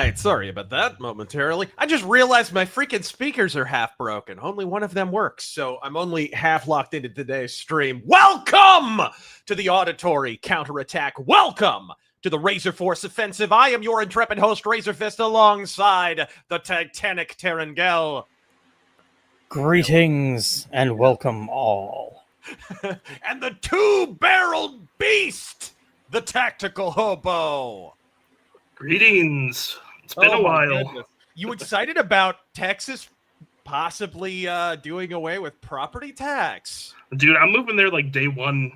right, sorry about that momentarily. I just realized my freaking speakers are half broken. Only one of them works, so I'm only half locked into today's stream. Welcome to the auditory counterattack. Welcome to the RazörForce Offensive. I am your intrepid host, Razorfist, alongside the Titanic Terengel. Greetings and welcome all. And the two-barreled beast, the Tactical Hobo. Greetings. It's been a while. Goodness. You excited about Texas possibly doing away with property tax? Dude, I'm moving there like day one.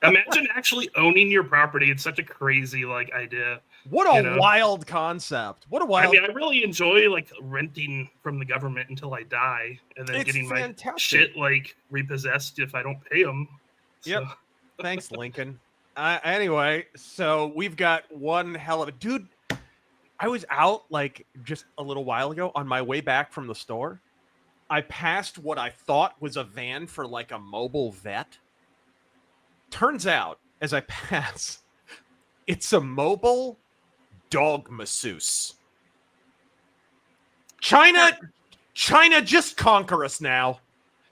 Imagine actually owning your property. It's such a crazy idea. What a wild concept. What a wild... I really enjoy renting from the government until I die and then getting fantastic. My shit repossessed if I don't pay them. Yep. So. Thanks, Lincoln. Anyway, so we've got one hell of a... Dude, I was out just a little while ago on my way back from the store. I passed what I thought was a van for a mobile vet. Turns out, as I pass, it's a mobile dog masseuse. China, just conquer us now.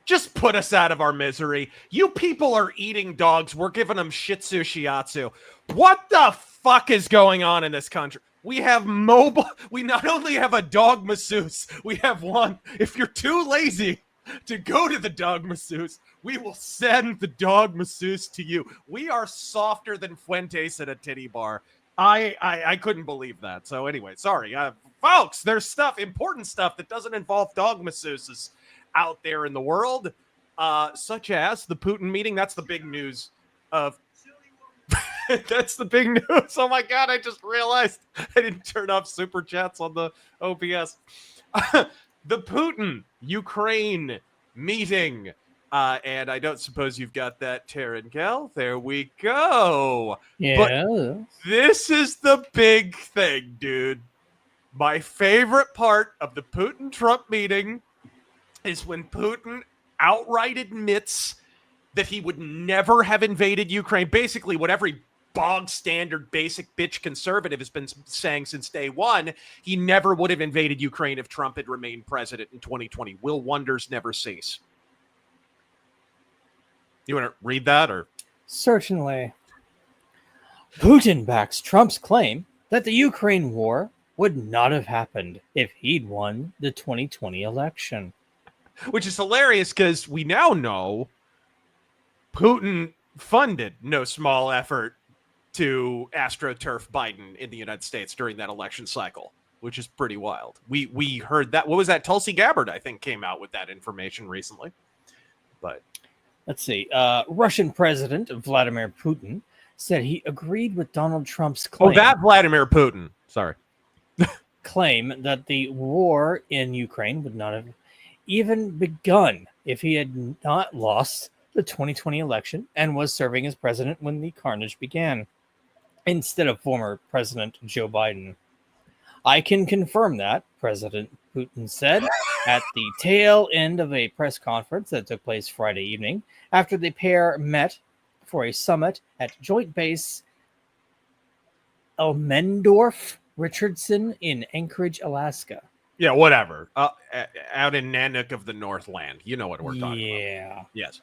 Just put us out of our misery. You people are eating dogs. We're giving them Shih Tzu Shiatsu. What the fuck is going on in this country? We have mobile. We not only have a dog masseuse, we have one. If you're too lazy to go to the dog masseuse, we will send the dog masseuse to you. We are softer than Fuentes at a titty bar. I couldn't believe that. So anyway, sorry. Folks, there's important stuff that doesn't involve dog masseuses out there in the world, such as the Putin meeting. That's the big news of... That's the big news. Oh my God, I just realized I didn't turn off super chats on the OBS. The Putin-Ukraine meeting. And I don't suppose you've got that, Terengel. There we go. Yeah. But this is the big thing, dude. My favorite part of the Putin-Trump meeting is when Putin outright admits that he would never have invaded Ukraine. Basically, what every bog standard basic bitch conservative has been saying since day one, he never would have invaded Ukraine if Trump had remained president in 2020. Will wonders never cease? You want to read that, or? Certainly. Putin backs Trump's claim that the Ukraine war would not have happened if he'd won the 2020 election. Which is hilarious because we now know Putin funded no small effort to AstroTurf Biden in the United States during that election cycle, which is pretty wild. We heard that. What was that? Tulsi Gabbard, I think, came out with that information recently. But let's see. Russian President Vladimir Putin said he agreed with Donald Trump's claim. Oh, that Vladimir Putin. Sorry. Claim that the war in Ukraine would not have even begun if he had not lost the 2020 election and was serving as president when the carnage began, instead of former President Joe Biden. I can confirm that, President Putin said at the tail end of a press conference that took place Friday evening after the pair met for a summit at Joint Base Elmendorf Richardson in Anchorage, Alaska. Yeah, whatever. Out in Nanook of the Northland. You know what we're talking about. Yeah. Yes.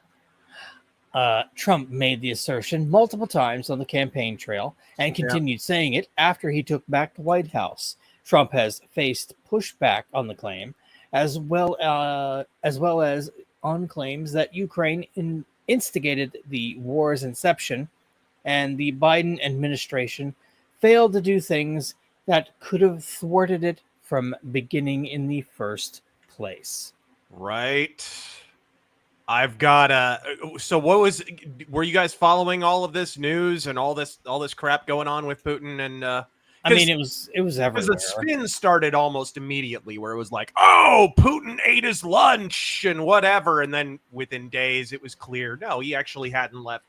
Trump made the assertion multiple times on the campaign trail and continued saying it after he took back the White House. Trump has faced pushback on the claim, as well as on claims that Ukraine instigated the war's inception, and the Biden administration failed to do things that could have thwarted it from beginning in the first place. Right. I've got so were you guys following all of this news and all this crap going on with Putin? And I mean, it was everywhere. Because the spin started almost immediately, where it was like, oh, Putin ate his lunch and whatever, and then within days it was clear, no, he actually hadn't left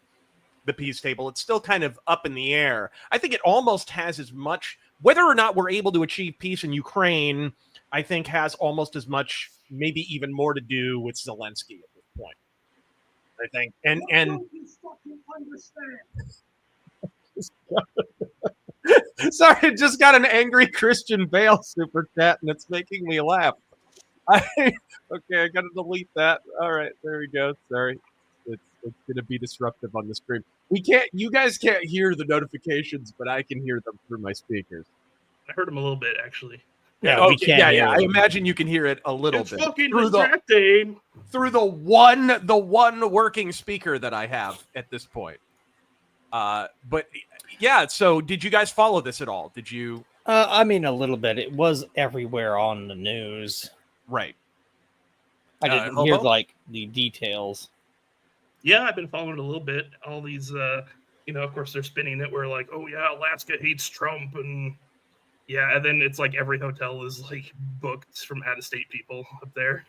the peace table. It's still kind of up in the air. I think it almost has as much, whether or not we're able to achieve peace in Ukraine, I think has almost as much, maybe even more to do with Zelensky at this point. I think, and Sorry, just got an angry Christian Bale super chat, and it's making me laugh. Okay, I gotta delete that. All right, there we go. Sorry, it's gonna be disruptive on the stream. You guys can't hear the notifications, but I can hear them through my speakers. I heard them a little bit, actually. Yeah, we can't hear I them. imagine you can hear it a little bit. It's fucking distracting. Through the one working speaker that I have at this point. But yeah, so did you guys follow this at all? Did you? I mean, a little bit. It was everywhere on the news. Right. I didn't hear like the details. Yeah, I've been following it a little bit. All these, of course they're spinning it where like, oh yeah, Alaska hates Trump, and yeah, and then it's like every hotel is like booked from out-of-state people up there.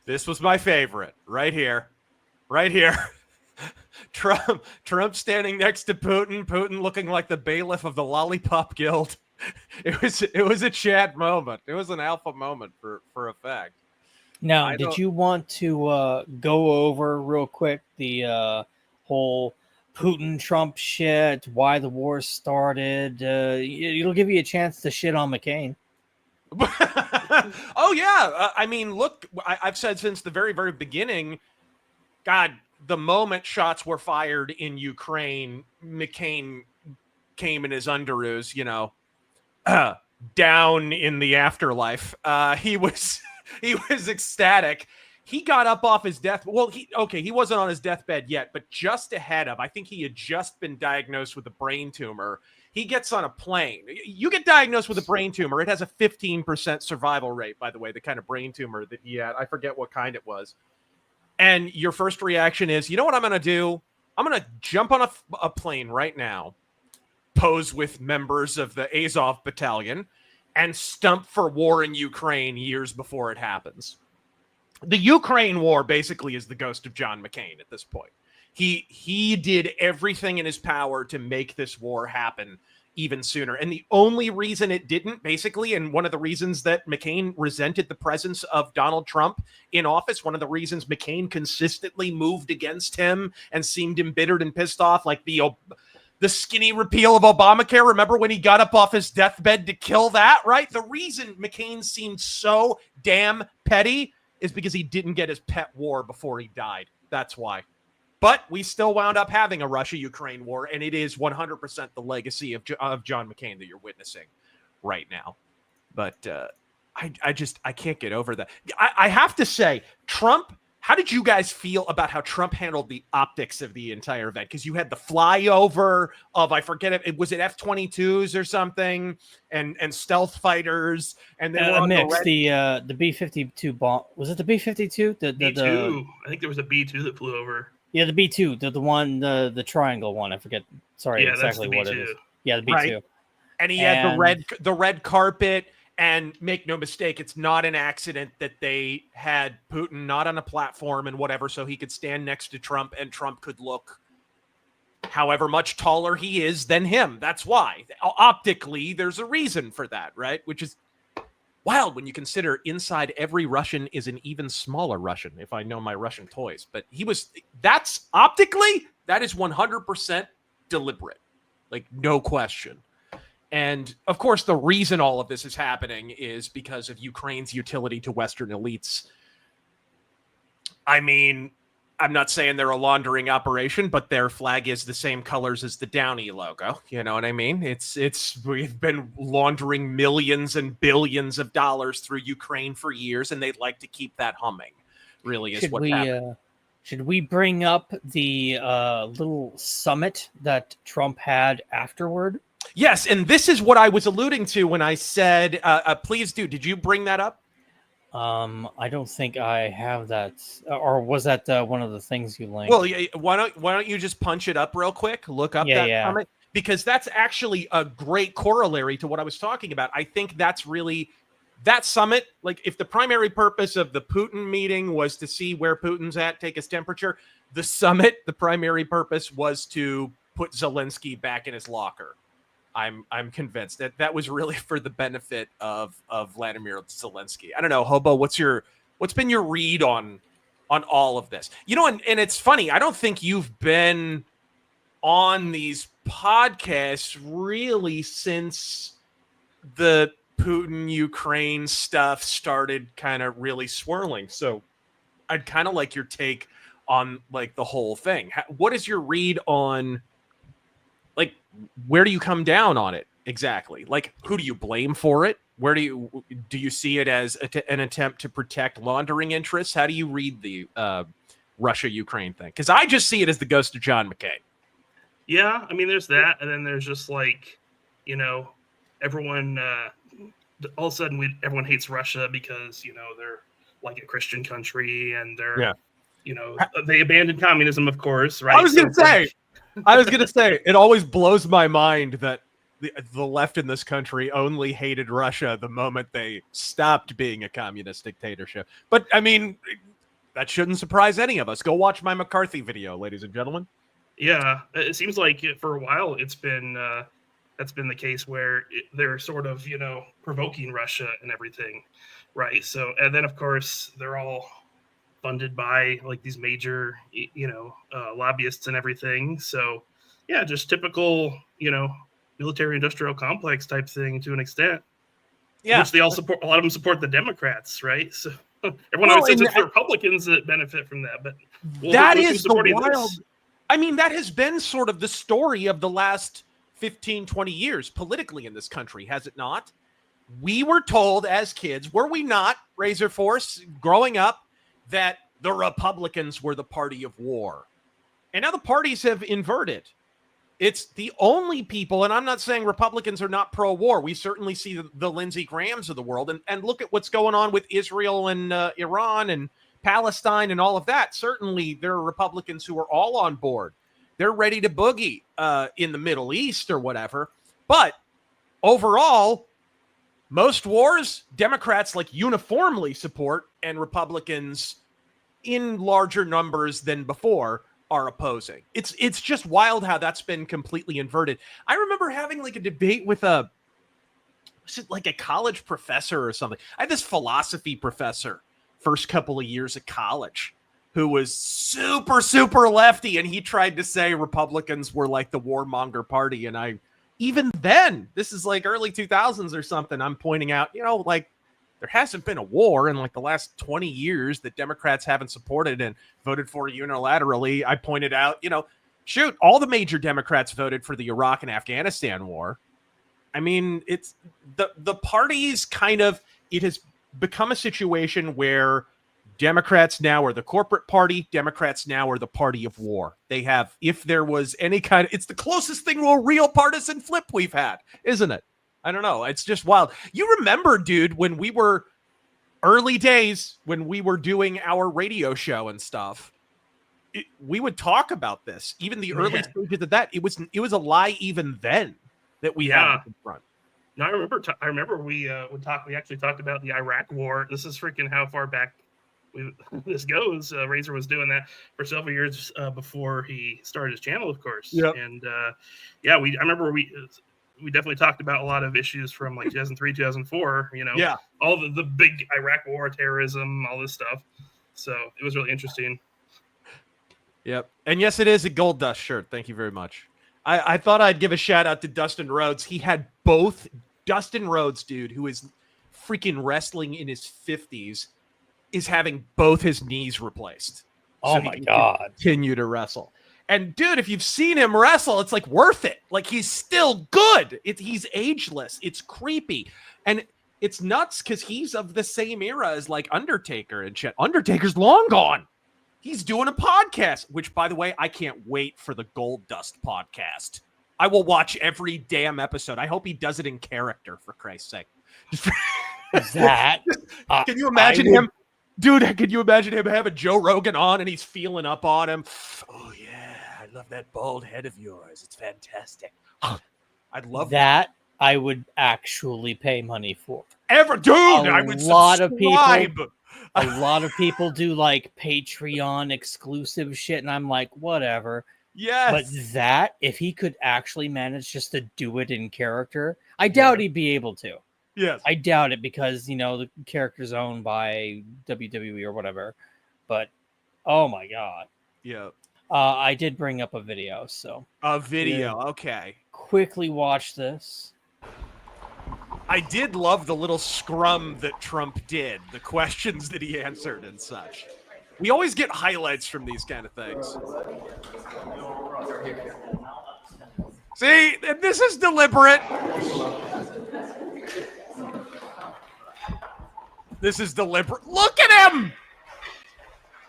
This was my favorite right here. Trump standing next to Putin looking like the bailiff of the Lollipop Guild. It was a Chad moment. It was an alpha moment for a fact. Now, did you want to go over real quick the whole Putin-Trump shit, why the war started? It'll give you a chance to shit on McCain. Oh, yeah. I mean, look, I've said since the very, very beginning, God, the moment shots were fired in Ukraine, McCain came in his underoos, down in the afterlife. He was ecstatic. He got up off his death. Well, he wasn't on his deathbed yet, but just ahead of, I think he had just been diagnosed with a brain tumor. He gets on a plane. You get diagnosed with a brain tumor. It has a 15% survival rate, by the way, the kind of brain tumor that he had. I forget what kind it was. And your first reaction is, you know what I'm going to do? I'm going to jump on a plane right now, pose with members of the Azov battalion, and stump for war in Ukraine years before it happens. The Ukraine war basically is the ghost of John McCain at this point. He did everything in his power to make this war happen even sooner. And the only reason it didn't, basically, and one of the reasons that McCain resented the presence of Donald Trump in office, one of the reasons McCain consistently moved against him and seemed embittered and pissed off, like the skinny repeal of Obamacare. Remember when he got up off his deathbed to kill that, right? The reason McCain seemed so damn petty is because he didn't get his pet war before he died. That's why. But we still wound up having a Russia-Ukraine war, and it is 100% the legacy of John McCain that you're witnessing right now. But I can't get over that. I have to say, Trump, how did you guys feel about how Trump handled the optics of the entire event? Because you had the flyover of, I forget it, was it F-22s or something, and stealth fighters, and then a mix. The B-52 bomb, was it the B-52? The B-2. I think there was a B-2 that flew over. Yeah, the B-2, the one, the triangle one. I forget. Sorry, exactly what it is. Yeah, the B-2. Right. And he had the red carpet. And make no mistake, it's not an accident that they had Putin not on a platform and whatever, so he could stand next to Trump and Trump could look however much taller he is than him. That's why. Optically, there's a reason for that, right? Which is wild when you consider inside every Russian is an even smaller Russian, if I know my Russian toys. But that's optically, that is 100% deliberate. Like, no question. And, of course, the reason all of this is happening is because of Ukraine's utility to Western elites. I mean, I'm not saying they're a laundering operation, but their flag is the same colors as the Downey logo. You know what I mean? We've been laundering millions and billions of dollars through Ukraine for years, and they'd like to keep that humming, really, is what's happening. Should we bring up the little summit that Trump had afterward? Yes, and this is what I was alluding to when I said, please do. Did you bring that up? I don't think I have that. Or was that one of the things you linked? Well, yeah, why don't you just punch it up real quick? Look up that comment. Because that's actually a great corollary to what I was talking about. I think that's really that summit. Like, if the primary purpose of the Putin meeting was to see where Putin's at, take his temperature, the summit, the primary purpose was to put Zelensky back in his locker. I'm convinced that was really for the benefit of Vladimir Zelensky. I don't know, Hobo, what's been your read on all of this? You know, and it's funny, I don't think you've been on these podcasts really since the Putin-Ukraine stuff started kind of really swirling. So I'd kind of like your take on like the whole thing. What is your read on, like, where do you come down on it exactly? Like, who do you blame for it? Where do you see it as an attempt to protect laundering interests? How do you read the Russia-Ukraine thing? Because I just see it as the ghost of John McCain. Yeah, I mean, there's that, and then there's just like, everyone. All of a sudden, everyone hates Russia because they're like a Christian country, and they're they abandoned communism, of course, right? I was gonna say, it always blows my mind that the left in this country only hated Russia the moment they stopped being a communist dictatorship. But I mean, that shouldn't surprise any of us. Go watch my McCarthy video, ladies and gentlemen. Yeah, it seems like for a while it's been that's been the case where they're sort of provoking Russia and everything, right? So, and then of course they're all funded by like these major lobbyists and everything. So yeah, just typical military industrial complex type thing to an extent. Yeah, which they all support. A lot of them support the Democrats, right? So everyone always says it's the Republicans that benefit from that, but that is the wild. I mean, that has been sort of the story of the last 15, 20 years politically in this country, has it not? We were told as kids, were we not, RazörForce, growing up, that the Republicans were the party of war. And now the parties have inverted. It's the only people, and I'm not saying Republicans are not pro-war. We certainly see the Lindsey Grahams of the world, and look at what's going on with Israel and Iran and Palestine and all of that. Certainly there are Republicans who are all on board. They're ready to boogie in the Middle East or whatever. But overall, most wars, Democrats like uniformly support, and Republicans in larger numbers than before are opposing. It's just wild how that's been completely inverted. I remember having like a debate with a college professor or something. I had this philosophy professor first couple of years at college who was super, super lefty, and he tried to say Republicans were like the warmonger party. And even then, this is like early 2000s or something, I'm pointing out, like, there hasn't been a war in like the last 20 years that Democrats haven't supported and voted for unilaterally. I pointed out, shoot, all the major Democrats voted for the Iraq and Afghanistan war. I mean, it's the parties kind of, it has become a situation where Democrats now are the corporate party. Democrats now are the party of war. They have, if there was any kind of, it's the closest thing to a real partisan flip we've had, isn't it? I don't know. It's just wild. You remember, dude, when we were early days, when we were doing our radio show and stuff, we would talk about this. Even the early stages of that, it was a lie even then that we had in front. No, I remember we actually talked about the Iraq War. This is freaking how far back this goes. Razor was doing that for several years before he started his channel, of course. Yep. And I remember we definitely talked about a lot of issues from like 2003, 2004, all the big Iraq war, terrorism, all this stuff. So it was really interesting. Yep. And yes, it is a Gold Dust shirt. Thank you very much. I thought I'd give a shout out to Dustin Rhodes. He had both. Dustin Rhodes, dude, who is freaking wrestling in his 50s, is having both his knees replaced. Oh my God. Continue to wrestle. And dude, if you've seen him wrestle, it's like worth it. Like, he's still good. He's ageless. It's creepy. And it's nuts because he's of the same era as like Undertaker and shit. Undertaker's long gone. He's doing a podcast, which, by the way, I can't wait for the Gold Dust podcast. I will watch every damn episode. I hope he does it in character, for Christ's sake. That can you imagine him? Dude, can you imagine him having Joe Rogan on and he's feeling up on him? Oh, yeah. I love that bald head of yours. It's fantastic. I'd love that. I would actually pay money for. Dude, I would subscribe. A lot of people do like Patreon exclusive shit, and I'm like, whatever. Yes. But that, if he could actually manage just to do it in character, I doubt he'd be able to. Yes. I doubt it because, the character's owned by WWE or whatever. But, oh my God. Yeah. I did bring up a video, so A video, Yeah. okay. quickly watch this. I did love the little scrum that Trump did, the questions that he answered and such. We always get highlights from these kind of things. See, this is deliberate. This is deliberate. Look at him!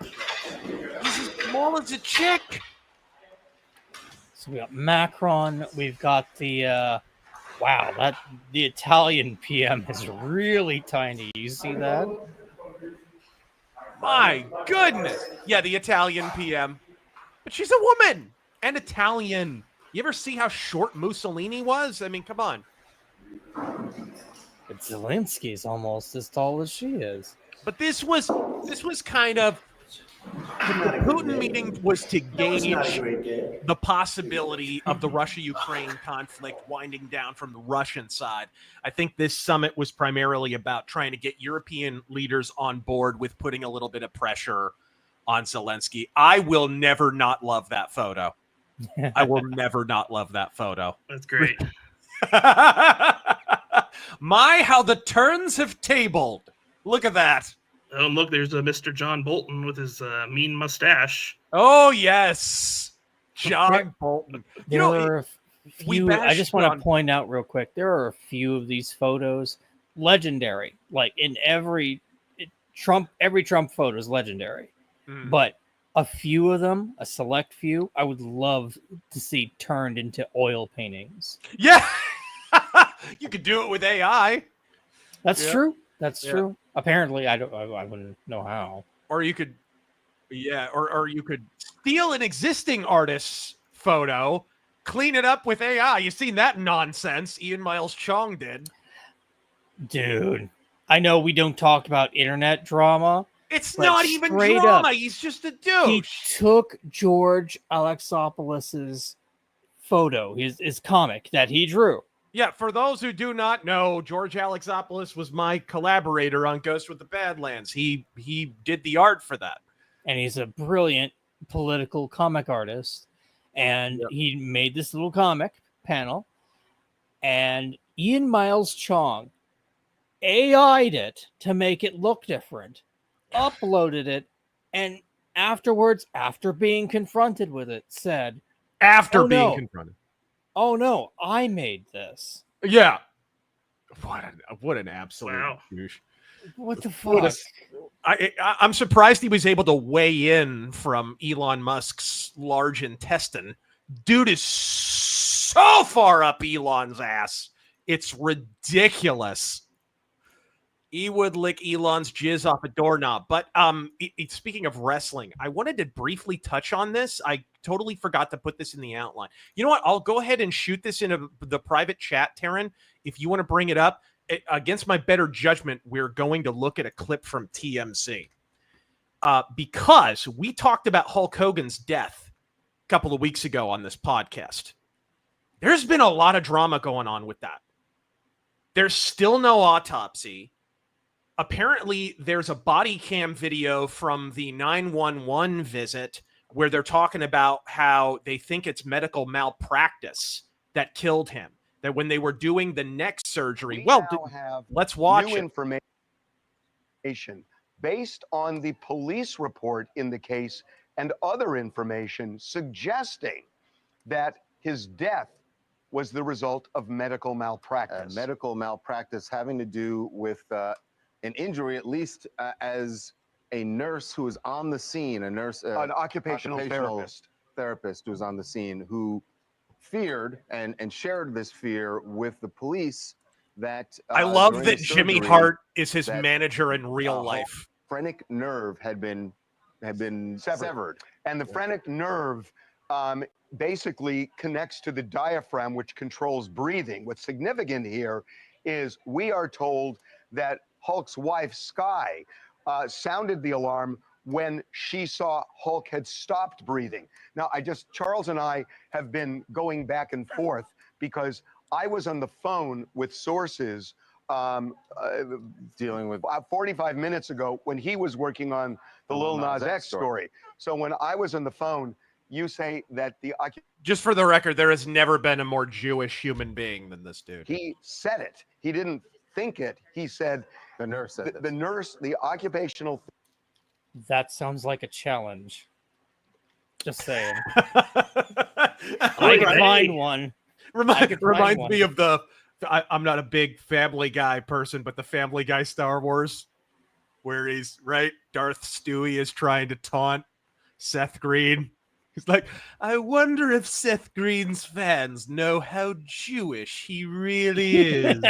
He's as small as a chick. So we got Macron. We've got the wow, the Italian PM is really tiny. You see that? My goodness. Yeah, the Italian PM. But she's a woman and Italian. You ever see how short Mussolini was? I mean, come on. But Zelensky's almost as tall as she is. But this was kind of the Putin meeting was to gauge the possibility of the Russia-Ukraine conflict winding down from the Russian side. I think this summit was primarily about trying to get European leaders on board with putting a little bit of pressure on Zelensky. I will never not love that photo. I will never not love that photo. That's great. My, how the turns have tabled. Look at that. Oh, look, there's a Mr. John Bolton with his mean mustache. Oh, yes. John Bolton. There are a few, I just want to point out real quick, there are a few of these photos legendary. Like in every Trump photo is legendary. But a few of them, a select few, I would love to see turned into oil paintings. Yeah. You could do it with AI. That's true. That's true. Apparently, I wouldn't know how. Or you could, or you could steal an existing artist's photo, clean it up with AI. You seen that nonsense Ian Miles Chong did? Dude, I know we don't talk about internet drama. It's not even drama. He's just a dude. He took George Alexopoulos' photo, his comic that he drew. Yeah, for those who do not know, George Alexopoulos was my collaborator on Ghost with the Badlands. He did the art for that. And he's a brilliant political comic artist. And he made this little comic panel. And Ian Miles Chong AI'd it to make it look different, uploaded it, and afterwards, after being confronted with it, said, confronted. Oh no, I made this. Yeah. What an absolute douche. What the fuck? I'm surprised he was able to weigh in from Elon Musk's large intestine. Dude is so far up Elon's ass. It's ridiculous. He would lick Elon's jizz off a doorknob. But speaking of wrestling, I wanted to briefly touch on this. I totally forgot to put this in the outline. You know what? I'll go ahead and shoot this in the private chat, Taryn. If you want to bring it up, against my better judgment, we're going to look at a clip from TMC. Because we talked about Hulk Hogan's death a couple of weeks ago on this podcast. There's been a lot of drama going on with that. There's still no autopsy. Apparently, there's a body cam video from the 911 visit where they're talking about how they think it's medical malpractice that killed him. That when they were doing the neck surgery, let's watch new information based on the police report in the case and other information suggesting that his death was the result of medical malpractice. Medical malpractice having to do with an injury, at least as a nurse who was on the scene, an occupational therapist who was on the scene, who feared and shared this fear with the police that I love that Jimmy Hart is his manager in real life. Phrenic nerve had been severed. And the phrenic nerve basically connects to the diaphragm, which controls breathing. What's significant here is we are told that Hulk's wife, Sky, sounded the alarm when she saw Hulk had stopped breathing. Now, Charles and I have been going back and forth because I was on the phone with sources dealing with 45 minutes ago when he was working on the Lil Nas X story. So when I was on the phone, you say that the Just for the record, there has never been a more Jewish human being than this dude. he said it. He didn't think it. He said The nurse said this. the nurse, the occupational. That sounds like a challenge. Just saying. I can find one. Reminds me of the. I'm not a big Family Guy person, but the Family Guy Star Wars, where he's right. Darth Stewie is trying to taunt Seth Green. He's like, I wonder if Seth Green's fans know how Jewish he really is.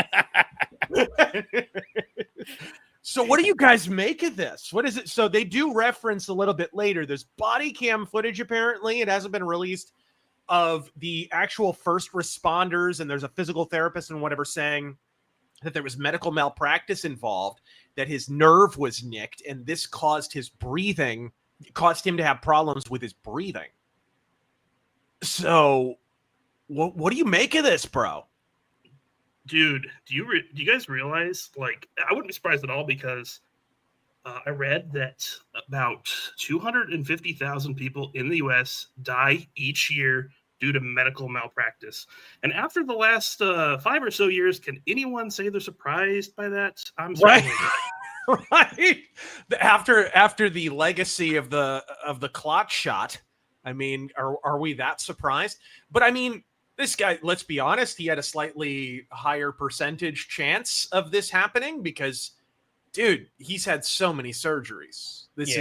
So what do you guys make of this? What is it? So they do reference a little bit later. There's body cam footage, apparently. It hasn't been released, of the actual first responders, and there's a physical therapist and whatever saying that there was medical malpractice involved, that his nerve was nicked, and this caused his breathing, caused him to have problems with his breathing. So what do you make of this, bro? Dude, do you guys realize, like, I wouldn't be surprised at all, because I read that about 250,000 people in the U.S. die each year due to medical malpractice. And after the last 5 or so years, can anyone say they're surprised by that? I'm right. Right. After the legacy of the clot shot, I mean, are we that surprised? But I mean, this guy, let's be honest, he had a slightly higher percentage chance of this happening because, dude, he's had so many surgeries. This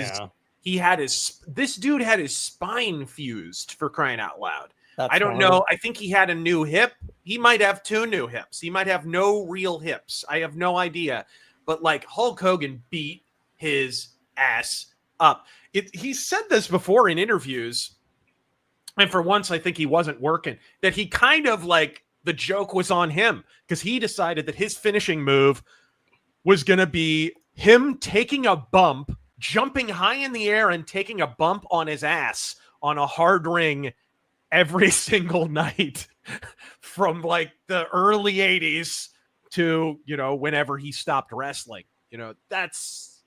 dude had his spine fused, for crying out loud. I don't know. I think he had a new hip. He might have 2 new hips. He might have no real hips. I have no idea. But like, Hulk Hogan beat his ass up. He said this before in interviews, and for once I think he wasn't working, that he kind of, like, the joke was on him because he decided that his finishing move was going to be him taking a bump, jumping high in the air and taking a bump on his ass on a hard ring every single night from like the early 80s to, you know, whenever he stopped wrestling. You know, that's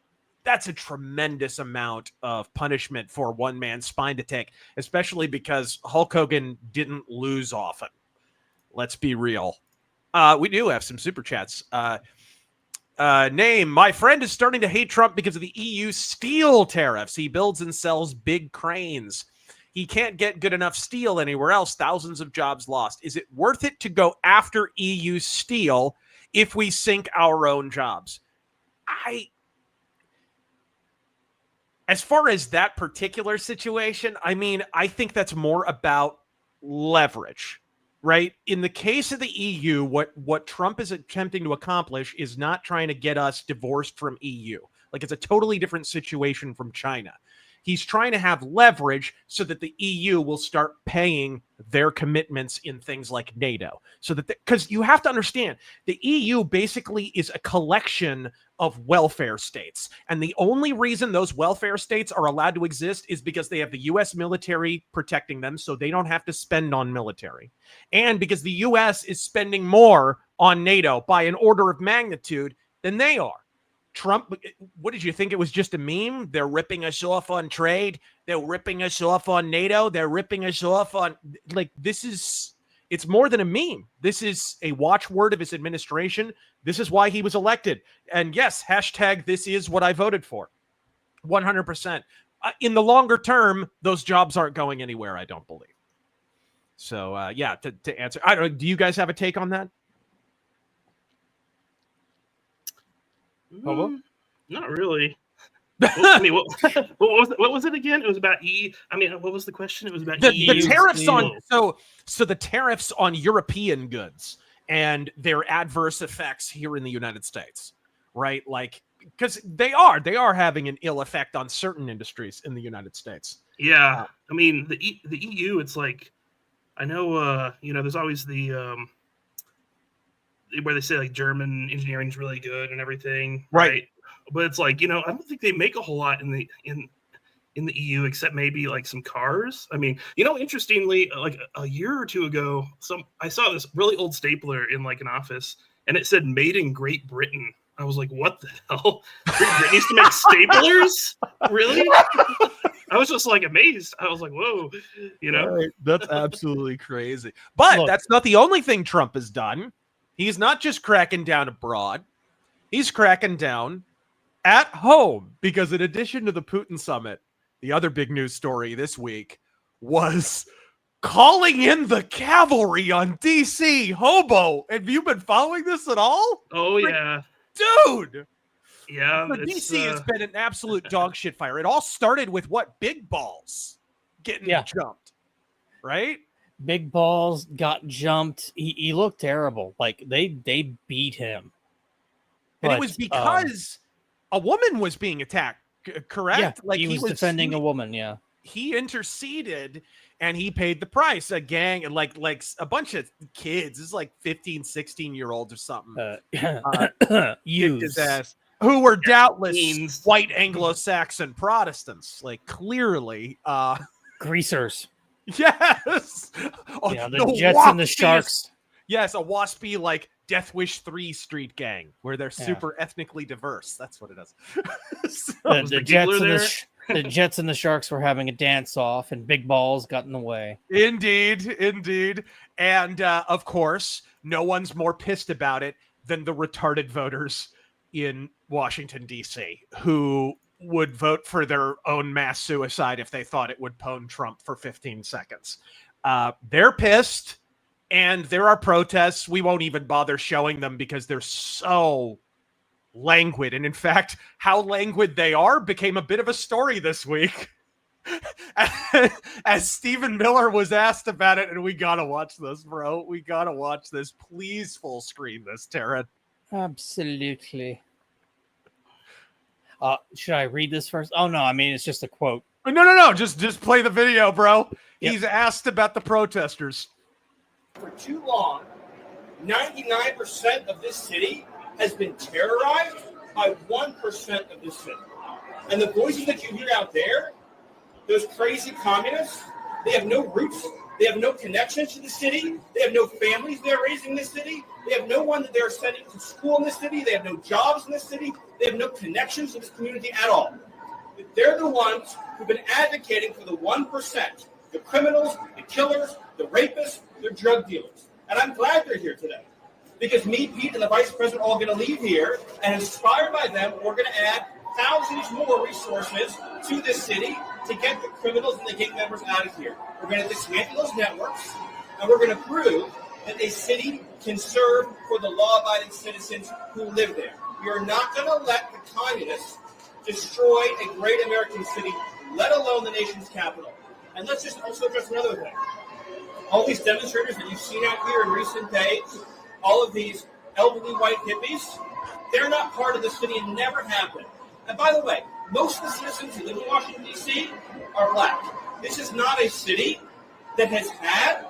a tremendous amount of punishment for one man's spine to take, especially because Hulk Hogan didn't lose often. Let's be real. We do have some super chats. Name, my friend is starting to hate Trump because of the EU steel tariffs. He builds and sells big cranes. He can't get good enough steel anywhere else. Thousands of jobs lost. Is it worth it to go after EU steel if we sink our own jobs? As far as that particular situation, I mean, I think that's more about leverage, right? In the case of the EU, what Trump is attempting to accomplish is not trying to get us divorced from EU. Like, it's a totally different situation from China. He's trying to have leverage so that the EU will start paying their commitments in things like NATO. So that, because you have to understand, the EU basically is a collection of welfare states. And the only reason those welfare states are allowed to exist is because they have the US military protecting them, so they don't have to spend on military. And because the US is spending more on NATO by an order of magnitude than they are. Trump, what did you think? It was just a meme? They're ripping us off on trade. They're ripping us off on NATO. They're ripping us off on, like, it's more than a meme. This is a watchword of his administration. This is why he was elected. And yes, hashtag this is what I voted for. 100%. In the longer term, those jobs aren't going anywhere, I don't believe. So, yeah, to answer, I don't know, do you guys have a take on that? Not really. I mean, what was it again? It was about what was the question? It was about the tariffs on so the tariffs on European goods and their adverse effects here in the United States, right? Like, because they are having an ill effect on certain industries in the United States. Yeah, I mean the EU. It's like, I know there's always the where they say like German engineering is really good and everything, right? But it's like, I don't think they make a whole lot in the EU except maybe like some cars. I mean, interestingly, like a year or two ago, I saw this really old stapler in like an office, and it said "Made in Great Britain." I was like, "What the hell? Great Britain used to make staplers? Really?" I was just like amazed. I was like, whoa, you know? Right. That's absolutely crazy. But Look. that's not the only thing Trump has done. He's not just cracking down abroad. He's cracking down at home, because in addition to the Putin summit, the other big news story this week was calling in the cavalry on DC. Hobo, have you been following this at all? Oh, yeah. Dude! Yeah. So DC has been an absolute dog shit fire. It all started with what? Big Balls getting jumped, right? Big Balls got jumped. He looked terrible. Like they beat him. And it was because a woman was being attacked, correct? Yeah, like he was defending a woman, yeah. He interceded and he paid the price. A gang and like a bunch of kids, this is like 15, 16-year-olds or something. Youths. Who were doubtless white Anglo-Saxon Protestants, like clearly. Greasers. Yes. Yeah, the Jets and the Sharks. Yes, a waspy like Death Wish 3 street gang where they're super ethnically diverse. That's what it is. So, the Jets and the Sharks were having a dance-off, and Big Balls got in the way. Indeed. And of course, no one's more pissed about it than the retarded voters in Washington, D.C., who would vote for their own mass suicide if they thought it would pwn Trump for 15 seconds. They're pissed, and there are protests. We won't even bother showing them because they're so languid. And in fact, how languid they are became a bit of a story this week. As Stephen Miller was asked about it, and we gotta watch this, bro. We gotta watch this. Please full screen this, Taryn. Absolutely. Should I read this first? Oh no, I mean it's just a quote. No. Just play the video, bro. Yep. He's asked about the protesters. For too long, 99% of this city has been terrorized by 1% of this city. And the voices that you hear out there, those crazy communists, they have no roots. They have no connections to the city. They have no families they're raising in this city. They have no one that they're sending to school in this city. They have no jobs in this city. They have no connections to this community at all. They're the ones who've been advocating for the 1%, the criminals, the killers, the rapists, the drug dealers. And I'm glad they're here today. Because me, Pete, and the vice president are all going to leave here, and inspired by them, we're going to add thousands more resources to this city to get the criminals and the gang members out of here. We're going to dismantle those networks, and we're going to prove that a city can serve for the law-abiding citizens who live there. We are not going to let the communists destroy a great American city, let alone the nation's capital. And let's just also address another thing. All these demonstrators that you've seen out here in recent days, all of these elderly white hippies, they're not part of the city and never have been. And by the way, most of the citizens who live in Washington, D.C. are black. This is not a city that has had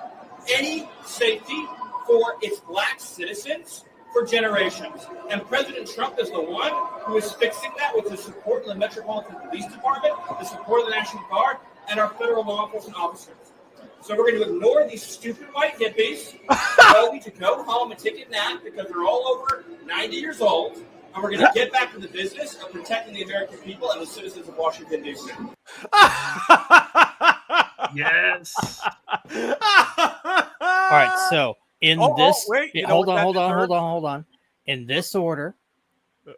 any safety for its black citizens for generations. And President Trump is the one who is fixing that with the support of the Metropolitan Police Department, the support of the National Guard, and our federal law enforcement officers. So we're going to ignore these stupid white hippies, tell me to go home and take a nap because they're all over 90 years old, and we're going to get back to the business of protecting the American people and the citizens of Washington, D.C. Yes. All right, so hold on. In this order,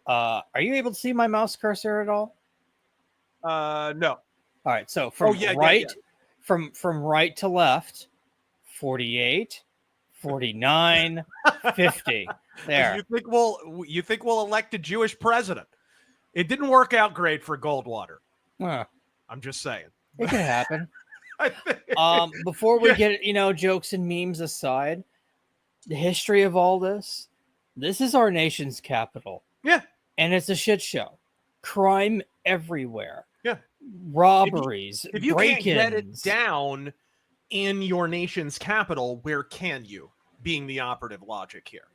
are you able to see my mouse cursor at all? No. All right, so from from right to left, 48, 49, 50. There. You think we'll elect a Jewish president? It didn't work out great for Goldwater. I'm just saying. It could happen. Before we get, jokes and memes aside, the history of all this is our nation's capital. Yeah. And it's a shit show. Crime everywhere. Yeah. Robberies. If you can't get it down in your nation's capital, where can you? Being the operative logic here.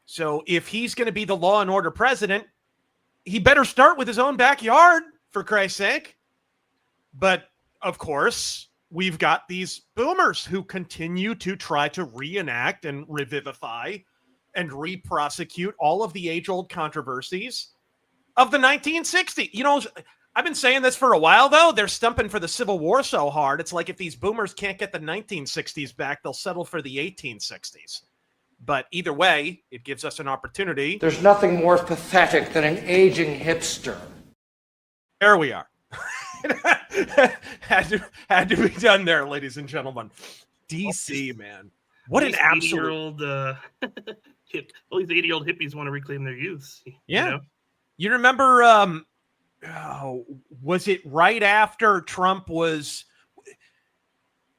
So if he's going to be the law and order president, he better start with his own backyard, for Christ's sake. But of course, we've got these boomers who continue to try to reenact and revivify and re-prosecute all of the age-old controversies of the 1960s. I've been saying this for a while, though. They're stumping for the Civil War so hard. It's like if these boomers can't get the 1960s back, they'll settle for the 1860s. But either way, it gives us an opportunity. There's nothing more pathetic than an aging hipster. There we are. had to be done there, ladies and gentlemen. DC, man. What an absolute... all these 80-year-old hippies want to reclaim their youth. Yeah. You know? You remember... was it right after Trump was...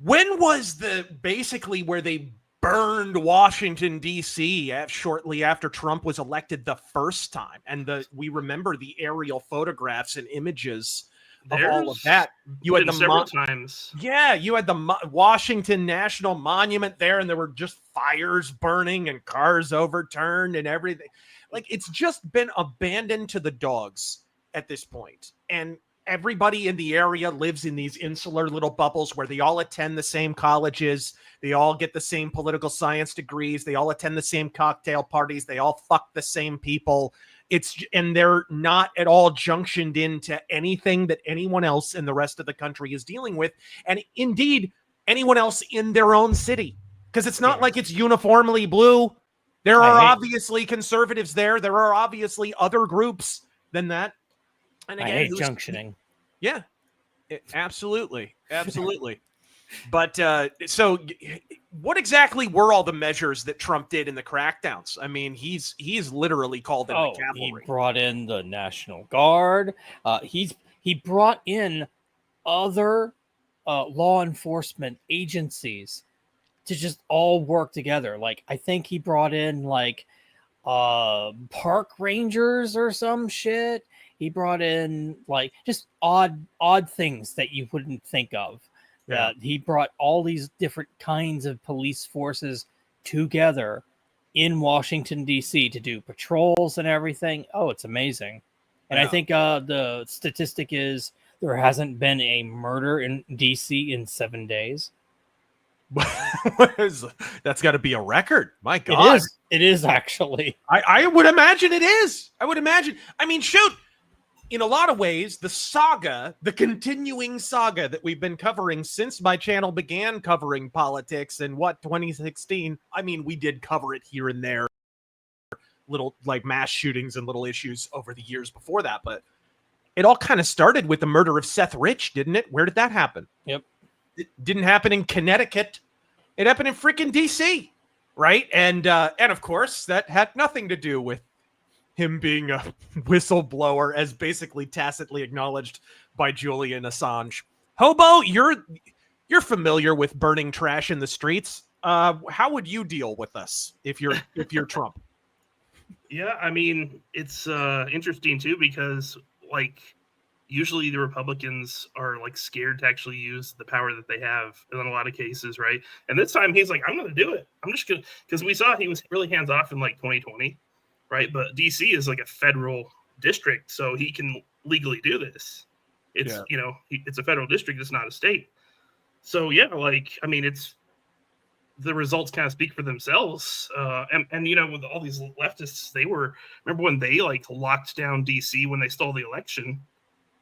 When was the basically where they burned Washington, D.C. shortly after Trump was elected the first time? And we remember the aerial photographs and images of all of that. You had several times. Yeah, you had the Washington National Monument there, and there were just fires burning and cars overturned and everything. Like, it's just been abandoned to the dogs at this point. And everybody in the area lives in these insular little bubbles where they all attend the same colleges. They all get the same political science degrees. They all attend the same cocktail parties. They all fuck the same people. And they're not at all junctioned into anything that anyone else in the rest of the country is dealing with. And indeed, anyone else in their own city. Because it's not like it's uniformly blue. There are obviously conservatives there. There are obviously other groups than that. And again, I hate junctioning. Yeah, absolutely. Absolutely. But so what exactly were all the measures that Trump did in the crackdowns? I mean, he's literally called in the cavalry. He brought in the National Guard. He brought in other law enforcement agencies to just all work together. Like, I think he brought in like park rangers or some shit. He brought in like just odd things that you wouldn't think of. Yeah. He brought all these different kinds of police forces together in Washington, D.C. to do patrols and everything. Oh, it's amazing. And I think the statistic is there hasn't been a murder in D.C. in 7 days. That's got to be a record. My God. It is actually. I would imagine it is. I would imagine. I mean, shoot. In a lot of ways, the continuing saga that we've been covering since my channel began covering politics in 2016. I mean, we did cover it here and there, little like mass shootings and little issues over the years before that. But it all kind of started with the murder of Seth Rich, didn't it? Where did that happen? Yep. It didn't happen in Connecticut. It happened in freaking DC, right? And of course, that had nothing to do with him being a whistleblower, as basically tacitly acknowledged by Julian Assange. Hobo, you're familiar with burning trash in the streets. How would you deal with us if you're Trump? Yeah, I mean, it's interesting too, because like usually the Republicans are like scared to actually use the power that they have in a lot of cases, right? And this time he's like, I'm going to do it. I'm just going to, because we saw he was really hands off in like 2020. Right, but DC is like a federal district, so he can legally do this. It's it's a federal district; it's not a state. So yeah, like I mean, it's the results kind of speak for themselves. And you know, with all these leftists, remember when they like locked down DC when they stole the election?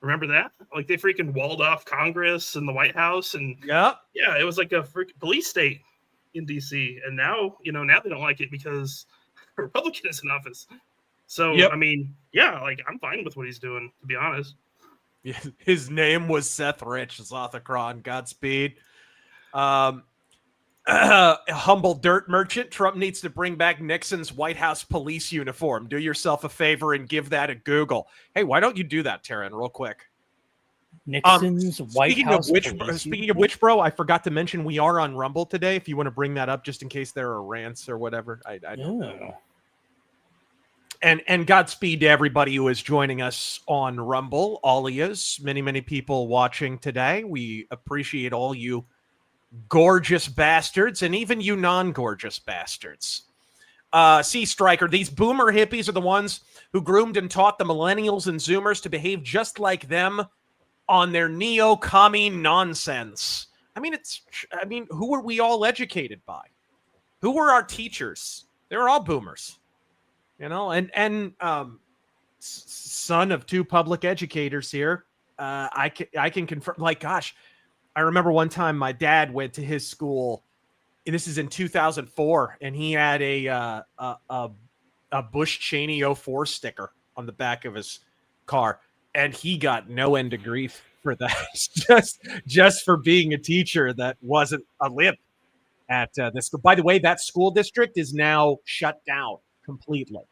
Remember that? Like they freaking walled off Congress and the White House, and it was like a freaking police state in DC. And now they don't like it because Republican is in office. So I mean, like I'm fine with what he's doing, to be honest. His name was Seth Rich, Zothacron. Godspeed. A humble dirt merchant. Trump needs to bring back Nixon's White House police uniform. Do yourself a favor and give that a Google. Hey, why don't you do that, Taryn, real quick? Nixon's White House. Speaking of which, bro, I forgot to mention we are on Rumble today. If you want to bring that up, just in case there are rants or whatever, I don't know. And Godspeed to everybody who is joining us on Rumble. All of yous, many people watching today. We appreciate all you gorgeous bastards, and even you non-gorgeous bastards. Sea Striker, these boomer hippies are the ones who groomed and taught the millennials and Zoomers to behave just like them on their neo-commie nonsense. I mean, who were we all educated by? Who were our teachers? They were all boomers, and son of two public educators here. I can confirm. Like, gosh, I remember one time my dad went to his school. And this is in 2004, and he had a Bush Cheney 04 sticker on the back of his car, and he got no end of grief for that, just for being a teacher that wasn't a lib at this. By the way, that school district is now shut down completely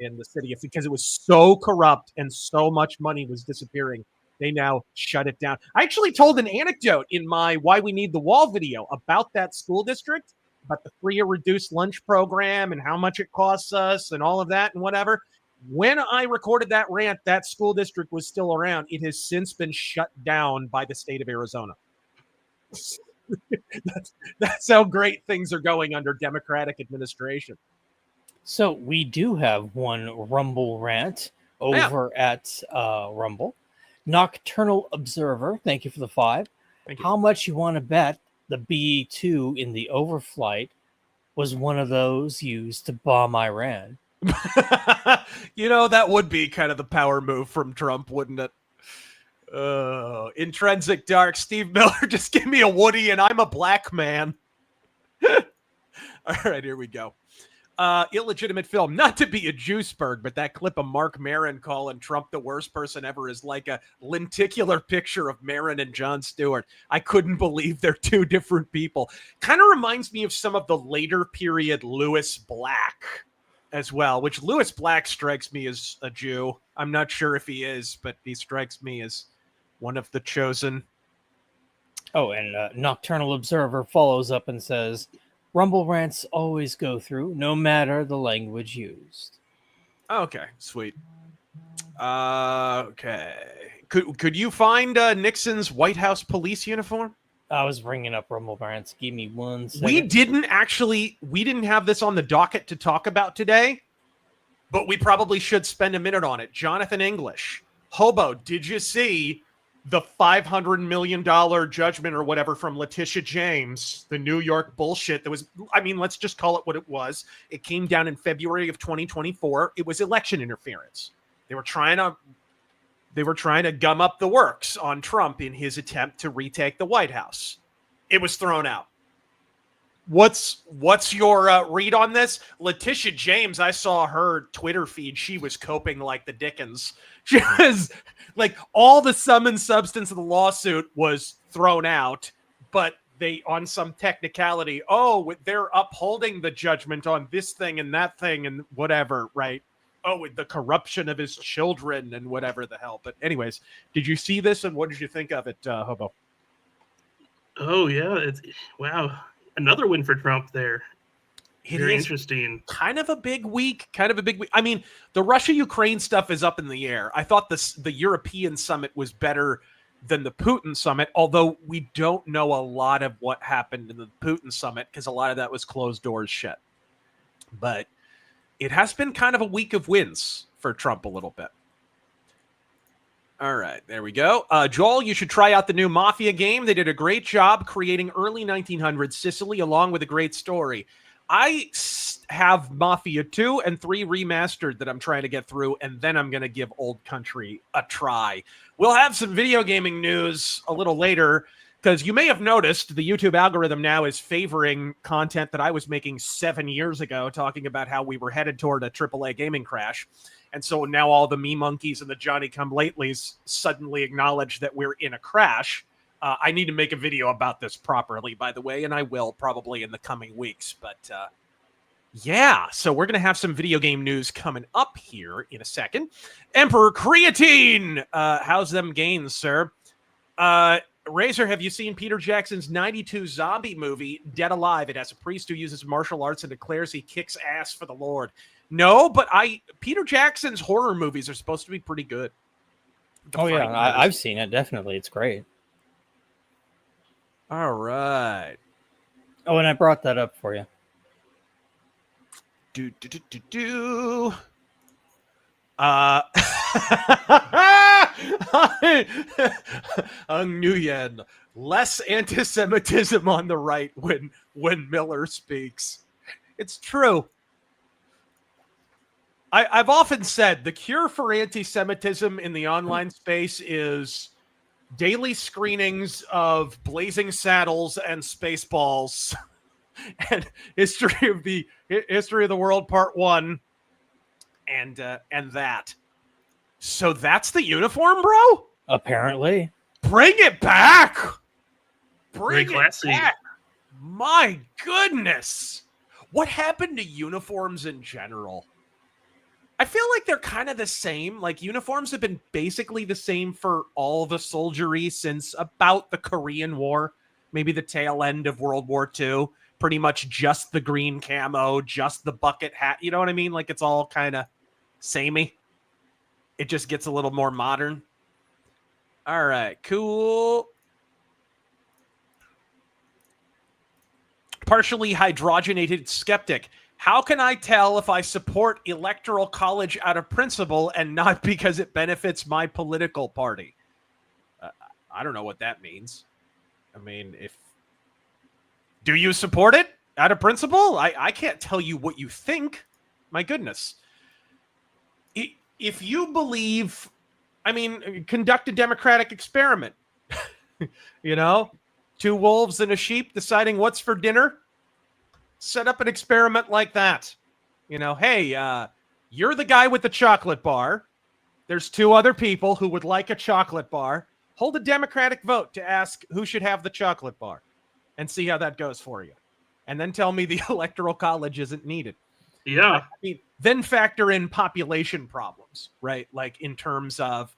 in the city because it was so corrupt and so much money was disappearing. They now shut it down. I actually told an anecdote in my Why We Need the Wall video about that school district, about the free or reduced lunch program and how much it costs us and all of that and whatever. When I recorded that rant, that school district was still around. It has since been shut down by the state of Arizona. That's how great things are going under Democratic administration. So we do have one Rumble rant over at Rumble. Nocturnal Observer, thank you for the 5. Thank you. How much you want to bet the BE-2 in the overflight was one of those used to bomb Iran? That would be kind of the power move from Trump, wouldn't it? Intrinsic Dark, Steve Miller, just give me a Woody and I'm a black man. All right, here we go. Illegitimate film, not to be a Juiceberg, but that clip of Mark Maron calling Trump the worst person ever is like a lenticular picture of Maron and Jon Stewart. I couldn't believe they're two different people. Kind of reminds me of some of the later period Louis Black as well, which Louis Black strikes me as a Jew. I'm not sure if he is, but he strikes me as one of the chosen. Oh, and Nocturnal Observer follows up and says, Rumble rants always go through, no matter the language used. Okay, sweet. Okay. Could you find Nixon's White House police uniform? I was bringing up Rumble rants. Give me 1 second. We didn't have this on the docket to talk about today, but we probably should spend a minute on it. Jonathan English. Hobo, did you see the $500 million judgment or whatever from Letitia James, the New York bullshit that was, let's just call it what it was. It came down in February of 2024. It was election interference. They were trying to gum up the works on Trump in his attempt to retake the White House. It was thrown out. What's your read on this? Letitia James, I saw her Twitter feed. She was coping like the Dickens. She was like, all the sum and substance of the lawsuit was thrown out, but they, on some technicality, they're upholding the judgment on this thing and that thing and whatever, right? The corruption of his children and whatever the hell. But anyways, did you see this and what did you think of it, Hobo? Oh, yeah. Wow. Another win for Trump there. Very interesting. Kind of a big week. I mean, the Russia-Ukraine stuff is up in the air. I thought the European summit was better than the Putin summit, although we don't know a lot of what happened in the Putin summit because a lot of that was closed doors shit. But it has been kind of a week of wins for Trump a little bit. All right, there we go. Joel, you should try out the new Mafia game. They did a great job creating early 1900s Sicily along with a great story. I have Mafia 2 and 3 remastered that I'm trying to get through, and then I'm going to give Old Country a try. We'll have some video gaming news a little later, because you may have noticed the YouTube algorithm now is favoring content that I was making 7 years ago, talking about how we were headed toward a AAA gaming crash. And so now all the me monkeys and the Johnny-come-latelys suddenly acknowledge that we're in a crash. I need to make a video about this properly, by the way, and I will probably in the coming weeks. But yeah, so we're going to have some video game news coming up here in a second. Emperor Creatine! How's them gains, sir? Razor, have you seen Peter Jackson's 92 zombie movie, Dead Alive? It has a priest who uses martial arts and declares he kicks ass for the Lord. No, but Peter Jackson's horror movies are supposed to be pretty good. Yeah, I've seen it. Definitely. It's great. All right. Oh, and I brought that up for you. Ang Nguyen. Less anti-Semitism on the right when Miller speaks. It's true. I've often said the cure for anti-Semitism in the online space is daily screenings of Blazing Saddles and Spaceballs and History of the World Part 1 and that. So that's the uniform, bro? Apparently. Bring it back. Very Bring it classy. back. My goodness. What happened to uniforms in general? I feel like they're kind of the same. Like, uniforms have been basically the same for all the soldiery since about the Korean War, maybe the tail end of World War II. Pretty much just the green camo, just the bucket hat. You know what I mean? Like, it's all kind of samey. It just gets a little more modern. All right, cool. Partially hydrogenated skeptic. How can I tell if I support electoral college out of principle and not because it benefits my political party? I don't know what that means. I mean, do you support it out of principle? I can't tell you what you think. My goodness. If you believe, I mean, conduct a democratic experiment. You know, 2 wolves and a sheep deciding what's for dinner. Set up an experiment like that. You know, hey, you're the guy with the chocolate bar. There's 2 other people who would like a chocolate bar. Hold a democratic vote to ask who should have the chocolate bar and see how that goes for you. And then tell me the electoral college isn't needed. Yeah. I mean, then factor in population problems, right? Like, in terms of,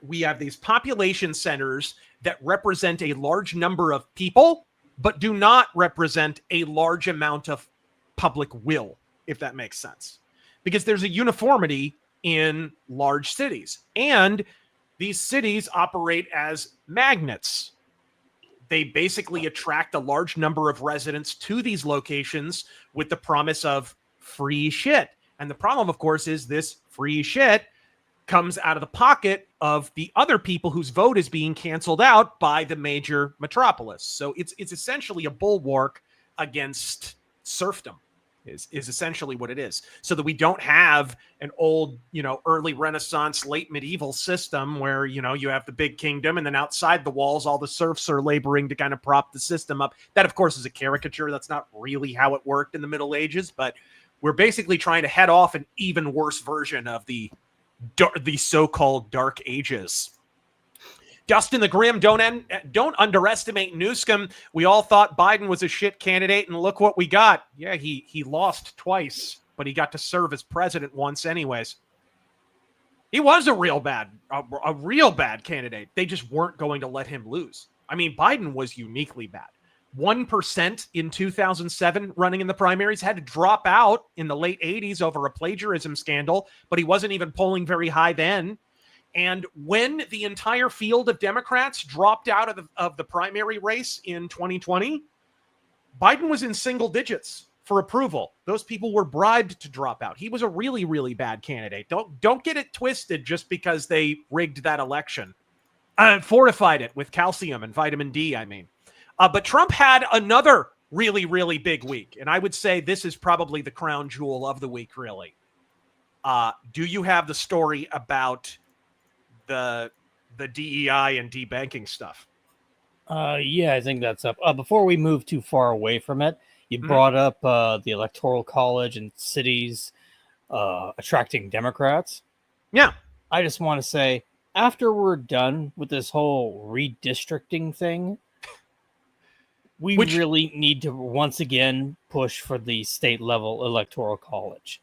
we have these population centers that represent a large number of people, but do not represent a large amount of public will, if that makes sense. Because there's a uniformity in large cities. And these cities operate as magnets. They basically attract a large number of residents to these locations with the promise of free shit. And the problem, of course, is this free shit comes out of the pocket of the other people whose vote is being canceled out by the major metropolis. So it's essentially a bulwark against serfdom is essentially what it is. So that we don't have an old, early Renaissance, late medieval system where, you have the big kingdom and then outside the walls, all the serfs are laboring to kind of prop the system up. That, of course, is a caricature. That's not really how it worked in the Middle Ages, but we're basically trying to head off an even worse version of the so-called Dark Ages. Dustin the Grim, don't underestimate Newsom. We all thought Biden was a shit candidate, and look what we got. Yeah, he lost twice, but he got to serve as president once anyways. He was a real bad candidate. They just weren't going to let him lose. I mean, Biden was uniquely bad. 1% in 2007 running in the primaries, had to drop out in the late 80s over a plagiarism scandal, but he wasn't even polling very high then. And when the entire field of Democrats dropped out of the primary race in 2020, Biden was in single digits for approval. Those people were bribed to drop out. He was a really, really bad candidate. Don't get it twisted just because they rigged that election. Fortified it with calcium and vitamin D, I mean. But Trump had another really, really big week. And I would say this is probably the crown jewel of the week, really. Do you have the story about the DEI and debanking stuff? Yeah, I think that's up. Before we move too far away from it, you brought up the Electoral College and cities attracting Democrats. Yeah. I just want to say, after we're done with this whole redistricting thing, we really need to once again push for the state level Electoral College.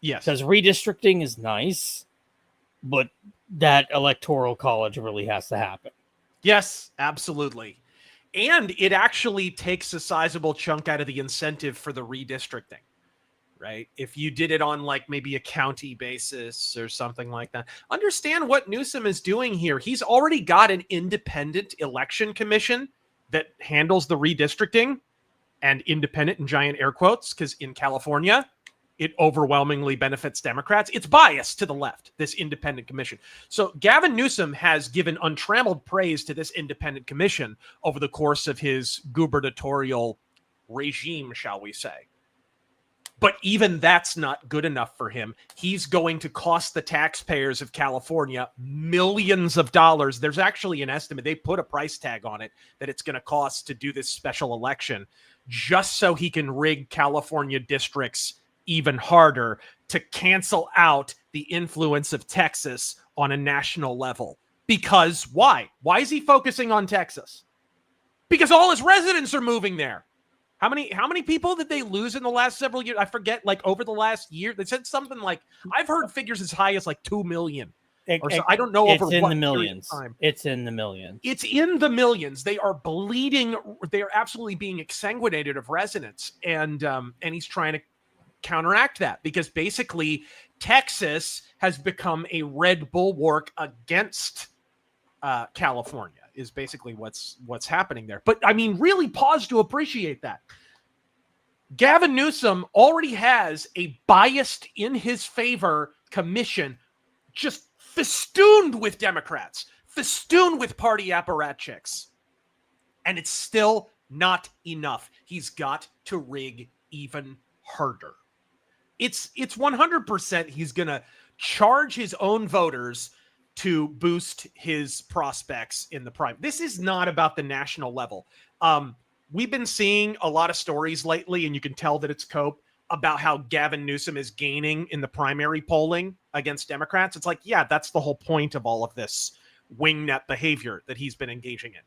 Yes. Because redistricting is nice, but that Electoral College really has to happen. Yes, absolutely. And it actually takes a sizable chunk out of the incentive for the redistricting, right? If you did it on like maybe a county basis or something like that. Understand what Newsom is doing here. He's already got an independent election commission that handles the redistricting, and independent in giant air quotes, because in California, it overwhelmingly benefits Democrats. It's biased to the left, this independent commission. So Gavin Newsom has given untrammeled praise to this independent commission over the course of his gubernatorial regime, shall we say. But even that's not good enough for him. He's going to cost the taxpayers of California millions of dollars. There's actually an estimate. They put a price tag on it that it's going to cost to do this special election just so he can rig California districts even harder to cancel out the influence of Texas on a national level. Because why? Why is he focusing on Texas? Because all his residents are moving there. How many people did they lose in the last several years? I forget, like over the last year. They said something like, I've heard figures as high as like 2 million. Or so, I don't know over it's what in the millions. Time. It's in the millions. It's in the millions. They are bleeding. They are absolutely being exsanguinated of residents. And he's trying to counteract that because basically Texas has become a red bulwark against California. Is basically what's happening there. But I mean, really pause to appreciate that. Gavin Newsom already has a biased in his favor commission just festooned with Democrats, festooned with party apparatchiks. And it's still not enough. He's got to rig even harder. It's 100% he's going to charge his own voters to boost his prospects in the prime. This is not about the national level. We've been seeing a lot of stories lately, and you can tell that it's Cope, about how Gavin Newsom is gaining in the primary polling against Democrats. It's like, yeah, that's the whole point of all of this wingnet behavior that he's been engaging in.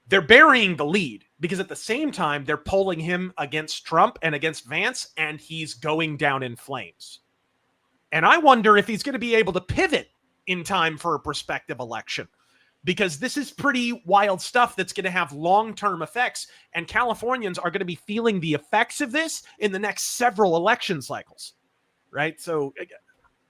They're burying the lead because at the same time, they're polling him against Trump and against Vance, and he's going down in flames. And I wonder if he's going to be able to pivot in time for a prospective election, because this is pretty wild stuff that's going to have long-term effects, and Californians are going to be feeling the effects of this in the next several election cycles, right? So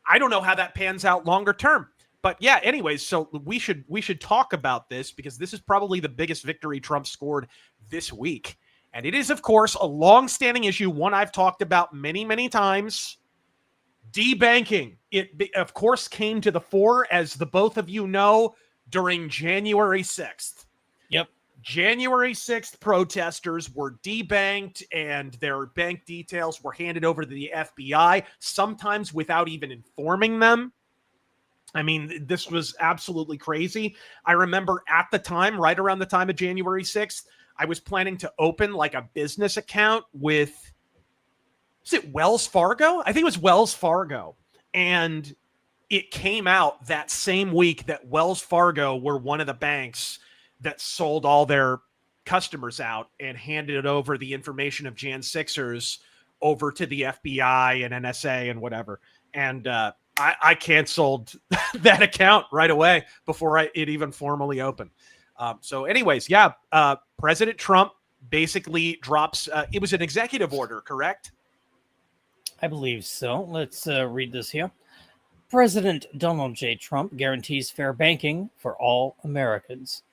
I don't know how that pans out longer term, but yeah, anyways, so we should talk about this because this is probably the biggest victory Trump scored this week. And it is, of course, a long-standing issue, one I've talked about many, many times. Debanking. It, of course, came to the fore, as the both of you know, during January 6th. Yep. January 6th protesters were debanked, and their bank details were handed over to the FBI, sometimes without even informing them. I mean, this was absolutely crazy. I remember at the time, right around the time of January 6th, I was planning to open like a business account with, is it Wells Fargo? I think it was Wells Fargo. And it came out that same week that Wells Fargo were one of the banks that sold all their customers out and handed over the information of Jan 6ers over to the FBI and NSA and whatever. And I canceled that account right away before it even formally opened. So anyways, yeah, President Trump basically drops, it was an executive order, correct? I believe so. Let's read this here. President Donald J. Trump guarantees fair banking for all Americans,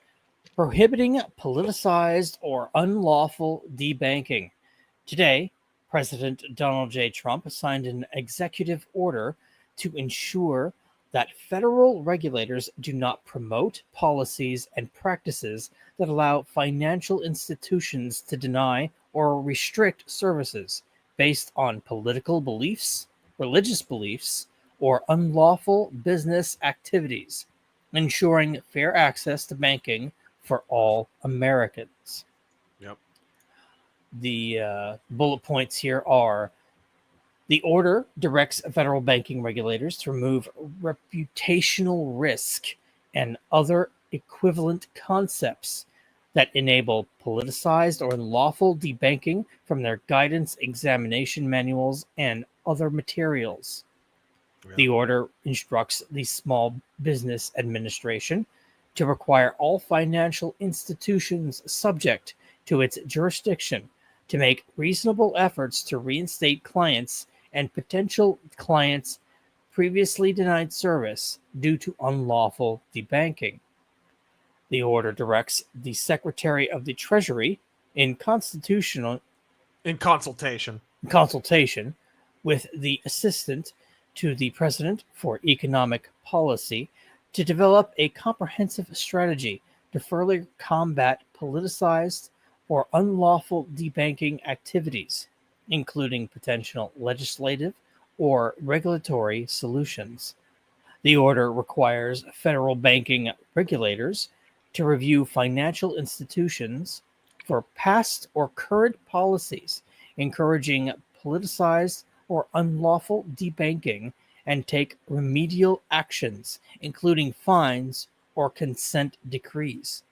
prohibiting politicized or unlawful debanking. Today, President Donald J. Trump signed an executive order to ensure that federal regulators do not promote policies and practices that allow financial institutions to deny or restrict services based on political beliefs, religious beliefs, or unlawful business activities, ensuring fair access to banking for all Americans. Yep. The bullet points here are: the order directs federal banking regulators to remove reputational risk and other equivalent concepts that enable politicized or unlawful debanking from their guidance, examination manuals, and other materials. Yeah. The order instructs the Small Business Administration to require all financial institutions subject to its jurisdiction to make reasonable efforts to reinstate clients and potential clients previously denied service due to unlawful debanking. The order directs the Secretary of the Treasury in consultation with the Assistant to the President for Economic Policy to develop a comprehensive strategy to further combat politicized or unlawful debanking activities, including potential legislative or regulatory solutions. The order requires federal banking regulators to review financial institutions for past or current policies encouraging politicized or unlawful debanking and take remedial actions, including fines or consent decrees.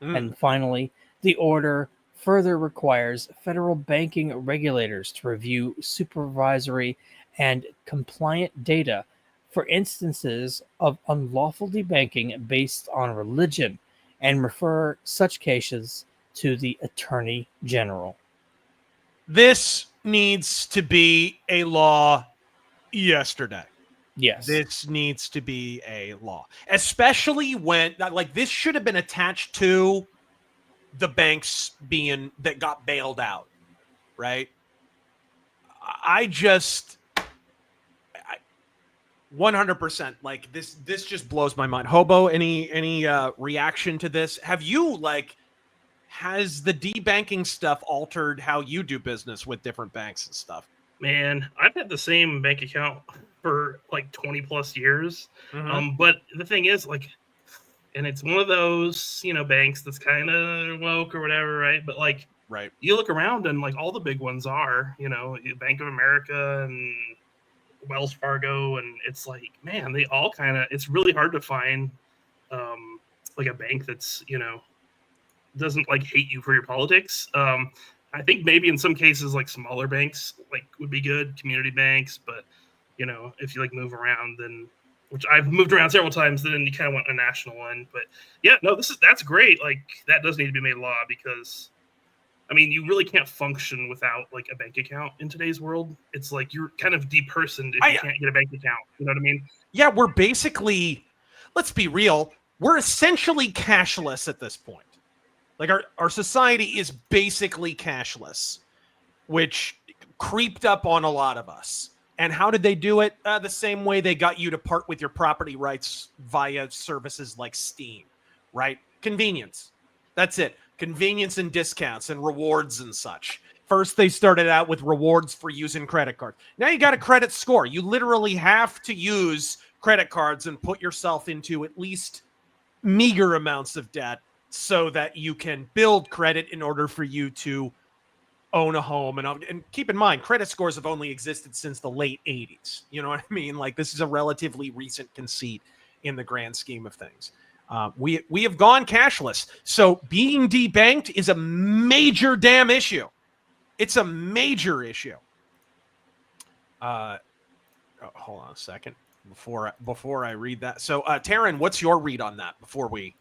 And finally, the order further requires federal banking regulators to review supervisory and compliant data for instances of unlawful debanking based on religion and refer such cases to the Attorney General. This needs to be a law yesterday. Yes. This needs to be a law, especially when, like, this should have been attached to the banks that got bailed out, right? I 100%, like, this just blows my mind. Hobo, any reaction to this? Have you, like, has the debanking stuff altered how you do business with different banks and stuff? Man, I've had the same bank account for like 20 plus years. But the thing is, like, and it's one of those, banks that's kind of woke or whatever, right? But like, right, you look around and like all the big ones are, Bank of America and Wells Fargo, and it's like, man, they all kind of, it's really hard to find like a bank that's, doesn't like hate you for your politics. I think maybe in some cases, like smaller banks like would be good, community banks, but if you like move around, then, which I've moved around several times, then you kind of want a national one. But yeah, no, that's great. Like, that does need to be made law, because I mean, you really can't function without like a bank account in today's world. It's like you're kind of depersoned if you can't get a bank account. You know what I mean? Yeah, we're basically, let's be real, we're essentially cashless at this point. Like, our society is basically cashless, which creeped up on a lot of us. And how did they do it? The same way they got you to part with your property rights via services like Steam, right? Convenience. That's it. Convenience and discounts and rewards and such. First, they started out with rewards for using credit cards. Now you got a credit score. You literally have to use credit cards and put yourself into at least meager amounts of debt so that you can build credit in order for you to own a home. And keep in mind, credit scores have only existed since the late 80s. You know what I mean? Like, this is a relatively recent conceit in the grand scheme of things. We have gone cashless. So being debanked is a major damn issue. It's a major issue. Hold on a second before I read that. So, Taryn, what's your read on that before we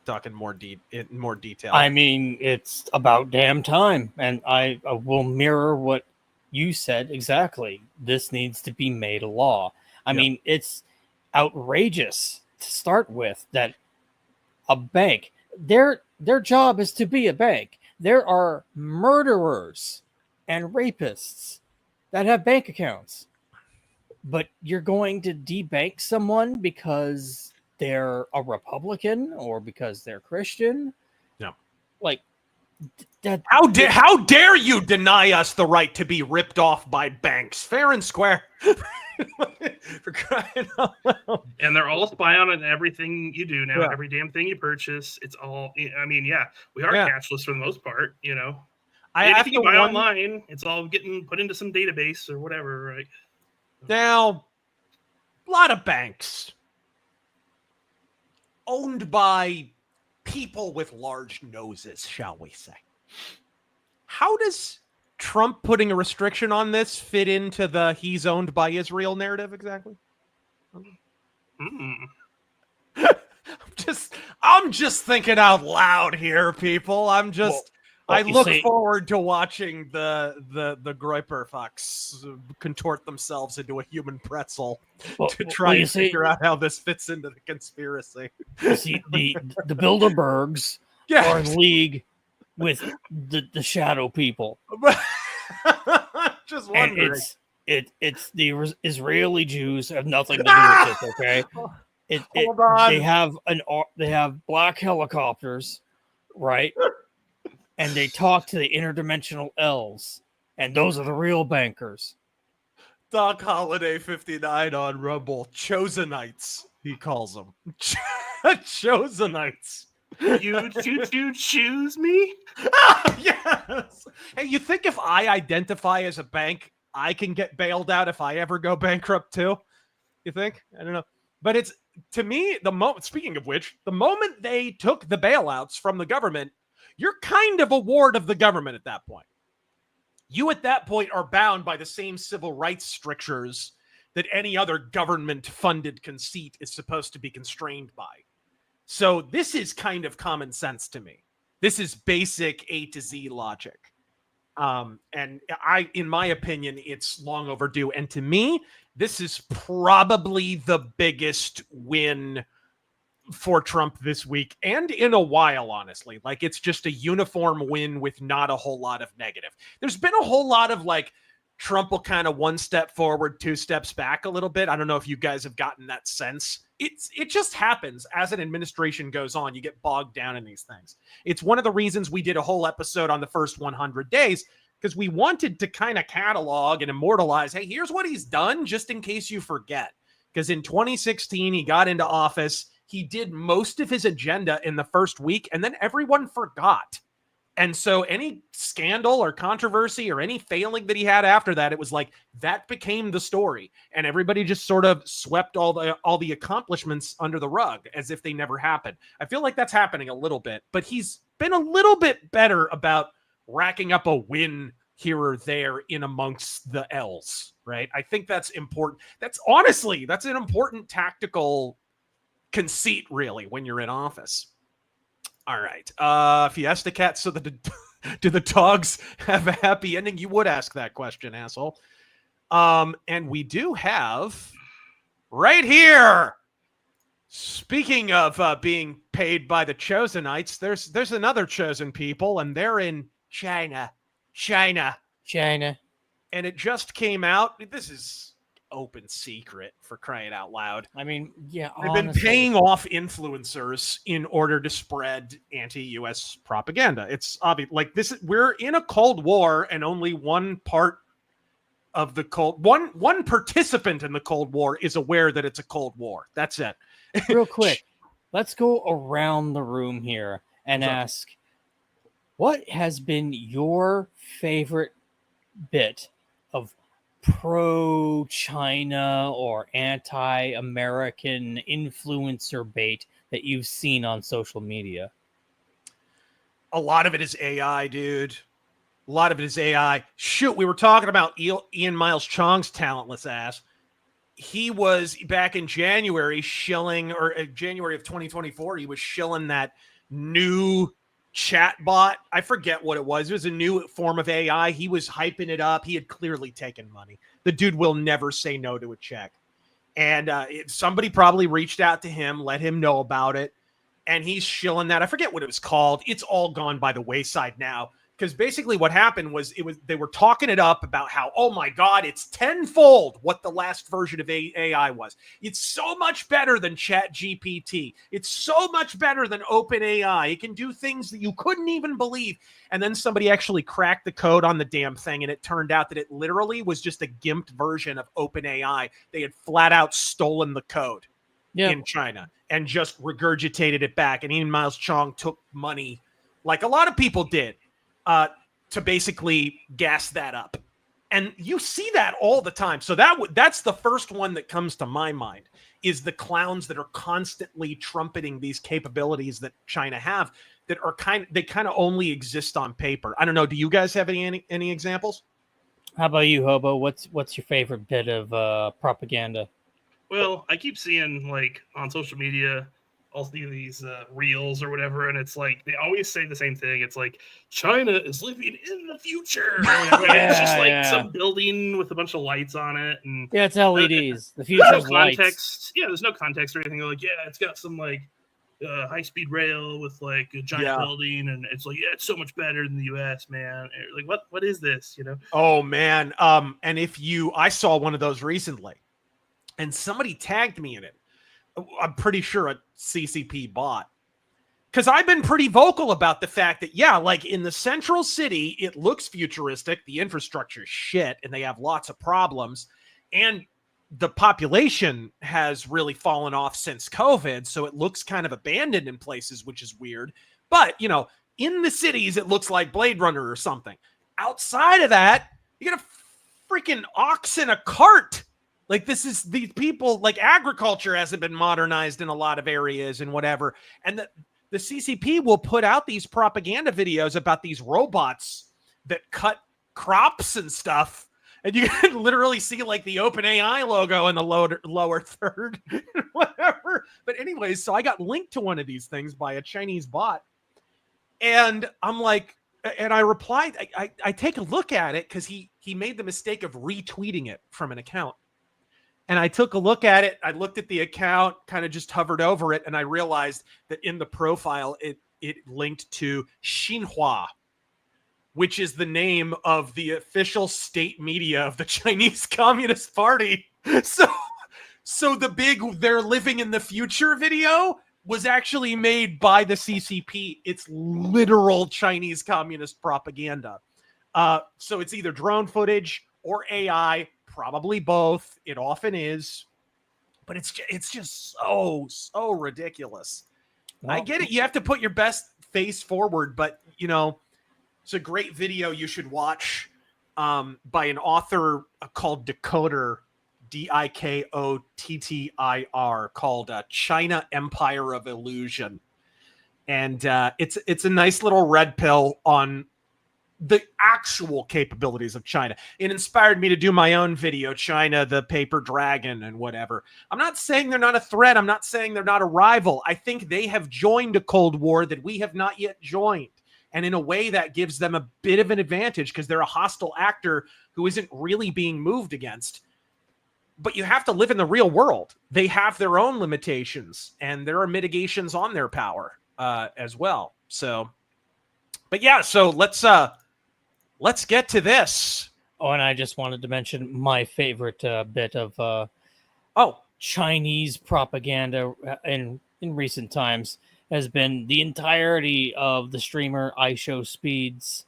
talk in more detail? I mean, it's about damn time, and I will mirror what you said exactly. This needs to be made a law. I mean, it's outrageous to start with that a bank, their job is to be a bank. There are murderers and rapists that have bank accounts, but you're going to debank someone because they're a Republican or because they're Christian? No. Like, how dare you deny us the right to be ripped off by banks? Fair and square. For crying out loud. And they're all spy on everything you do now. Every damn thing you purchase, it's all. I mean, we are cashless for the most part. Anything you buy online, it's all getting put into some database or whatever, right? Now, a lot of banks owned by people with large noses, shall we say. How does Trump putting a restriction on this fit into the he's owned by Israel narrative exactly? I'm just thinking out loud here, people. I look forward to watching the Groiper fucks contort themselves into a human pretzel to try and figure out how this fits into the conspiracy. You see, the Bilderbergs are in league with the shadow people. Just wondering. And it's the Israeli Jews have nothing to do with this. Okay, Hold on. They have black helicopters, right? And they talk to the interdimensional elves, And those are the real bankers. Doc Holiday 59 on Rumble. Chosenites, he calls them. Chosenites. You choose me? Yes. Hey, you think if I identify as a bank, I can get bailed out if I ever go bankrupt too? You think? I don't know. But it's, to me, the moment, speaking of which, the moment they took the bailouts from the government, you're kind of a ward of the government at that point. You at that point are bound by the same civil rights strictures that any other government-funded conceit is supposed to be constrained by. So this is kind of common sense to me. This is basic A to Z logic. And in my opinion, it's long overdue. And to me, this is probably the biggest win for Trump this week and in a while, honestly. Like, it's just a uniform win with not a whole lot of negative. There's been a whole lot of like, Trump will kind of one step forward, two steps back a little bit. I don't know if you guys have gotten that sense. It just happens as an administration goes on. You get bogged down in these things. It's one of the reasons we did a whole episode on the first 100 days, because we wanted to kind of catalog and immortalize, hey, here's what he's done, just in case you forget. Because in 2016, he got into office. He did most of his agenda in the first week, and then everyone forgot. And so any scandal or controversy or any failing that he had after that, it was like that became the story. And everybody just sort of swept all the accomplishments under the rug as if they never happened. I feel like that's happening a little bit, but he's been a little bit better about racking up a win here or there in amongst the L's, right? I think that's important. That's an important tactical conceit, really, when you're in office. All right. Fiesta Cat, so do the dogs have a happy ending? You would ask that question, asshole. And we do have right here, speaking of being paid by the Chosenites, there's another chosen people, and they're in China. And it just came out. This is open secret, for crying out loud. I mean, yeah, they've been paying off influencers in order to spread anti-US propaganda. It's obvious. Like, we're in a Cold War, and only one participant in the Cold War is aware that it's a Cold War. That's it. Real quick, let's go around the room here and ask, what has been your favorite bit of pro-China or anti-American influencer bait that you've seen on social media? A lot of it is AI, dude. A lot of it is AI. Shoot, we were talking about Ian Miles Chong's talentless ass. He was, back in January, January of 2024, he was shilling that new chat bot. I forget what it was. It was a new form of AI. He was hyping it up. He had clearly taken money. The dude will never say no to a check. And somebody probably reached out to him, let him know about it, and he's shilling that. I forget what it was called. It's all gone by the wayside now. Because basically what happened was they were talking it up about how, oh my God, it's tenfold what the last version of AI was. It's so much better than ChatGPT. It's so much better than OpenAI. It can do things that you couldn't even believe. And then somebody actually cracked the code on the damn thing, and it turned out that it literally was just a gimped version of OpenAI. They had flat out stolen the code in China and just regurgitated it back. And Ian Miles Chong took money, like a lot of people did, to basically gas that up. And you see that all the time. So that's the first one that comes to my mind, is the clowns that are constantly trumpeting these capabilities that China have that are kind of only exist on paper. I don't know. Do you guys have any examples? How about you, Hobo? What's your favorite bit of propaganda? Well, I keep seeing, like, on social media, I'll see these reels or whatever, and it's like they always say the same thing. It's like, China is living in the future. It's just like some building with a bunch of lights on it, and it's LEDs. The future's lights. Context. Yeah, there's no context or anything. They're like, yeah, it's got some like high-speed rail with like a giant building, and it's like, yeah, it's so much better than the U.S., man. Like, what is this? You know? Oh man. And I saw one of those recently, and somebody tagged me in it. I'm pretty sure a CCP bot, because I've been pretty vocal about the fact that, yeah, like in the central city, it looks futuristic. The infrastructure is shit, and they have lots of problems. And the population has really fallen off since COVID, so it looks kind of abandoned in places, which is weird. But, you know, in the cities, it looks like Blade Runner or something. Outside of that, you got a freaking ox in a cart. Like, this is these people, like, agriculture hasn't been modernized in a lot of areas and whatever. And the CCP will put out these propaganda videos about these robots that cut crops and stuff. And you can literally see like the OpenAI logo in the lower third, whatever. But anyways, so I got linked to one of these things by a Chinese bot. And I'm like, and I replied, I take a look at it because he made the mistake of retweeting it from an account. And I took a look at it. I looked at the account, kind of just hovered over it. And I realized that in the profile, it linked to Xinhua, which is the name of the official state media of the Chinese Communist Party. So the big "they're living in the future" video was actually made by the CCP. It's literal Chinese communist propaganda. So it's either drone footage or AI, probably both. It often is. But it's just so ridiculous. Well, I get it. You have to put your best face forward, but, you know, it's a great video you should watch by an author called Decoder, Dikotttir, called China Empire of Illusion. And it's a nice little red pill on the actual capabilities of China. It inspired me to do my own video, China, the Paper Dragon and whatever. I'm not saying they're not a threat. I'm not saying they're not a rival. I think they have joined a Cold War that we have not yet joined. And in a way that gives them a bit of an advantage because they're a hostile actor who isn't really being moved against. But you have to live in the real world. They have their own limitations, and there are mitigations on their power as well. So, but yeah, so let's get to this. Oh, and I just wanted to mention my favorite bit of Chinese propaganda in recent times has been the entirety of the streamer iShowSpeed's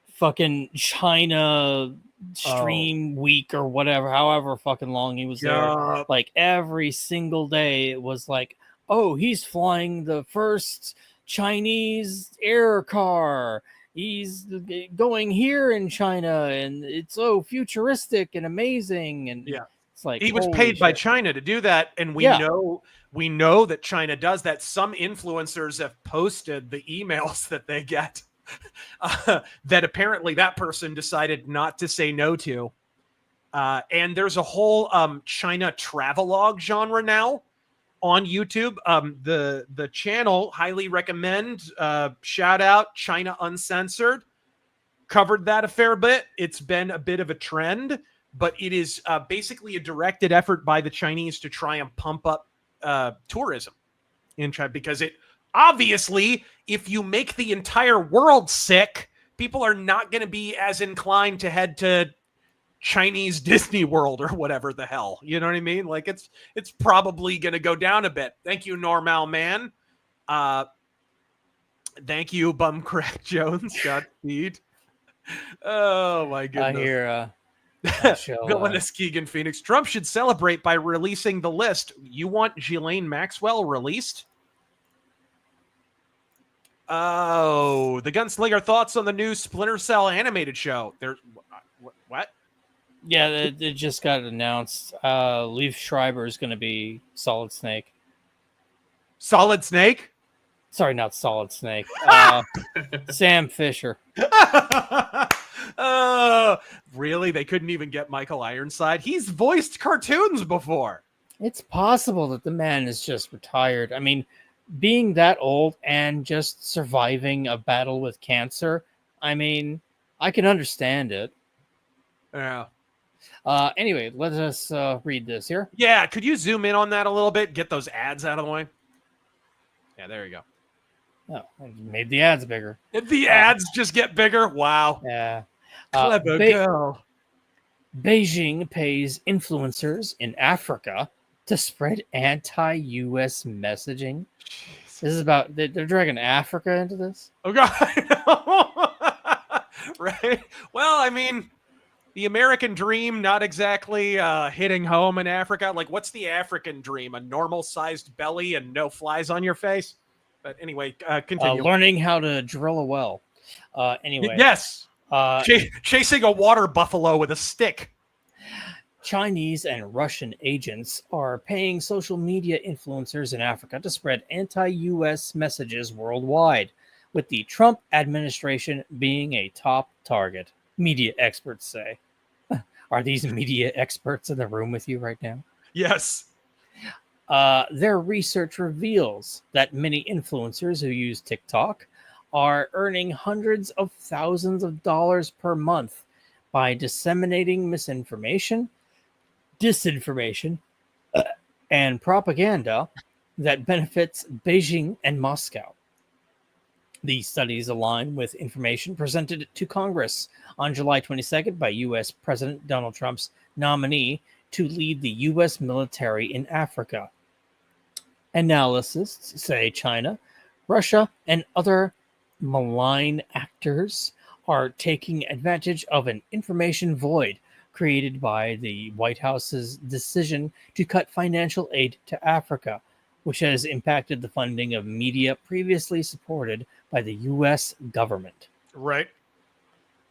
fucking China stream week or whatever, however fucking long he was there. Like every single day it was like, oh, he's flying the first Chinese air car. He's going here in China and it's so futuristic and amazing. And it's like, he was paid by China to do that. And we know that China does that. Some influencers have posted the emails that they get that apparently that person decided not to say no to. And there's a whole China travelogue genre now on YouTube. The channel, highly recommend, shout out China Uncensored, covered that a fair bit. It's been a bit of a trend, but it is basically a directed effort by the Chinese to try and pump up tourism in China, because it obviously, if you make the entire world sick, people are not going to be as inclined to head to Chinese Disney World or whatever the hell. You know what I mean? Like it's probably going to go down a bit. Thank you, Normal Man. Thank you, Bumcrack Jones. Godspeed. Oh my goodness. I hear Villainous Keegan Phoenix. Trump should celebrate by releasing the list. You want Ghislaine Maxwell released? Oh, the Gunslinger thoughts on the new Splinter Cell animated show. There's what? Yeah, it just got announced. Liev Schreiber is going to be Solid Snake. Solid Snake? Sorry, not Solid Snake. Sam Fisher. Really? They couldn't even get Michael Ironside? He's voiced cartoons before. It's possible that the man is just retired. I mean, being that old and just surviving a battle with cancer, I mean, I can understand it. Yeah. Anyway, let us read this here. Yeah, could you zoom in on that a little bit? Get those ads out of the way. Yeah, there you go. Oh, I made the ads bigger. Did the ads just get bigger? Wow. Yeah. Clever girl. Beijing pays influencers in Africa to spread anti-U.S. messaging. Jeez. This is about they're dragging Africa into this. Oh God. Right. Well, I mean, the American dream not exactly hitting home in Africa. Like, what's the African dream? A normal-sized belly and no flies on your face? But anyway, continue. Learning how to drill a well. Anyway. Yes. Chasing a water buffalo with a stick. Chinese and Russian agents are paying social media influencers in Africa to spread anti-U.S. messages worldwide, with the Trump administration being a top target, media experts say. Are these media experts in the room with you right now? Yes. Their research reveals that many influencers who use TikTok are earning hundreds of thousands of dollars per month by disseminating misinformation, disinformation, and propaganda that benefits Beijing and Moscow. These studies align with information presented to Congress on July 22nd by U.S. President Donald Trump's nominee to lead the U.S. military in Africa. Analysts say China, Russia, and other malign actors are taking advantage of an information void created by the White House's decision to cut financial aid to Africa, which has impacted the funding of media previously supported by the U.S. government. Right.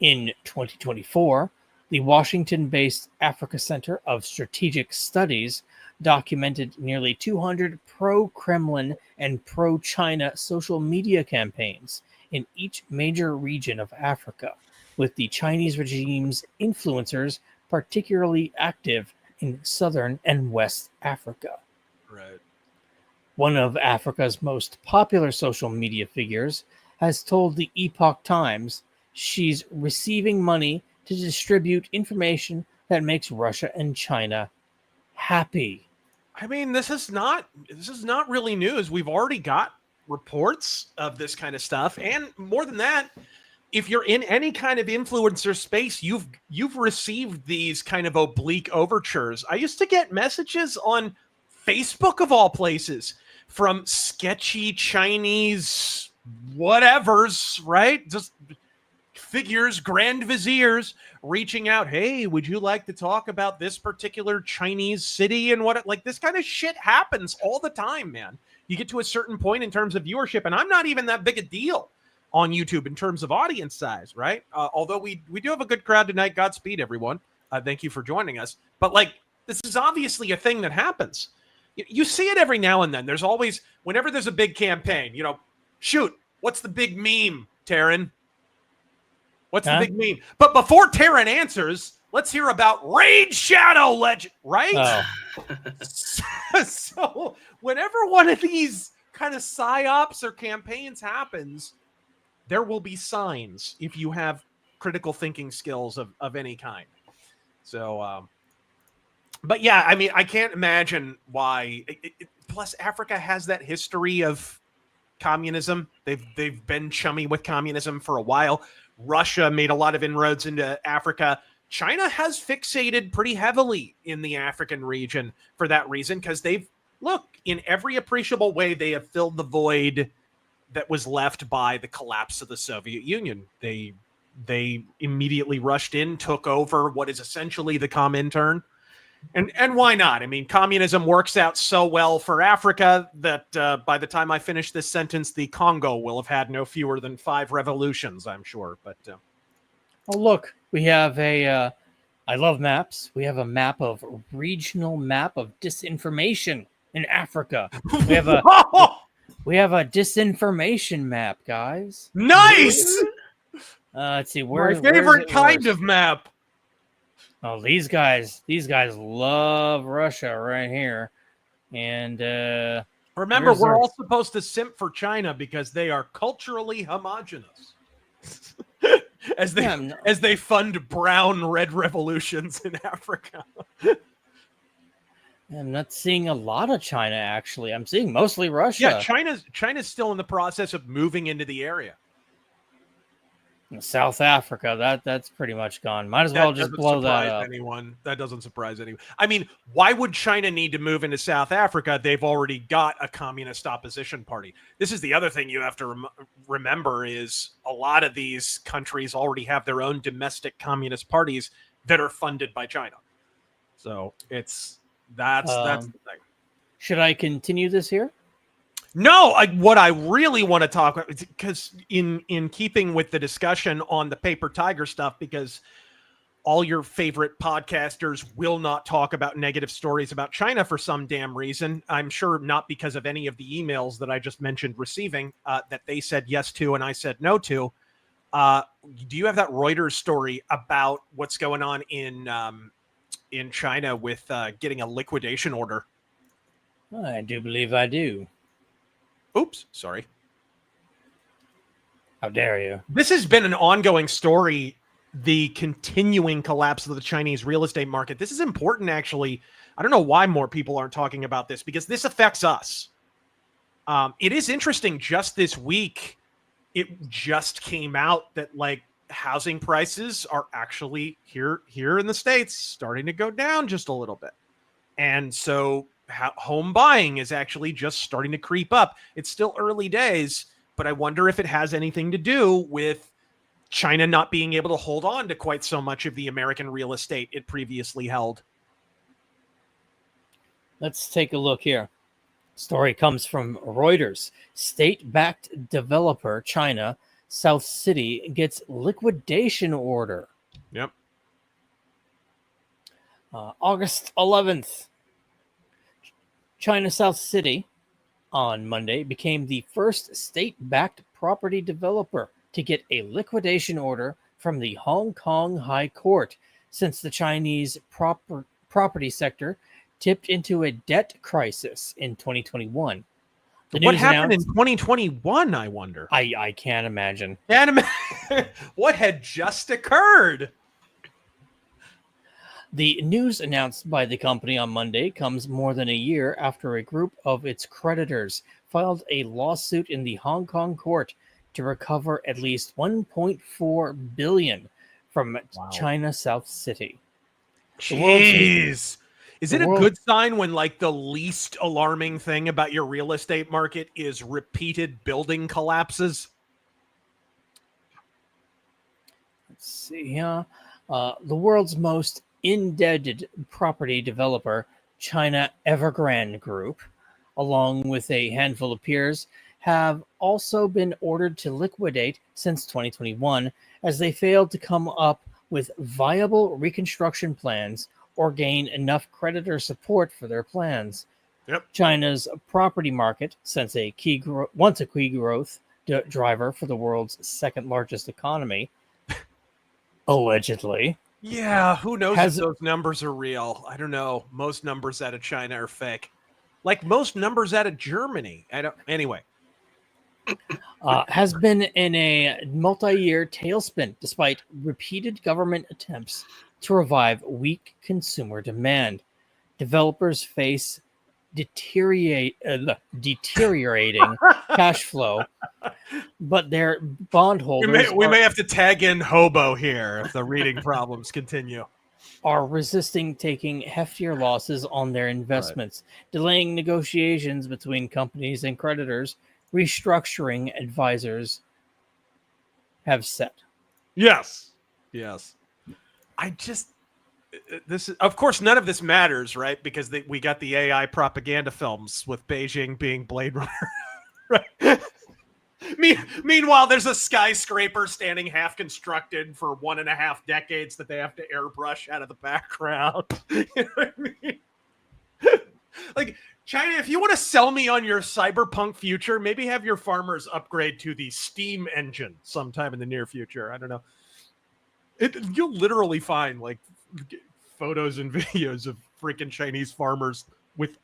In 2024, the Washington-based Africa Center of Strategic Studies documented nearly 200 pro-Kremlin and pro-China social media campaigns in each major region of Africa, with the Chinese regime's influencers particularly active in southern and West Africa. Right. One of Africa's most popular social media figures has told the Epoch Times she's receiving money to distribute information that makes Russia and China happy. I mean, this is not really news. We've already got reports of this kind of stuff, and more than that, if you're in any kind of influencer space, you've received these kind of oblique overtures. I used to get messages on Facebook of all places from sketchy Chinese whatevers, right? Just figures, grand viziers reaching out. Hey, would you like to talk about this particular Chinese city and what like this kind of shit happens all the time, man. You get to a certain point in terms of viewership, and I'm not even that big a deal on YouTube in terms of audience size, right? Although we do have a good crowd tonight. Godspeed, everyone. Thank you for joining us. But like, this is obviously a thing that happens. You see it every now and then. There's always, whenever there's a big campaign, shoot, what's the big meme, Taryn? What's the big meme? But before Taryn answers, let's hear about Raid Shadow Legend, right? Oh. So whenever one of these kind of psyops or campaigns happens, there will be signs if you have critical thinking skills of any kind. So, but yeah, I mean, I can't imagine why. Plus, Africa has that history of communism. They've been chummy with communism for a while. Russia made a lot of inroads into Africa. China has fixated pretty heavily in the African region for that reason, because in every appreciable way, they have filled the void that was left by the collapse of the Soviet Union. They immediately rushed in, took over what is essentially the Comintern. And why not? I mean, communism works out so well for Africa that by the time I finish this sentence, the Congo will have had no fewer than 5 revolutions, I'm sure. But oh, look, we have I love maps. We have a regional map of disinformation in Africa. We have a disinformation map, guys. Nice. Let's see. My favorite kind of map. Oh, these guys love Russia right here. And remember, we're all supposed to simp for China because they are culturally homogenous. as they fund brown red revolutions in Africa. I'm not seeing a lot of China, actually. I'm seeing mostly Russia. Yeah, China's still in the process of moving into the area. South Africa, that's pretty much gone. Might as well just doesn't blow that surprise up. anyone. That doesn't surprise anyone. I mean, why would China need to move into South Africa? They've already got a communist opposition party. This is the other thing you have to remember is a lot of these countries already have their own domestic communist parties that are funded by China. So that's the thing. Should I continue this here? No, what I really want to talk about, because in keeping with the discussion on the paper tiger stuff, because all your favorite podcasters will not talk about negative stories about China for some damn reason. I'm sure not because of any of the emails that I just mentioned receiving that they said yes to and I said no to. Do you have that Reuters story about what's going on in China with getting a liquidation order? I do believe I do. Oops, sorry. How dare you? This has been an ongoing story, the continuing collapse of the Chinese real estate market. This is important, actually. I don't know why more people aren't talking about this, because this affects us. It is interesting. Just this week, it just came out that like housing prices are actually here in the States starting to go down just a little bit. And so home buying is actually just starting to creep up. It's still early days, but I wonder if it has anything to do with China not being able to hold on to quite so much of the American real estate it previously held. Let's take a look here. Story comes from Reuters. State-backed developer China South City gets liquidation order. Yep. August 11th. China South City on Monday became the first state-backed property developer to get a liquidation order from the Hong Kong High Court since the Chinese property sector tipped into a debt crisis in 2021. What happened in 2021, I wonder? I can't imagine. What had just occurred? The news announced by the company on Monday comes more than a year after a group of its creditors filed a lawsuit in the Hong Kong court to recover at least $1.4 billion from China South City. Jeez. Is it a good sign when like the least alarming thing about your real estate market is repeated building collapses? Let's see here. The world's most indebted property developer, China Evergrande Group, along with a handful of peers, have also been ordered to liquidate since 2021 as they failed to come up with viable reconstruction plans or gain enough creditor support for their plans. Yep. China's property market, once a key growth driver for the world's second largest economy, allegedly. Yeah, who knows if those numbers are real? I don't know. Most numbers out of China are fake. Like most numbers out of Germany. Anyway. Has been in a multi-year tailspin despite repeated government attempts to revive weak consumer demand. Developers face deteriorating cash flow, but their bondholders we may have to tag in hobo here if the reading problems continue. Are resisting taking heftier losses on their investments, delaying negotiations between companies and creditors. Restructuring advisors have said. Yes. This is, of course, none of this matters, right? Because we got the AI propaganda films with Beijing being Blade Runner. Right? Meanwhile, there's a skyscraper standing half constructed for 1.5 decades that they have to airbrush out of the background. You know what I mean? Like, China, if you want to sell me on your cyberpunk future, maybe have your farmers upgrade to the steam engine sometime in the near future. I don't know. You'll literally find like photos and videos of freaking Chinese farmers with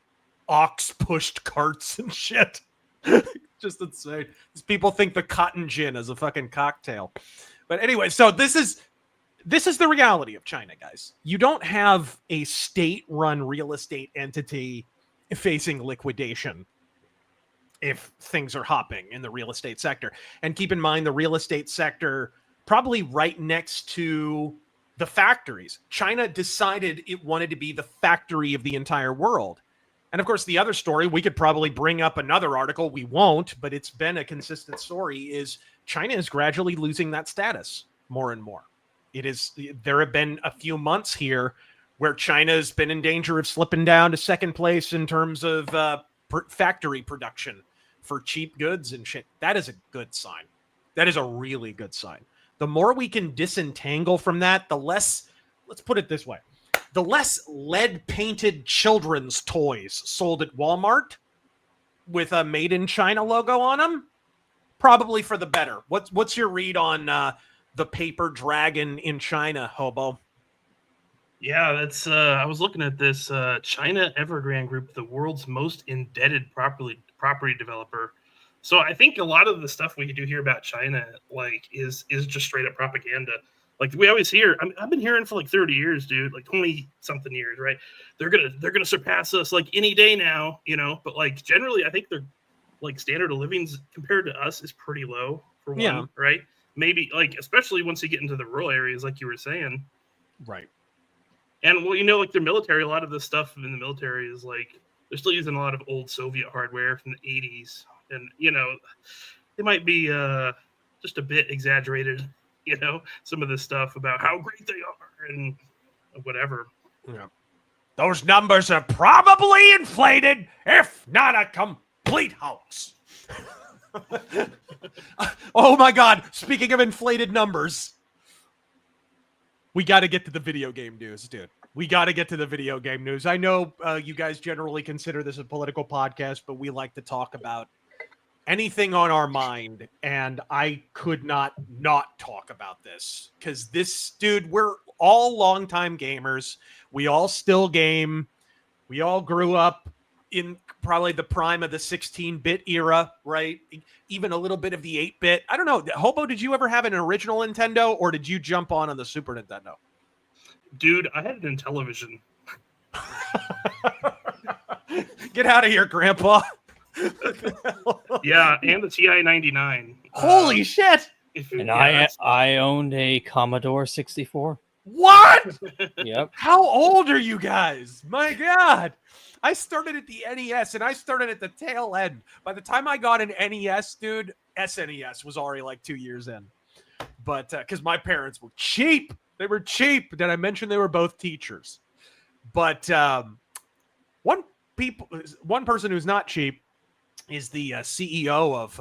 ox-pushed carts and shit. Just insane. These people think the cotton gin is a fucking cocktail. But anyway, so this is the reality of China, guys. You don't have a state-run real estate entity facing liquidation if things are hopping in the real estate sector. And keep in mind, the real estate sector probably right next to the factories. China decided it wanted to be the factory of the entire world. And of course, the other story, we could probably bring up another article. We won't, but it's been a consistent story, is China is gradually losing that status more and more. There have been a few months here where China has been in danger of slipping down to second place in terms of factory production for cheap goods and shit. That is a good sign. That is a really good sign. The more we can disentangle from that, the less, let's put it this way, the less lead-painted children's toys sold at Walmart with a Made in China logo on them, probably for the better. What's your read on the paper dragon in China, Hobo? Yeah, that's. I was looking at this China Evergrande Group, the world's most indebted property developer. So I think a lot of the stuff we do hear about China, like, is just straight up propaganda. Like we always hear, I've been hearing for like 30 years, dude, like 20 something years, right? They're gonna surpass us like any day now, you know. But like generally, I think their like standard of living's compared to us is pretty low for one, right? Maybe like especially once you get into the rural areas, like you were saying, right? And well, you know, like their military, a lot of the stuff in the military is like they're still using a lot of old Soviet hardware from the 80s, and you know, they might be just a bit exaggerated. You know, some of this stuff about how great they are and whatever. Yeah. Those numbers are probably inflated, if not a complete hoax. Oh my God. Speaking of inflated numbers, we got to get to the video game news, dude. We got to get to the video game news. I know you guys generally consider this a political podcast, but we like to talk about anything on our mind, and I could not talk about this because this, dude, we're all longtime gamers. We all still game. We all grew up in probably the prime of the 16-bit era, right? Even a little bit of the 8-bit. I don't know. Hobo, did you ever have an original Nintendo, or did you jump on the Super Nintendo? Dude, I had it in television. Get out of here, Grandpa. Yeah, and the TI-99. Holy shit! I owned a Commodore 64. What? Yep. How old are you guys? My God. I started at the NES, and I started at the tail end. By the time I got an NES, dude, SNES was already like 2 years in. But because my parents were cheap. They were cheap. Did I mention they were both teachers? But one person who's not cheap is the CEO of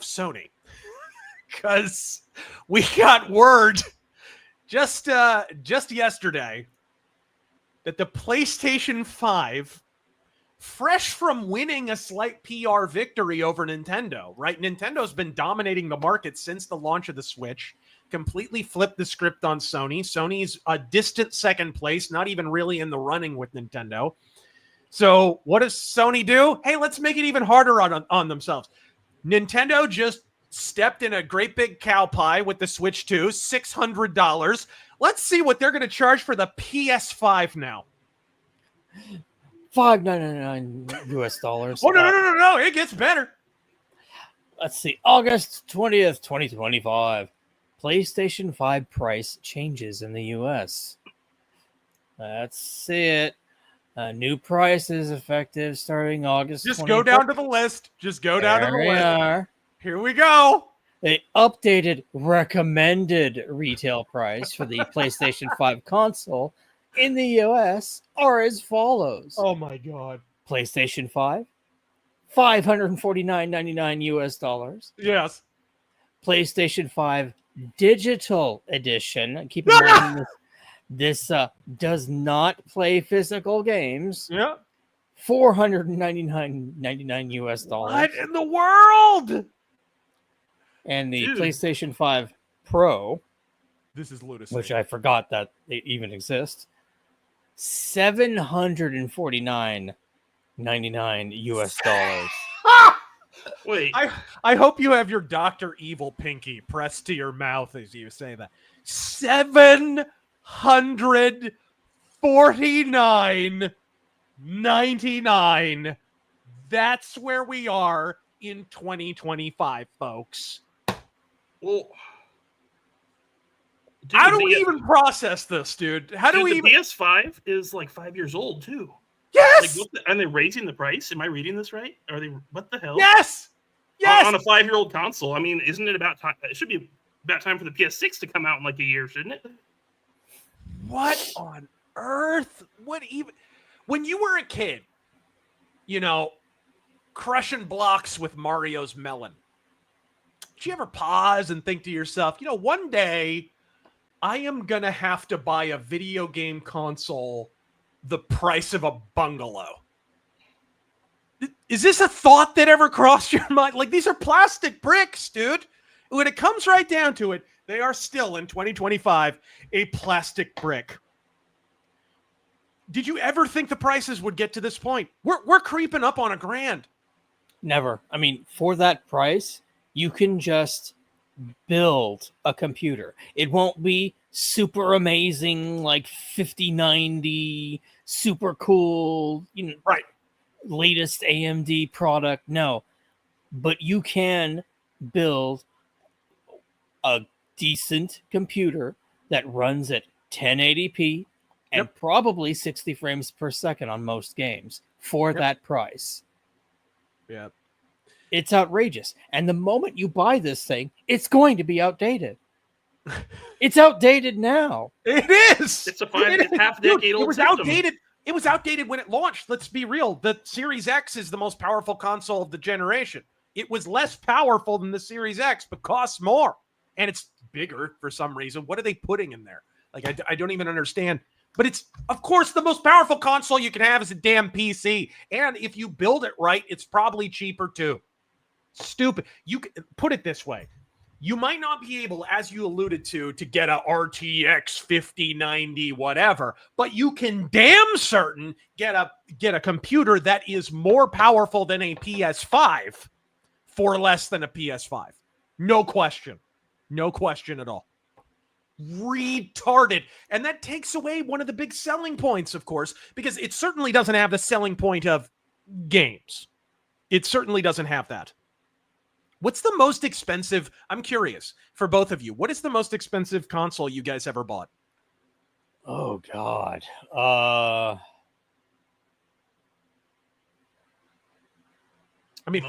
Sony, because we got word just yesterday that the PlayStation 5, fresh from winning a slight PR victory over Nintendo, right? Nintendo's been dominating the market since the launch of the Switch, completely flipped the script on Sony. Sony's a distant second place, not even really in the running with Nintendo. So what does Sony do? Hey, let's make it even harder on themselves. Nintendo just stepped in a great big cow pie with the Switch 2, $600. Let's see what they're going to charge for the PS5 now. $599 US. Oh, no. It gets better. Let's see. August 20th, 2025. PlayStation 5 price changes in the US. Let's see it. New price is effective starting August 24th. Just go down to the list. Are. Here we go. The updated recommended retail price for the PlayStation 5 console in the US are as follows. Oh my God. PlayStation 5, $549.99 US. Yes. PlayStation 5 Digital Edition. Keep in mind this does not play physical games. Yeah. $499.99 US. What in the world? And the PlayStation 5 Pro, this is lunacy, which I forgot that they even exist, $749.99 US. Wait. I hope you have your Dr. Evil pinky pressed to your mouth as you say that. $749.99. That's where we are in 2025, folks. Well, Dude, How do we even process this, dude? How do we even... The PS5 is like 5 years old, too. Yes! Like, are they raising the price? Am I reading this right? Are they... What the hell? Yes! Yes! On a 5-year-old console. I mean, isn't it about time... It should be about time for the PS6 to come out in like a year, shouldn't it? What on earth? What even... When you were a kid, you know, crushing blocks with Mario's melon, did you ever pause and think to yourself, you know, one day I am going to have to buy a video game console the price of a bungalow? Is this a thought that ever crossed your mind? Like, these are plastic bricks, dude. When it comes right down to it, they are still in 2025 a plastic brick. Did you ever think the prices would get to this point? We're creeping up on $1,000. Never. I mean, for that price, you can just build a computer. It won't be super amazing, like 5090, super cool, you know, right, latest AMD product. No, but you can build a decent computer that runs at 1080p and probably 60 frames per second on most games for that price. Yeah. It's outrageous. And the moment you buy this thing, it's going to be outdated. It's outdated now. It is. It's a half decade old. It was outdated. It was outdated when it launched. Let's be real. The Series X is the most powerful console of the generation. It was less powerful than the Series X, but costs more. And it's bigger for some reason. What are they putting in there? Like, I don't even understand. But it's, of course, the most powerful console you can have is a damn PC. And if you build it right, it's probably cheaper too. Stupid. You put it this way. You might not be able, as you alluded to get a RTX 5090 whatever, but you can damn certain get a computer that is more powerful than a PS5 for less than a PS5. No question. No question at all. Retarded. And that takes away one of the big selling points, of course, because it certainly doesn't have the selling point of games. It certainly doesn't have that. What's the most expensive? I'm curious for both of you. What is the most expensive console you guys ever bought? Oh, God. I mean,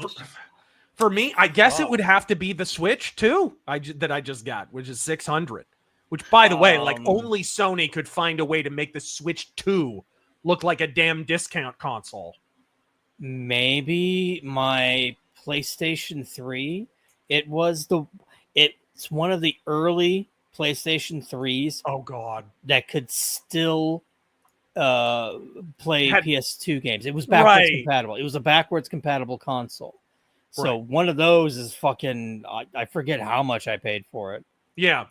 for me, I guess it would have to be the Switch too. That I just got, which is $600. Which, by the way, like only Sony could find a way to make the Switch 2 look like a damn discount console. Maybe my PlayStation 3. It's one of the early PlayStation 3s. Oh God, that could still play PS2 games. It was backwards compatible. It was a backwards compatible console. So one of those is fucking. I forget how much I paid for it. Yeah.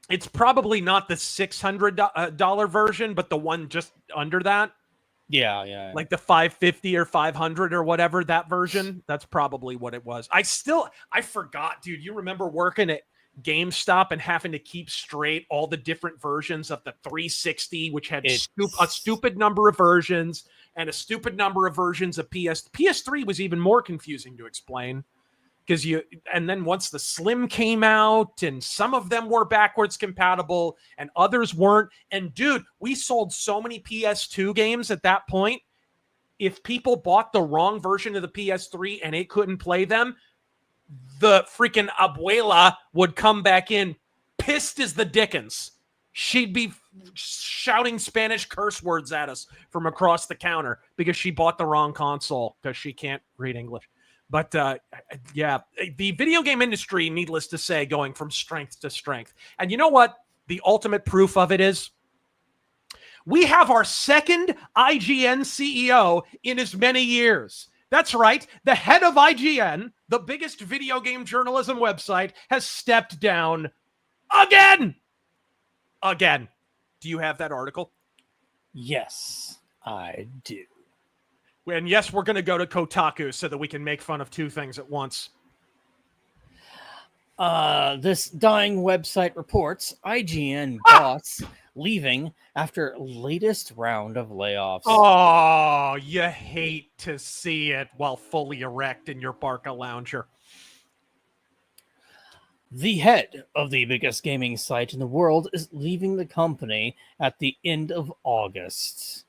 It's probably not the $600 version, but the one just under that. Yeah. Like the 550 or 500 or whatever, that version. That's probably what it was. I forgot, dude. You remember working at GameStop and having to keep straight all the different versions of the 360, which had a stupid number of versions and a stupid number of versions of PS3 was even more confusing to explain. And then once the Slim came out, and some of them were backwards compatible and others weren't. And dude, we sold so many PS2 games at that point. If people bought the wrong version of the PS3 and it couldn't play them, the freaking abuela would come back in pissed as the dickens. She'd be shouting Spanish curse words at us from across the counter because she bought the wrong console because she can't read English. But yeah, the video game industry, needless to say, going from strength to strength. And you know what? The ultimate proof of it is we have our second IGN CEO in as many years. That's right. The head of IGN, the biggest video game journalism website, has stepped down again. Again. Do you have that article? Yes, I do. And yes, we're going to go to Kotaku so that we can make fun of two things at once. This dying website reports IGN boss leaving after latest round of layoffs. Oh, you hate to see it while fully erect in your Barca lounger. The head of the biggest gaming site in the world is leaving the company at the end of August.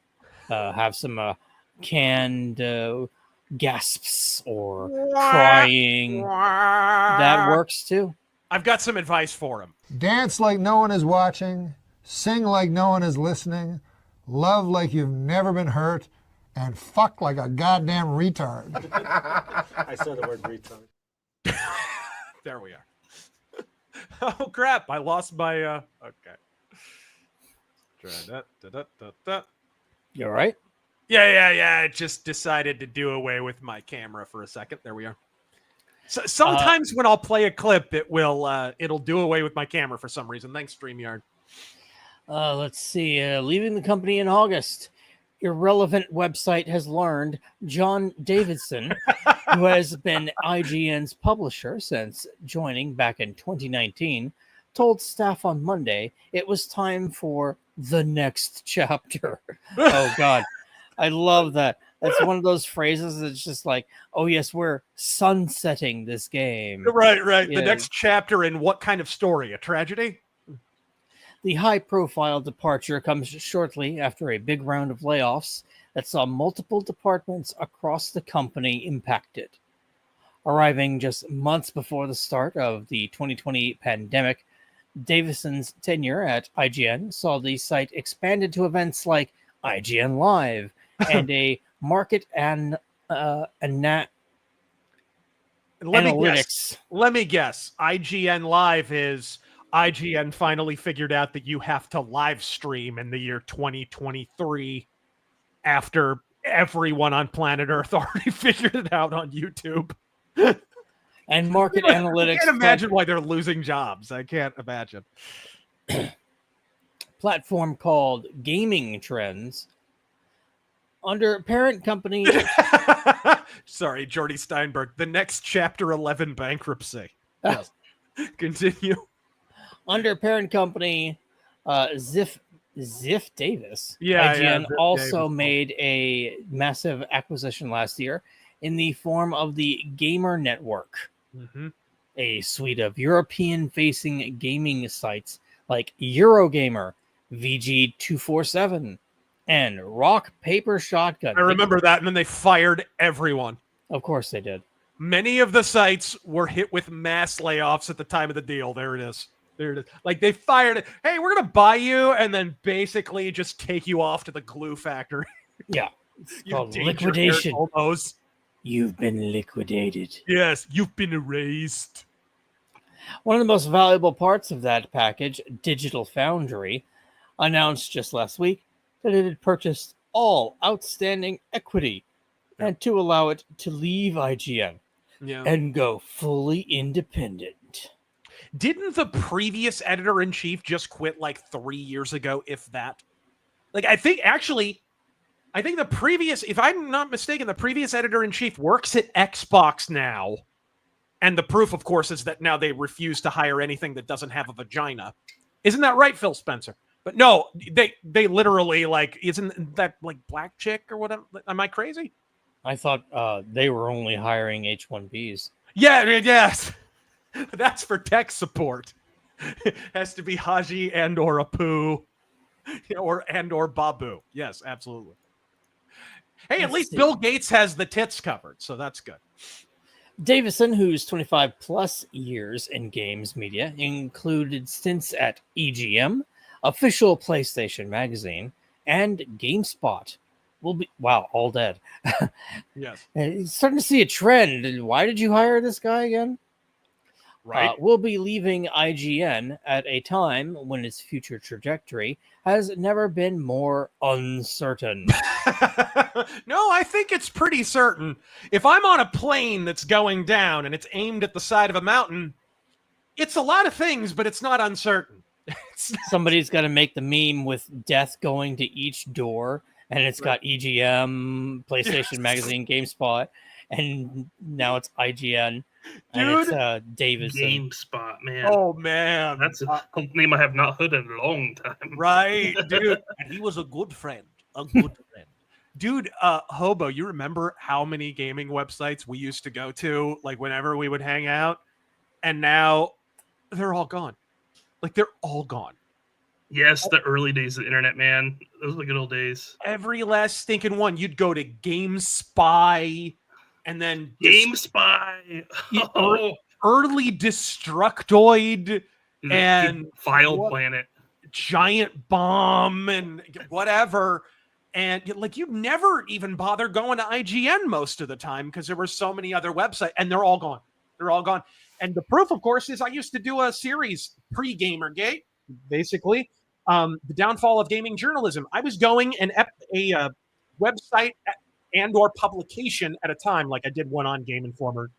Have some canned gasps or crying. That works too. I've got some advice for him. Dance like no one is watching, sing like no one is listening, love like you've never been hurt, and fuck like a goddamn retard. I saw the word retard. There we are. Oh crap! I lost my. Okay. You all right? Yeah. I just decided to do away with my camera for a second. There we are. So sometimes when I'll play a clip, it'll do away with my camera for some reason. Thanks, StreamYard. Let's see. Leaving the company in August. Irrelevant website has learned John Davidson, who has been IGN's publisher since joining back in 2019, told staff on Monday it was time for the next chapter. Oh, God. I love that. That's one of those phrases that's just like, oh, yes, we're sunsetting this game. Right. Yeah. The next chapter in what kind of story? A tragedy? The high-profile departure comes shortly after a big round of layoffs that saw multiple departments across the company impacted. Arriving just months before the start of the 2020 pandemic, Davison's tenure at IGN saw the site expanded to events like IGN Live and a market and analytics. Let me guess. IGN Live is IGN finally figured out that you have to live stream in the year 2023 after everyone on planet Earth already figured it out on YouTube. And market analytics. I can't imagine why they're losing jobs. I can't imagine. Platform called Gaming Trends. Under parent company. Sorry, Jordy Steinberg. The next chapter 11 bankruptcy. Yes. Continue. Under parent company Ziff Davis, Ziff IGN also Davis. made a massive acquisition last year in the form of the Gamer Network, a suite of European-facing gaming sites like Eurogamer, VG247, and Rock Paper Shotgun. I remember that, and then they fired everyone. Of course they did. Many of the sites were hit with mass layoffs at the time of the deal. There it is. Like they fired it. Hey, we're going to buy you and then basically just take you off to the glue factory. Yeah. It's called liquidation. You've been liquidated. Yes, you've been erased. One of the most valuable parts of that package, Digital Foundry, announced just last week that it had purchased all outstanding equity and to allow it to leave IGN and go fully independent. Didn't the previous editor-in-chief just quit like 3 years ago, if that? Like, I think the previous, if I'm not mistaken, the previous editor-in-chief works at Xbox now. And the proof, of course, is that now they refuse to hire anything that doesn't have a vagina. Isn't that right, Phil Spencer? But no, they literally, like, isn't that like Black Chick or whatever? Am I crazy? I thought they were only hiring H-1Bs. Yes. That's for tech support. It has to be Haji and or Apu or Babu. Yes, absolutely. Hey, at least Bill Gates has the tits covered, so that's good. Davison, who's 25 plus years in games media, included stints at EGM, Official PlayStation Magazine, and GameSpot. All dead. Yes. Starting to see a trend. Why did you hire this guy again? Right. Will be leaving IGN at a time when its future trajectory has never been more uncertain. No, I think it's pretty certain. If I'm on a plane that's going down and it's aimed at the side of a mountain, it's a lot of things, but it's not uncertain. Somebody's got to make the meme with death going to each door, and it's got EGM, PlayStation Magazine, GameSpot, and now it's IGN. Dude, and it's Davison. GameSpot, man. Oh, man. That's a name I have not heard in a long time. Right, dude. And he was a good friend. Dude, Hobo, you remember how many gaming websites we used to go to, like, whenever we would hang out? And now they're all gone. Like, they're all gone. Yes, the early days of the internet, man. Those were the good old days. Every last stinking one. You'd go to GameSpy, and then GameSpy. Oh, early Destructoid, and File Planet, Giant Bomb, and whatever. And like, you never even bother going to IGN most of the time because there were so many other websites, and they're all gone. They're all gone. And the proof, of course, is I used to do a series pre-Gamergate, basically, the downfall of gaming journalism. I was going a website and or publication at a time. Like, I did one on Game Informer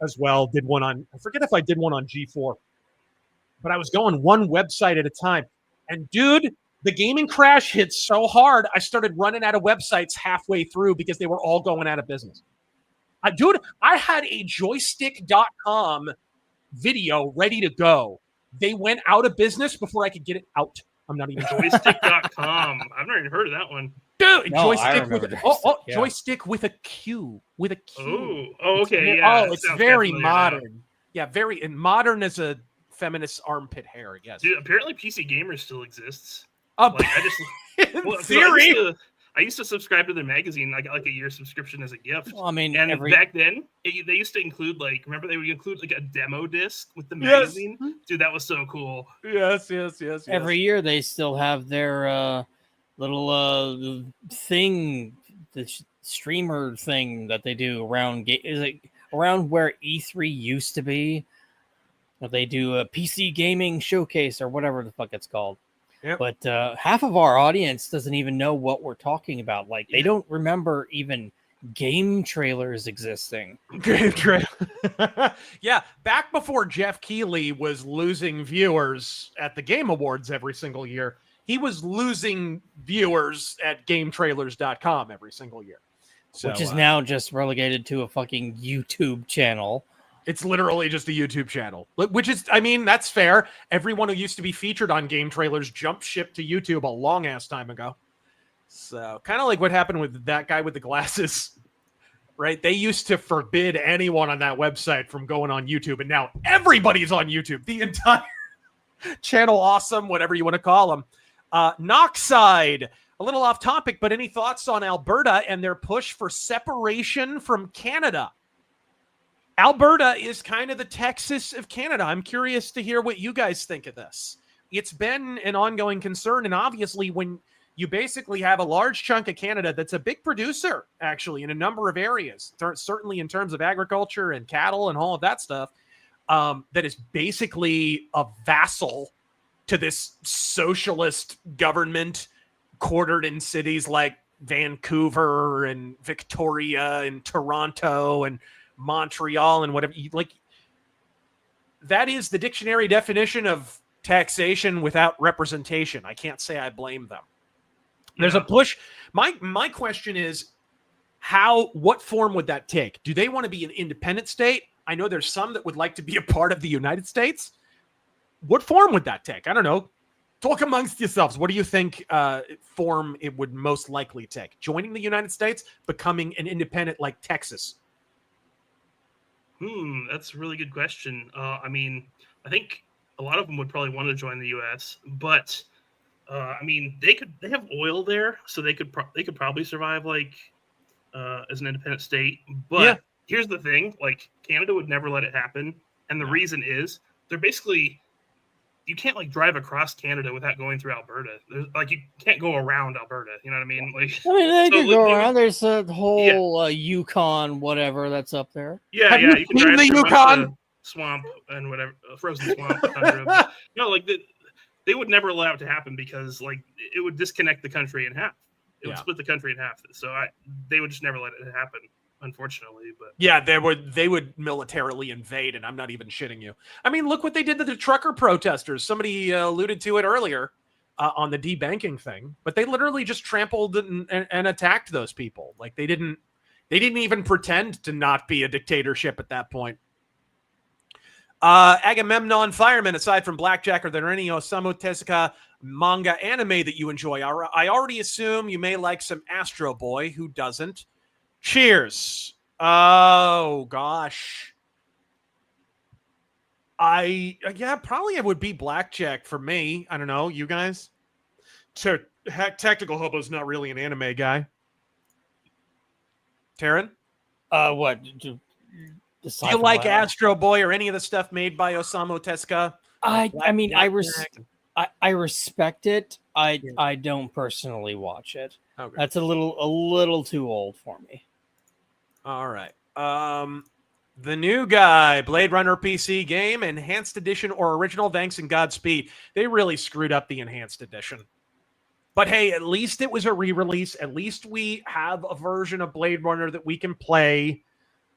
as well. Did one on, I forget if I did one on G4, but I was going one website at a time. And dude, the gaming crash hit so hard, I started running out of websites halfway through because they were all going out of business. Dude, I had a joystick.com video ready to go. They went out of business before I could get it out. I'm not even joystick.com. I've never even heard of that one. Dude, No, joystick with a Q. With a Q. Oh, okay. Yeah. It's very modern. Yeah, very modern as a feminist armpit hair, I guess. Dude, apparently PC Gamer still exists. Like, I just in theory. I used to subscribe to their magazine. I got like a year subscription as a gift. Well, I mean, and back then they used to include remember they would include like a demo disc with the magazine. Yes. Dude, that was so cool. Yes. Every year they still have their little thing, the streamer thing that they do around. Is it around where E3 used to be? They do a PC gaming showcase or whatever the fuck it's called. Yep. But half of our audience doesn't even know what we're talking about. Like, they don't remember even game trailers existing. Game trailer. Yeah, back before Jeff Keighley was losing viewers at the Game Awards every single year, he was losing viewers at GameTrailers.com every single year. So, which is now just relegated to a fucking YouTube channel. It's literally just a YouTube channel, which is, I mean, that's fair. Everyone who used to be featured on Game Trailers jumped ship to YouTube a long ass time ago. So kind of like what happened with that guy with the glasses, right? They used to forbid anyone on that website from going on YouTube. And now everybody's on YouTube. The entire channel, awesome, whatever you want to call them. Knockside, a little off topic, but any thoughts on Alberta and their push for separation from Canada? Alberta is kind of the Texas of Canada. I'm curious to hear what you guys think of this. It's been an ongoing concern, and obviously when you basically have a large chunk of Canada that's a big producer, actually, in a number of areas, certainly in terms of agriculture and cattle and all of that stuff, that is basically a vassal to this socialist government quartered in cities like Vancouver and Victoria and Toronto and Montreal and whatever. Like, that is the dictionary definition of taxation without representation. I can't say I blame them. There's a push. My question is, what form would that take? Do they want to be an independent state? I know there's some that would like to be a part of the United States. What form would that take? I don't know. Talk amongst yourselves. What do you think form it would most likely take? Joining the United States, becoming an independent like Texas? That's a really good question. I mean, I think a lot of them would probably want to join the U.S., but I mean, they have oil there, so they could probably survive as an independent state. But here's the thing: like, Canada would never let it happen, and the reason is they're basically, you can't drive across Canada without going through Alberta. You can't go around Alberta. You know what I mean? They could go around. There's a whole Yukon, whatever that's up there. Yeah, you can drive the Yukon swamp and whatever, frozen swamp. Tundra. No, they would never allow it to happen because it would disconnect the country in half. It would split the country in half. So they would just never let it happen, unfortunately. But yeah, they would militarily invade, and I'm not even shitting you. I mean, look what they did to the trucker protesters. Somebody alluded to it earlier on the debanking thing, but they literally just trampled and attacked those people. Like, they didn't even pretend to not be a dictatorship at that point. Agamemnon Fireman, aside from Blackjack, are there any Osamu Tezuka manga anime that you enjoy? I already assume you may like some Astro Boy. Who doesn't? Cheers. Oh, gosh. Yeah, probably it would be Blackjack for me. I don't know, you guys. Tactical Hobo's not really an anime guy. Taryn? What? Do you like Astro Boy or any of the stuff made by Osamu Tezuka? I mean, I respect it. I don't personally watch it. Okay. That's a little too old for me. All right. The new guy, Blade Runner PC game, Enhanced Edition or Original, thanks and Godspeed. They really screwed up the Enhanced Edition. But hey, at least it was a re-release. At least we have a version of Blade Runner that we can play.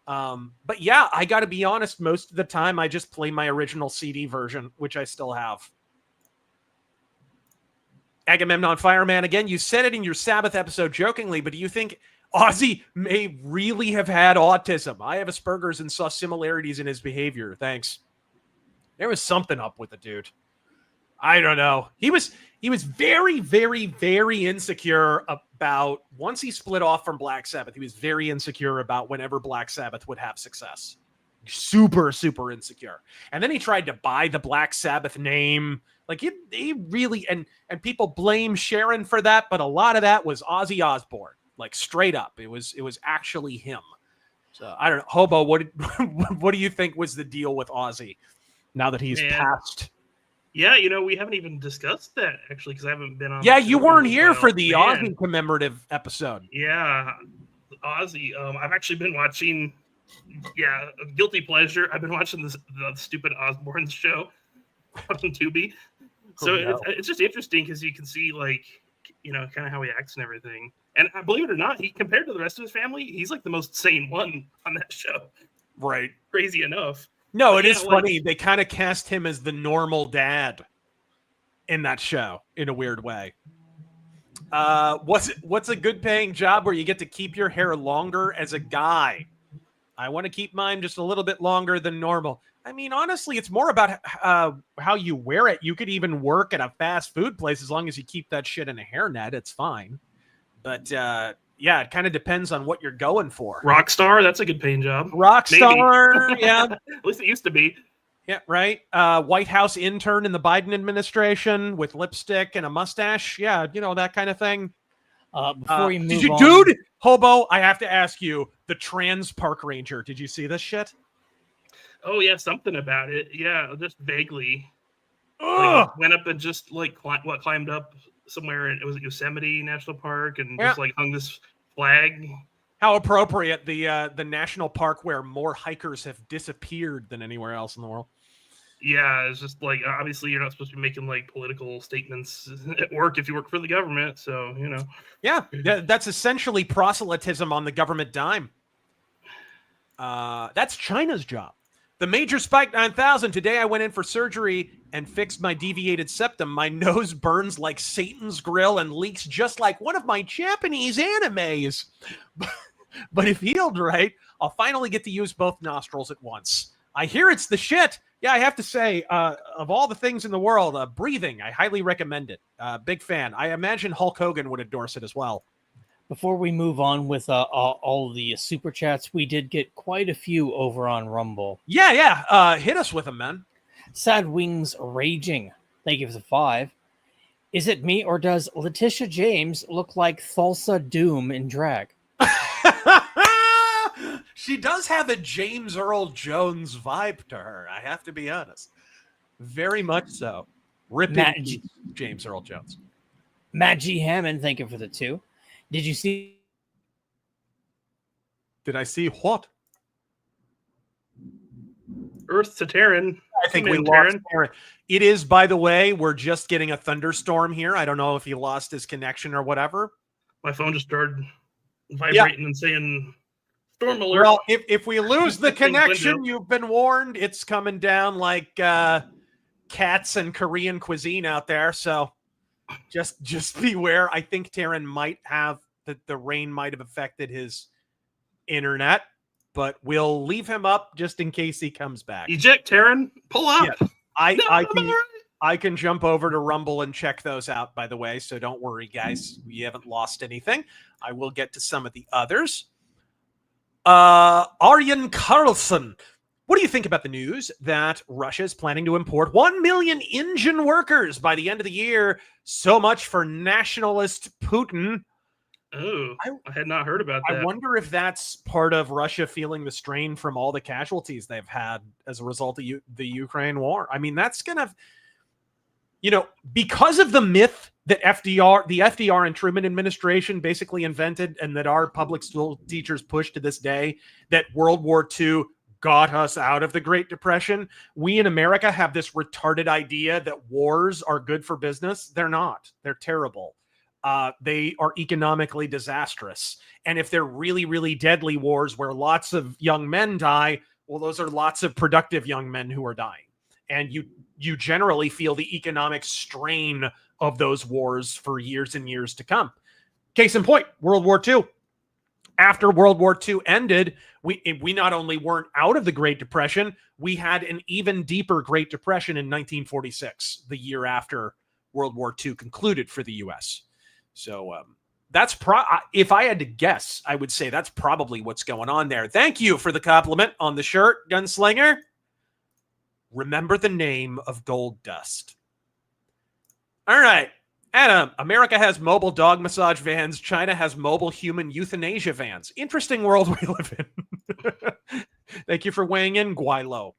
But yeah, I got to be honest, most of the time I just play my original CD version, which I still have. Agamemnon Fireman, again, you said it in your Sabbath episode jokingly, but do you think Ozzy may really have had autism? I have Asperger's and saw similarities in his behavior. Thanks. There was something up with the dude. I don't know. He was very, very, very insecure about, once he split off from Black Sabbath, he was very insecure about whenever Black Sabbath would have success. Super, super insecure. And then he tried to buy the Black Sabbath name. Like he really, and people blame Sharon for that, but a lot of that was Ozzy Osbourne. Like straight up. It was actually him. So I don't know. Hobo, what do you think was the deal with Ozzy now that he's passed? Yeah, we haven't even discussed that, actually, because I haven't been on. Yeah, you weren't here for the Ozzy commemorative episode. Yeah, Ozzy. I've actually been watching, guilty pleasure. I've been watching the stupid Osbourne show on Tubi. So it's just interesting because you can see, like, kind of how he acts and everything. And believe it or not, he, compared to the rest of his family, he's like the most sane one on that show. Right. Crazy enough. No, it is funny. They kind of cast him as the normal dad in that show in a weird way. What's a good paying job where you get to keep your hair longer as a guy? I want to keep mine just a little bit longer than normal. I mean, honestly, it's more about how you wear it. You could even work at a fast food place as long as you keep that shit in a hairnet. It's fine. But yeah, it kind of depends on what you're going for. Rockstar, that's a good paying job. Rockstar, yeah. At least it used to be. Yeah, right. White House intern in the Biden administration with lipstick and a mustache. Yeah, that kind of thing. Before we move on, dude, Hobo, I have to ask you, the trans park ranger. Did you see this shit? Oh yeah, something about it. Yeah, just vaguely. Like, went up and just climbed up somewhere, and it was Yosemite National Park, and just like hung this flag. How appropriate, the national park where more hikers have disappeared than anywhere else in the world. Yeah, it's just like, obviously you're not supposed to be making like political statements at work if you work for the government, so Yeah, that's essentially proselytism on the government dime. That's China's job. The Major Spike 9000. Today I went in for surgery and fixed my deviated septum. My nose burns like Satan's grill and leaks just like one of my Japanese animes. But if healed right, I'll finally get to use both nostrils at once. I hear it's the shit. Yeah, I have to say, of all the things in the world, breathing, I highly recommend it. Big fan. I imagine Hulk Hogan would endorse it as well. Before we move on with all the super chats, we did get quite a few over on Rumble. Yeah. Hit us with them, man. Sad Wings Raging. Thank you for the 5. Is it me or does Letitia James look like Thulsa Doom in drag? She does have a James Earl Jones vibe to her. I have to be honest. Very much so. Ripping James Earl Jones. Matt G. Hammond, thank you for the 2. Did you see? Did I see what? Earth to Terran. I think we lost Terran. It is, by the way, we're just getting a thunderstorm here. I don't know if he lost his connection or whatever. My phone just started vibrating and saying storm alert. Well, if we lose the connection, you've been warned. It's coming down like cats and Korean cuisine out there. So just beware. I think Terran might have the rain might have affected his internet, but we'll leave him up just in case he comes back. Eject Terran, pull up. Yeah. I can jump over to Rumble and check those out, by the way, so don't worry, guys. We haven't lost anything. I will get to some of the others. Arjen Carlson. What do you think about the news that Russia is planning to import 1 million Indian workers by the end of the year? So much for nationalist Putin. Oh, I had not heard about that. I wonder if that's part of Russia feeling the strain from all the casualties they've had as a result of the Ukraine war. I mean, that's going to, because of the myth that the FDR and Truman administration basically invented and that our public school teachers push to this day, that World War II got us out of the Great Depression. We in America have this retarded idea that wars are good for business. They're not. They're terrible. They are economically disastrous. And if they're really, really deadly wars where lots of young men die, well, those are lots of productive young men who are dying. And you generally feel the economic strain of those wars for years and years to come. Case in point, World War II. After World War II ended, we not only weren't out of the Great Depression, we had an even deeper Great Depression in 1946, the year after World War II concluded for the U.S. So that's if I had to guess, I would say that's probably what's going on there. Thank you for the compliment on the shirt, Gunslinger. Remember the name of Gold Dust. All right. Adam, America has mobile dog massage vans. China has mobile human euthanasia vans. Interesting world we live in. Thank you for weighing in, Guaylo.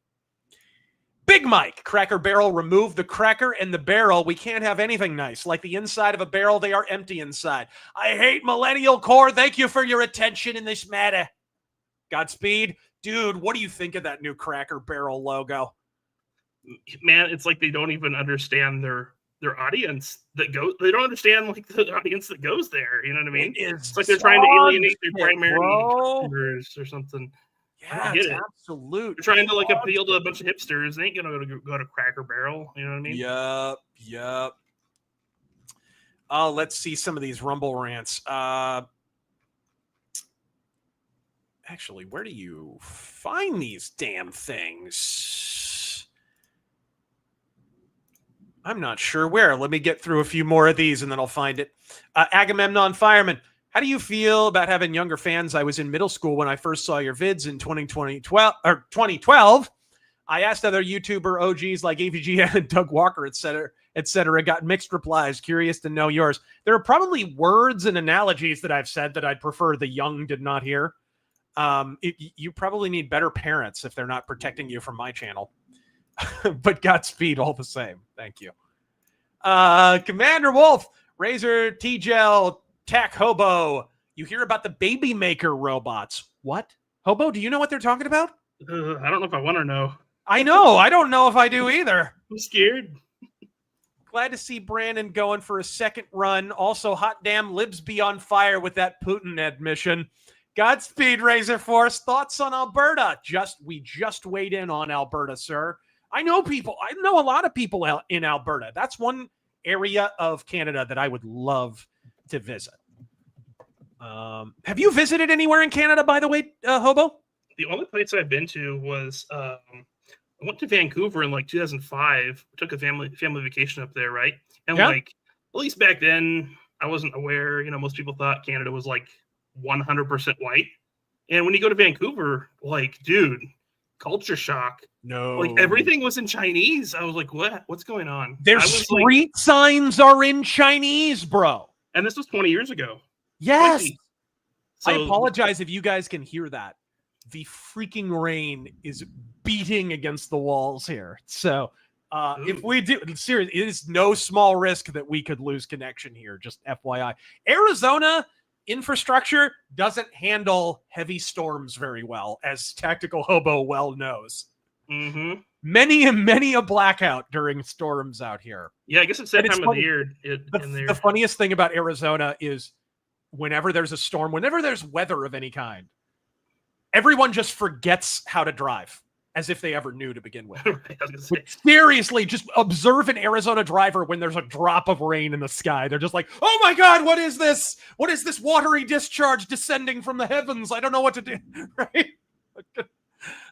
Big Mike, Cracker Barrel, remove the cracker and the barrel. We can't have anything nice. Like the inside of a barrel, they are empty inside. I hate Millennial Core. Thank you for your attention in this matter. Godspeed. Dude, what do you think of that new Cracker Barrel logo? Man, it's like they don't even understand their audience that goes. They don't understand like the audience that goes there. You know what I mean? It's like they're trying to alienate their primary customers or something. Yeah, it's absolute. They're trying to like appeal to a bunch of hipsters. They ain't gonna go to Cracker Barrel. You know what I mean? Yep. Let's see some of these Rumble rants. Actually, where do you find these damn things? I'm not sure where. Let me get through a few more of these and then I'll find it. Agamemnon Fireman, how do you feel about having younger fans? I was in middle school when I first saw your vids in 2012. I asked other YouTuber OGs like AVGN and Doug Walker, et cetera, got mixed replies. Curious to know yours. There are probably words and analogies that I've said that I'd prefer the young did not hear. You probably need better parents if they're not protecting you from my channel. But Godspeed all the same. Thank you. Commander Wolf, Razor, T-Gel, Tac Hobo. You hear about the baby maker robots. What? Hobo, do you know what they're talking about? I don't know if I want to know. I know. I don't know if I do either. I'm scared. Glad to see Brandon going for a second run. Also, hot damn, Libs be on fire with that Putin admission. Godspeed, RazörForce. Thoughts on Alberta? We just weighed in on Alberta, sir. I know a lot of people in Alberta. That's one area of Canada that I would love to visit. Have you visited anywhere in Canada, by the way, Hobo? The only place I've been to was I went to Vancouver in like 2005. Took a family vacation up there, right? And like at least back then, I wasn't aware. You know, most people thought Canada was like 100% white. And when you go to Vancouver, like, dude, culture shock. No, like everything was in Chinese. I was like, what's going on? Their street signs are in Chinese, bro. And this was 20 years ago. Yes. So, I apologize if you guys can hear that. The freaking rain is beating against the walls here. So if we do, seriously, it is no small risk that we could lose connection here. Just FYI. Arizona infrastructure doesn't handle heavy storms very well, as Tactical Hobo well knows. Mm-hmm. Many a blackout during storms out here. Yeah, I guess it's that time of the year. The funniest thing about Arizona is whenever there's a storm, whenever there's weather of any kind, everyone just forgets how to drive as if they ever knew to begin with. Seriously, just observe an Arizona driver when there's a drop of rain in the sky. They're just like, oh my God, what is this? What is this watery discharge descending from the heavens? I don't know what to do, right?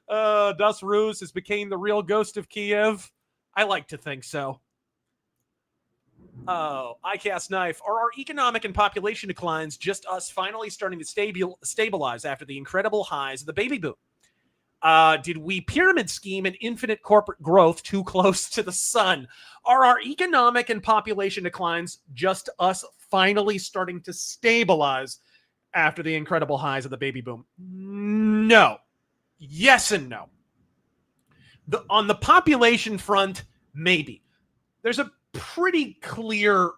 Das Ruse has became the real ghost of Kiev. I like to think so. Oh, ICAST Knife. Are our economic and population declines just us finally starting to stabilize after the incredible highs of the baby boom? Did we pyramid scheme and infinite corporate growth too close to the sun? Are our economic and population declines just us finally starting to stabilize after the incredible highs of the baby boom? No. Yes and no. On the population front, maybe. There's a pretty clear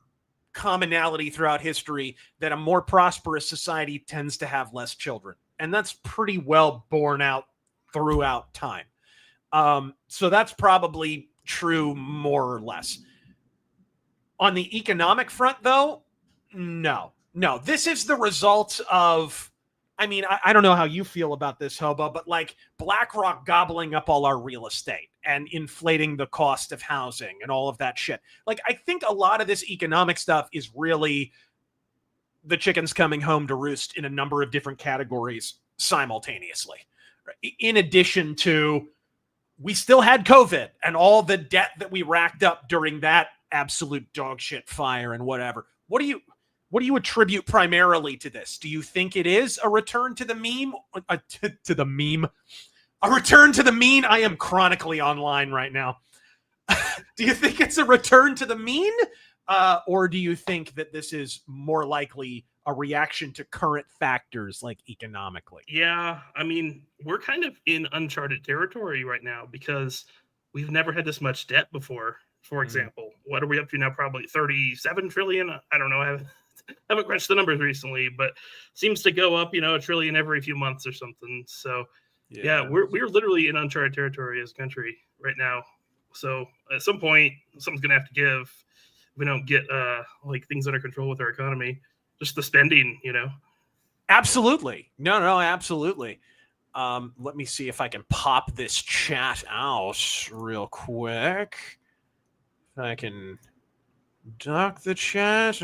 commonality throughout history that a more prosperous society tends to have less children. And that's pretty well borne out throughout time. So that's probably true more or less. On the economic front, though, no. This is the result of, I mean, I don't know how you feel about this, Hobo, but like BlackRock gobbling up all our real estate and inflating the cost of housing and all of that shit. Like, I think a lot of this economic stuff is really the chickens coming home to roost in a number of different categories simultaneously. In addition to, we still had COVID and all the debt that we racked up during that absolute dog shit fire and whatever. What do you attribute primarily to this? Do you think it is a return to the meme? A return to the mean? I am chronically online right now. Do you think it's a return to the mean? Or do you think that this is more likely a reaction to current factors like economically? Yeah, I mean, we're kind of in uncharted territory right now because we've never had this much debt before. For example, what are we up to now? Probably 37 trillion. I don't know. I haven't crunched the numbers recently, but seems to go up, a trillion every few months or something. So yeah, we're literally in uncharted territory as a country right now. So at some point, something's gonna have to give. If we don't get like things under control with our economy. Just the spending, Absolutely. No, absolutely. Let me see if I can pop this chat out real quick. If I can duck the chat.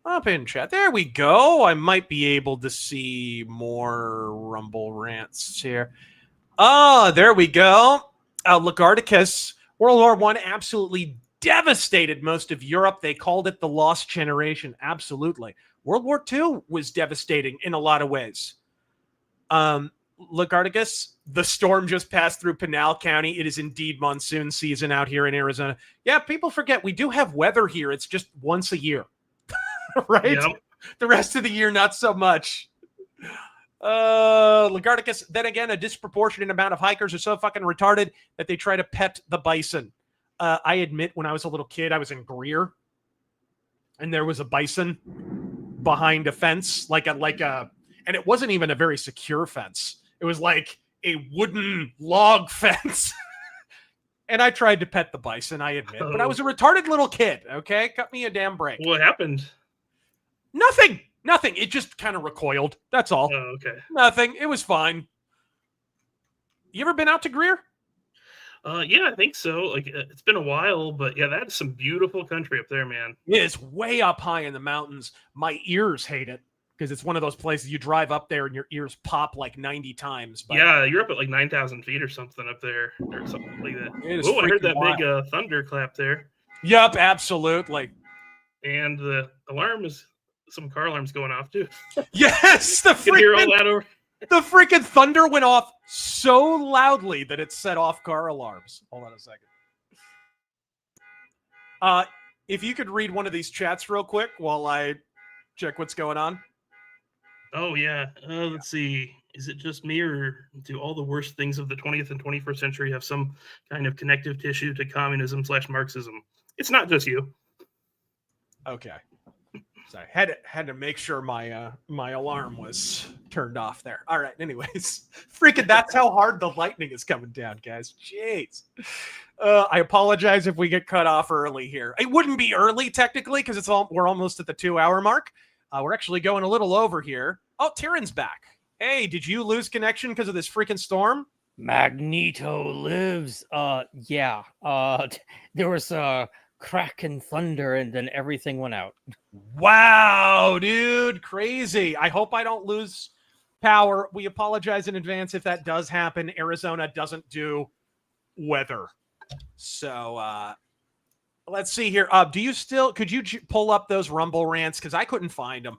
Up in chat. There we go. I might be able to see more Rumble rants here. Oh, there we go. Lagardicus. World War I absolutely devastated most of Europe. They called it the lost generation. Absolutely. World War II was devastating in a lot of ways. Lagardicus, the storm just passed through Pinal County. It is indeed monsoon season out here in Arizona. Yeah, people forget we do have weather here. It's just once a year, right? Yep. The rest of the year, not so much. Lagardicus, then again, a disproportionate amount of hikers are so fucking retarded that they try to pet the bison. I admit, when I was a little kid, I was in Greer, and there was a bison behind a fence, and it wasn't even a very secure fence. It was like a wooden log fence. And I tried to pet the bison, I admit, but I was a retarded little kid. Okay, cut me a damn break. What happened? Nothing. It just kind of recoiled. That's all. Oh, okay. Nothing. It was fine. You ever been out to Greer? Yeah, I think so. Like, it's been a while, but yeah, that is some beautiful country up there, man. It is way up high in the mountains. My ears hate it because it's one of those places you drive up there and your ears pop like 90 times. But yeah, you're up at like 9,000 feet or something up there, or something like that. Oh, I heard that big thunderclap there. Yep, absolutely. And the alarm is some car alarms going off too. Yes, you can hear all that over. The freaking thunder went off so loudly that it set off car alarms. Hold on a second. If you could read one of these chats real quick while I check what's going on. Oh, yeah. Let's see. Is it just me, or do all the worst things of the 20th and 21st century have some kind of connective tissue to communism/Marxism? It's not just you. Okay. Sorry, had to make sure my my alarm was turned off there. All right. Anyways, freaking, that's how hard the lightning is coming down, guys. Jeez. I apologize if we get cut off early here. It wouldn't be early technically because we're almost at the 2-hour mark. We're actually going a little over here. Oh, Tyran's back. Hey, did you lose connection because of this freaking storm? Magneto lives. Yeah. There was a crack and thunder, and then everything went out. Wow, dude, crazy. I hope I don't lose power. We apologize in advance if that does happen. Arizona doesn't do weather. So let's see here. Could you pull up those Rumble rants? Because I couldn't find them.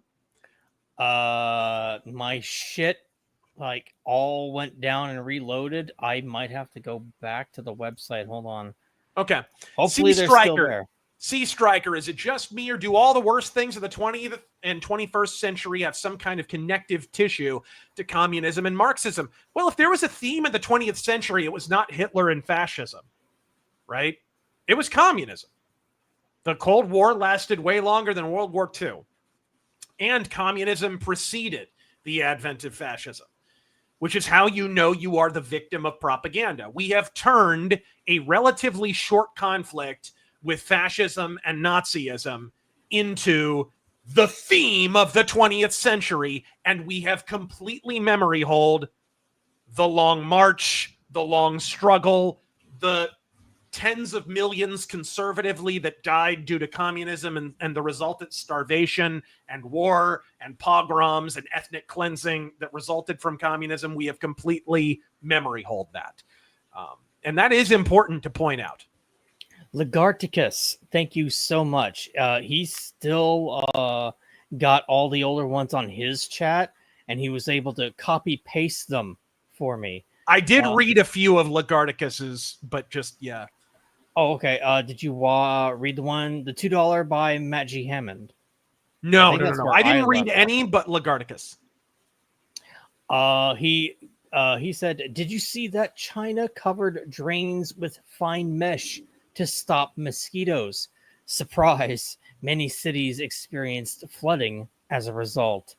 My shit like all went down and reloaded. I might have to go back to the website. Hold on. Okay. Hopefully they're still there. Sea Striker, is it just me, or do all the worst things of the 20th and 21st century have some kind of connective tissue to communism and Marxism? Well, if there was a theme in the 20th century, it was not Hitler and fascism, right? It was communism. The Cold War lasted way longer than World War II. And communism preceded the advent of fascism, which is how you know you are the victim of propaganda. We have turned a relatively short conflict with fascism and Nazism into the theme of the 20th century, and we have completely memory holed the long march, the long struggle, the tens of millions conservatively that died due to communism and the resultant starvation and war and pogroms and ethnic cleansing that resulted from communism. We have completely memory holed that. And that is important to point out. Lagarticus, thank you so much. He's still got all the older ones on his chat, and he was able to copy paste them for me. I did read a few of Lagarticus's, but just, yeah. Oh, okay. Did you read the one, the $2 by Matt G. Hammond? No. I didn't read any but Lagarticus. He said, did you see that China covered drains with fine mesh to stop mosquitoes? Surprise, many cities experienced flooding as a result.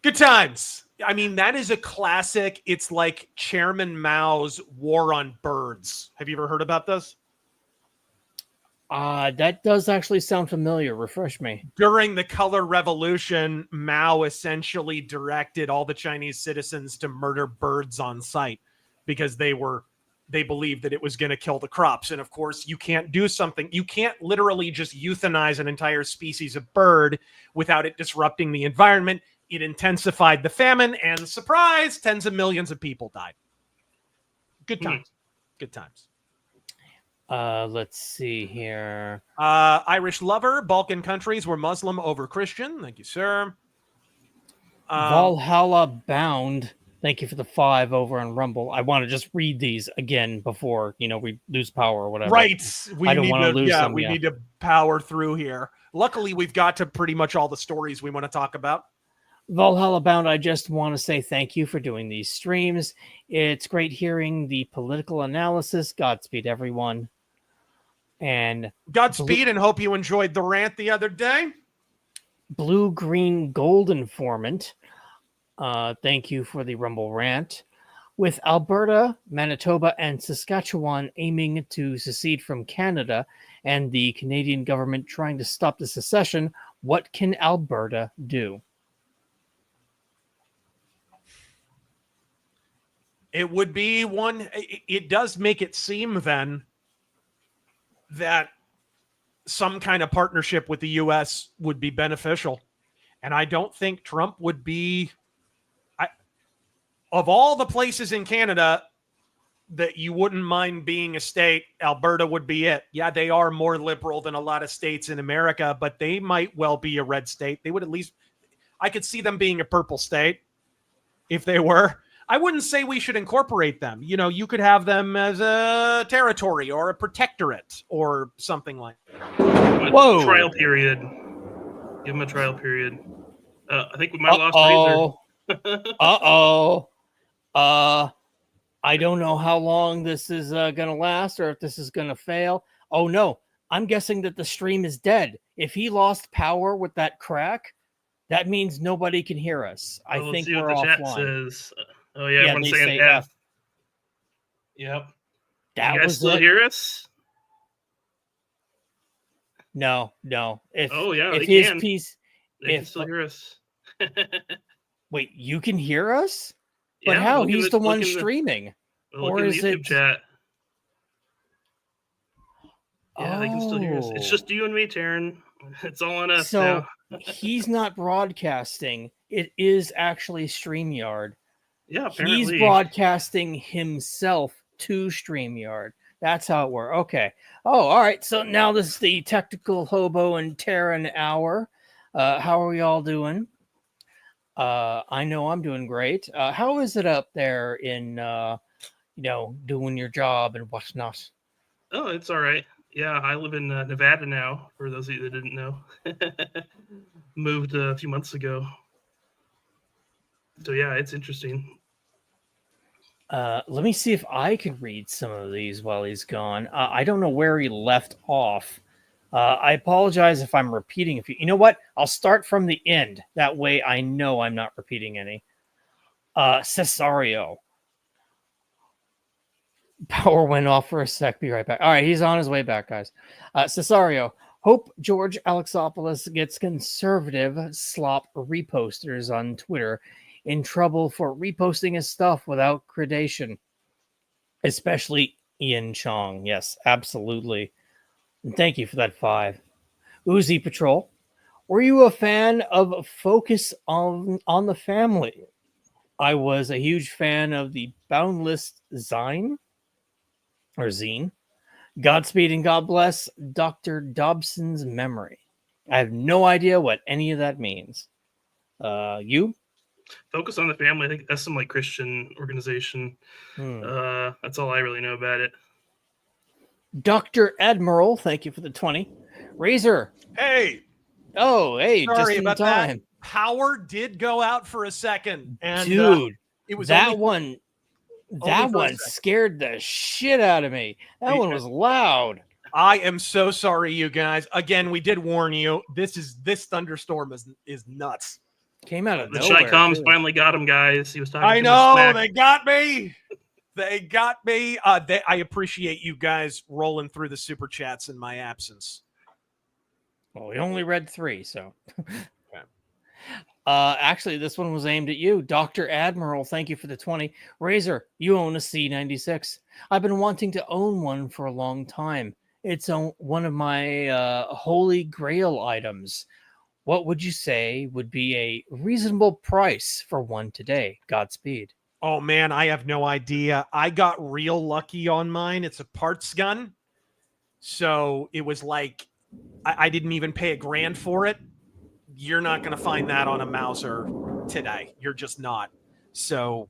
Good times. I mean, that is a classic. It's like Chairman Mao's war on birds. Have you ever heard about this? That does actually sound familiar. Refresh me. During the Color Revolution, Mao essentially directed all the Chinese citizens to murder birds on sight because they believed that it was going to kill the crops. And of course, you can't do something. You can't literally just euthanize an entire species of bird without it disrupting the environment. It intensified the famine, and surprise, tens of millions of people died. Good times. Good times. Let's see here. Irish Lover, Balkan countries were Muslim over Christian. Thank you, sir. Valhalla Bound. Thank you for the 5 over on Rumble. I want to just read these again before, we lose power or whatever. Right. I don't want to lose them. We need to power through here. Luckily, we've got to pretty much all the stories we want to talk about. Valhalla Bound, I just want to say thank you for doing these streams. It's great hearing the political analysis. Godspeed, everyone. And Godspeed, and hope you enjoyed the rant the other day. Blue Green Gold Informant, thank you for the Rumble rant. With Alberta, Manitoba, and Saskatchewan aiming to secede from Canada and the Canadian government trying to stop the secession, what can Alberta do? It would be one. It does make it seem then that some kind of partnership with the U.S. would be beneficial. And I don't think Trump would be, of all the places in Canada that you wouldn't mind being a state, Alberta would be it. Yeah, they are more liberal than a lot of states in America, but they might well be a red state. They would at least, I could see them being a purple state if they were. I wouldn't say we should incorporate them. You could have them as a territory or a protectorate or something like that. Whoa. Trial period. Give them a trial period. I think we might have lost Razor. I don't know how long this is going to last or if this is going to fail. Oh, no. I'm guessing that the stream is dead. If he lost power with that crack, that means nobody can hear us. I think we're offline. Chat says. Oh, yeah, everyone's saying F. Yep. That you guys was still hear us? No. If they his can. piece, They can still hear us. Wait, you can hear us? But Yeah, how? He's the one streaming. Or is it chat? Yeah, they can still hear us. It's just you and me, Taryn. It's all on us so now. He's not broadcasting. It is actually StreamYard. Yeah, apparently. He's broadcasting himself to StreamYard. That's how it works. Okay. Oh, all right. So now this is the Technical Hobo and Terran Hour. How are we all doing? I know I'm doing great. How is it up there in, doing your job and whatnot? Oh, it's all right. Yeah, I live in Nevada now, for those of you that didn't know. Moved a few months ago. So, yeah, it's interesting. Let me see if I can read some of these while he's gone. I don't know where he left off. I apologize if I'm repeating a few. You know what? I'll start from the end. That way I know I'm not repeating any. Cesario. Power went off for a sec. Be right back. All right, he's on his way back, guys. Cesario. Hope George Alexopoulos gets conservative slop reposters on Twitter in trouble for reposting his stuff without accreditation. Especially Ian Chong. Yes, absolutely. And thank you for that 5. Uzi Patrol. Were you a fan of Focus on the Family? I was a huge fan of the Boundless Zine. Or Zine. Godspeed and God bless Dr. Dobson's memory. I have no idea what any of that means. You? Focus on the Family. I think that's some like Christian organization. That's all I really know about it. Dr. Admiral, thank you for the 20. Razor. Hey. Oh, hey, Sorry just in about time. that. Power did go out for a second. And, dude, it was that only, one. That one scared the shit out of me. That one was loud. I am so sorry, you guys. Again, we did warn you. This thunderstorm is nuts. Came out of the nowhere. Shy Coms finally got him, guys. He was talking. I know they got me. They got me. I appreciate you guys rolling through the super chats in my absence. Well, we only read 3, so. Actually, this one was aimed at you. Dr. Admiral, thank you for the 20. Razor, you own a C96. I've been wanting to own one for a long time. It's one of my holy grail items. What would you say would be a reasonable price for one today? Godspeed. Oh, man, I have no idea. I got real lucky on mine. It's a parts gun. So it was like, I didn't even pay $1,000 for it. You're not going to find that on a Mauser today. You're just not. So,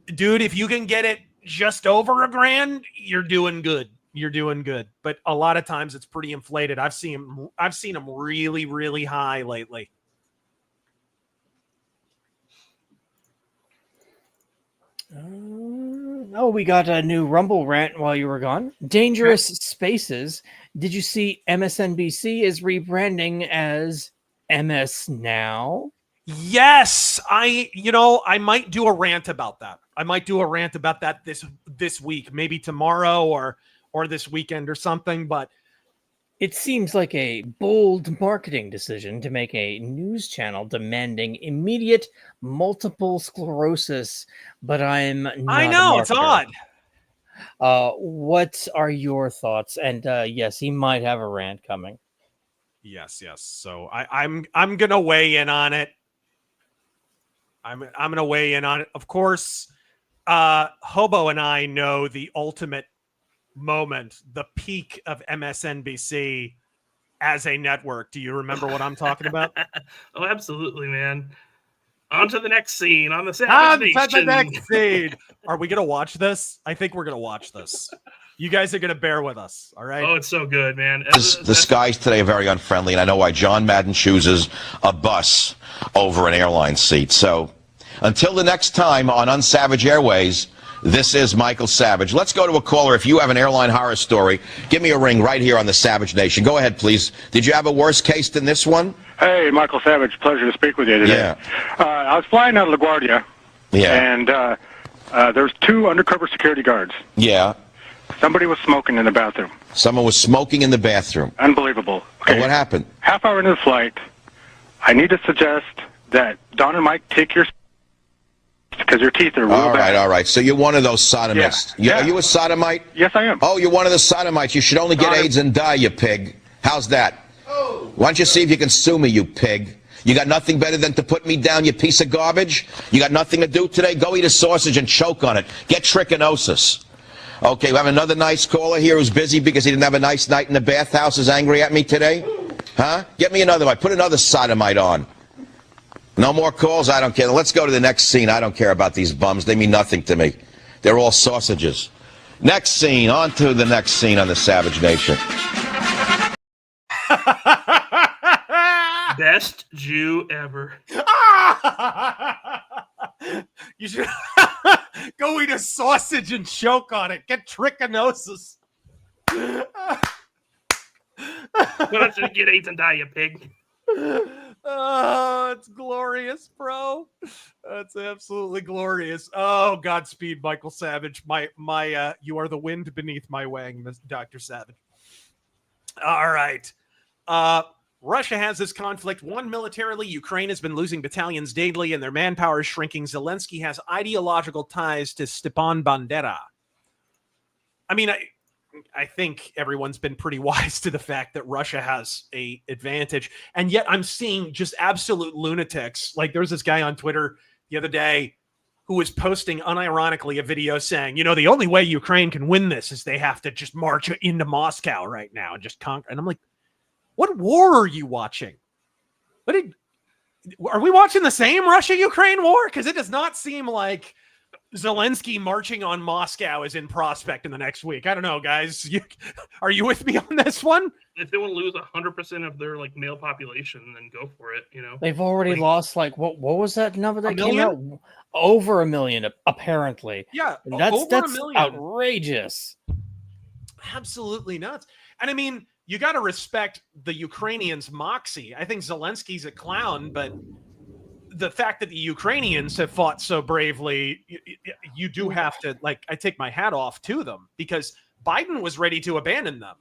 dude, if you can get it just over $1,000, you're doing good. You're doing good. But a lot of times it's pretty inflated. I've seen them really, really high lately. We got a new Rumble rant while you were gone. Dangerous Spaces. Did you see MSNBC is rebranding as MS Now? Yes, I might do a rant about that. I might do a rant about that this week, maybe tomorrow or this weekend or something. But it seems like a bold marketing decision to make a news channel demanding immediate multiple sclerosis. But I know it's odd. What are your thoughts? And yes, he might have a rant coming. Yes. So I'm gonna weigh in on it. I'm gonna weigh in on it. Of course, Hobo and I know the ultimate moment, the peak of MSNBC as a network. Do you remember what I'm talking about? Oh, absolutely, man. On to the next scene on the Savage Nation. On to the next scene. Are we gonna watch this? I think we're gonna watch this. You guys are going to bear with us, all right? Oh, it's so good, man. The skies today are very unfriendly, and I know why John Madden chooses a bus over an airline seat. So until the next time on Unsavage Airways, this is Michael Savage. Let's go to a caller. If you have an airline horror story, give me a ring right here on the Savage Nation. Go ahead, please. Did you have a worse case than this one? Hey, Michael Savage. Pleasure to speak with you today. Yeah. I was flying out of LaGuardia, and there's 2 undercover security guards. Yeah. Somebody was smoking in the bathroom. Someone was smoking in the bathroom. Unbelievable. Okay. And what happened? Half hour into the flight, I need to suggest that Don and Mike take your because your teeth are real bad. All right. So you're one of those sodomites. Yeah. Are you a sodomite? Yes, I am. Oh, you're one of the sodomites. You should only get AIDS and die, you pig. How's that? Oh. Why don't you see if you can sue me, you pig? You got nothing better than to put me down, you piece of garbage? You got nothing to do today? Go eat a sausage and choke on it. Get trichinosis. Okay, we have another nice caller here who's busy because he didn't have a nice night in the bathhouse, is angry at me today? Huh? Get me another one. Put another sodomite on. No more calls? I don't care. Let's go to the next scene. I don't care about these bums. They mean nothing to me. They're all sausages. Next scene. On to the next scene on the Savage Nation. Best Jew ever. You should go eat a sausage and choke on it. Get trichinosis. Why don't you get AIDS and die, you pig? Oh, it's glorious, bro. That's absolutely glorious. Oh, Godspeed, Michael Savage. My, you are the wind beneath my wing, Dr. Savage. All right. Russia has this conflict won militarily. Ukraine has been losing battalions daily, and their manpower is shrinking. Zelensky has ideological ties to Stepan Bandera. I mean, I think everyone's been pretty wise to the fact that Russia has a advantage, and yet I'm seeing just absolute lunatics. Like there was this guy on Twitter the other day who was posting unironically a video saying, you know, the only way Ukraine can win this is they have to just march into Moscow right now and just conquer. And I'm like, what war are you watching? Are we watching the same Russia-Ukraine war? Because it does not seem like Zelensky marching on Moscow is in prospect in the next week. I don't know, guys. Are you with me on this one? If they want to lose 100% of their like male population, then go for it. You know, they've already lost like what was that number that came out? Over 1 million, apparently. Yeah, that's outrageous. Absolutely nuts. And I mean, you got to respect the Ukrainians' moxie. I think Zelensky's a clown, but the fact that the Ukrainians have fought so bravely, you do have to, like, I take my hat off to them because Biden was ready to abandon them.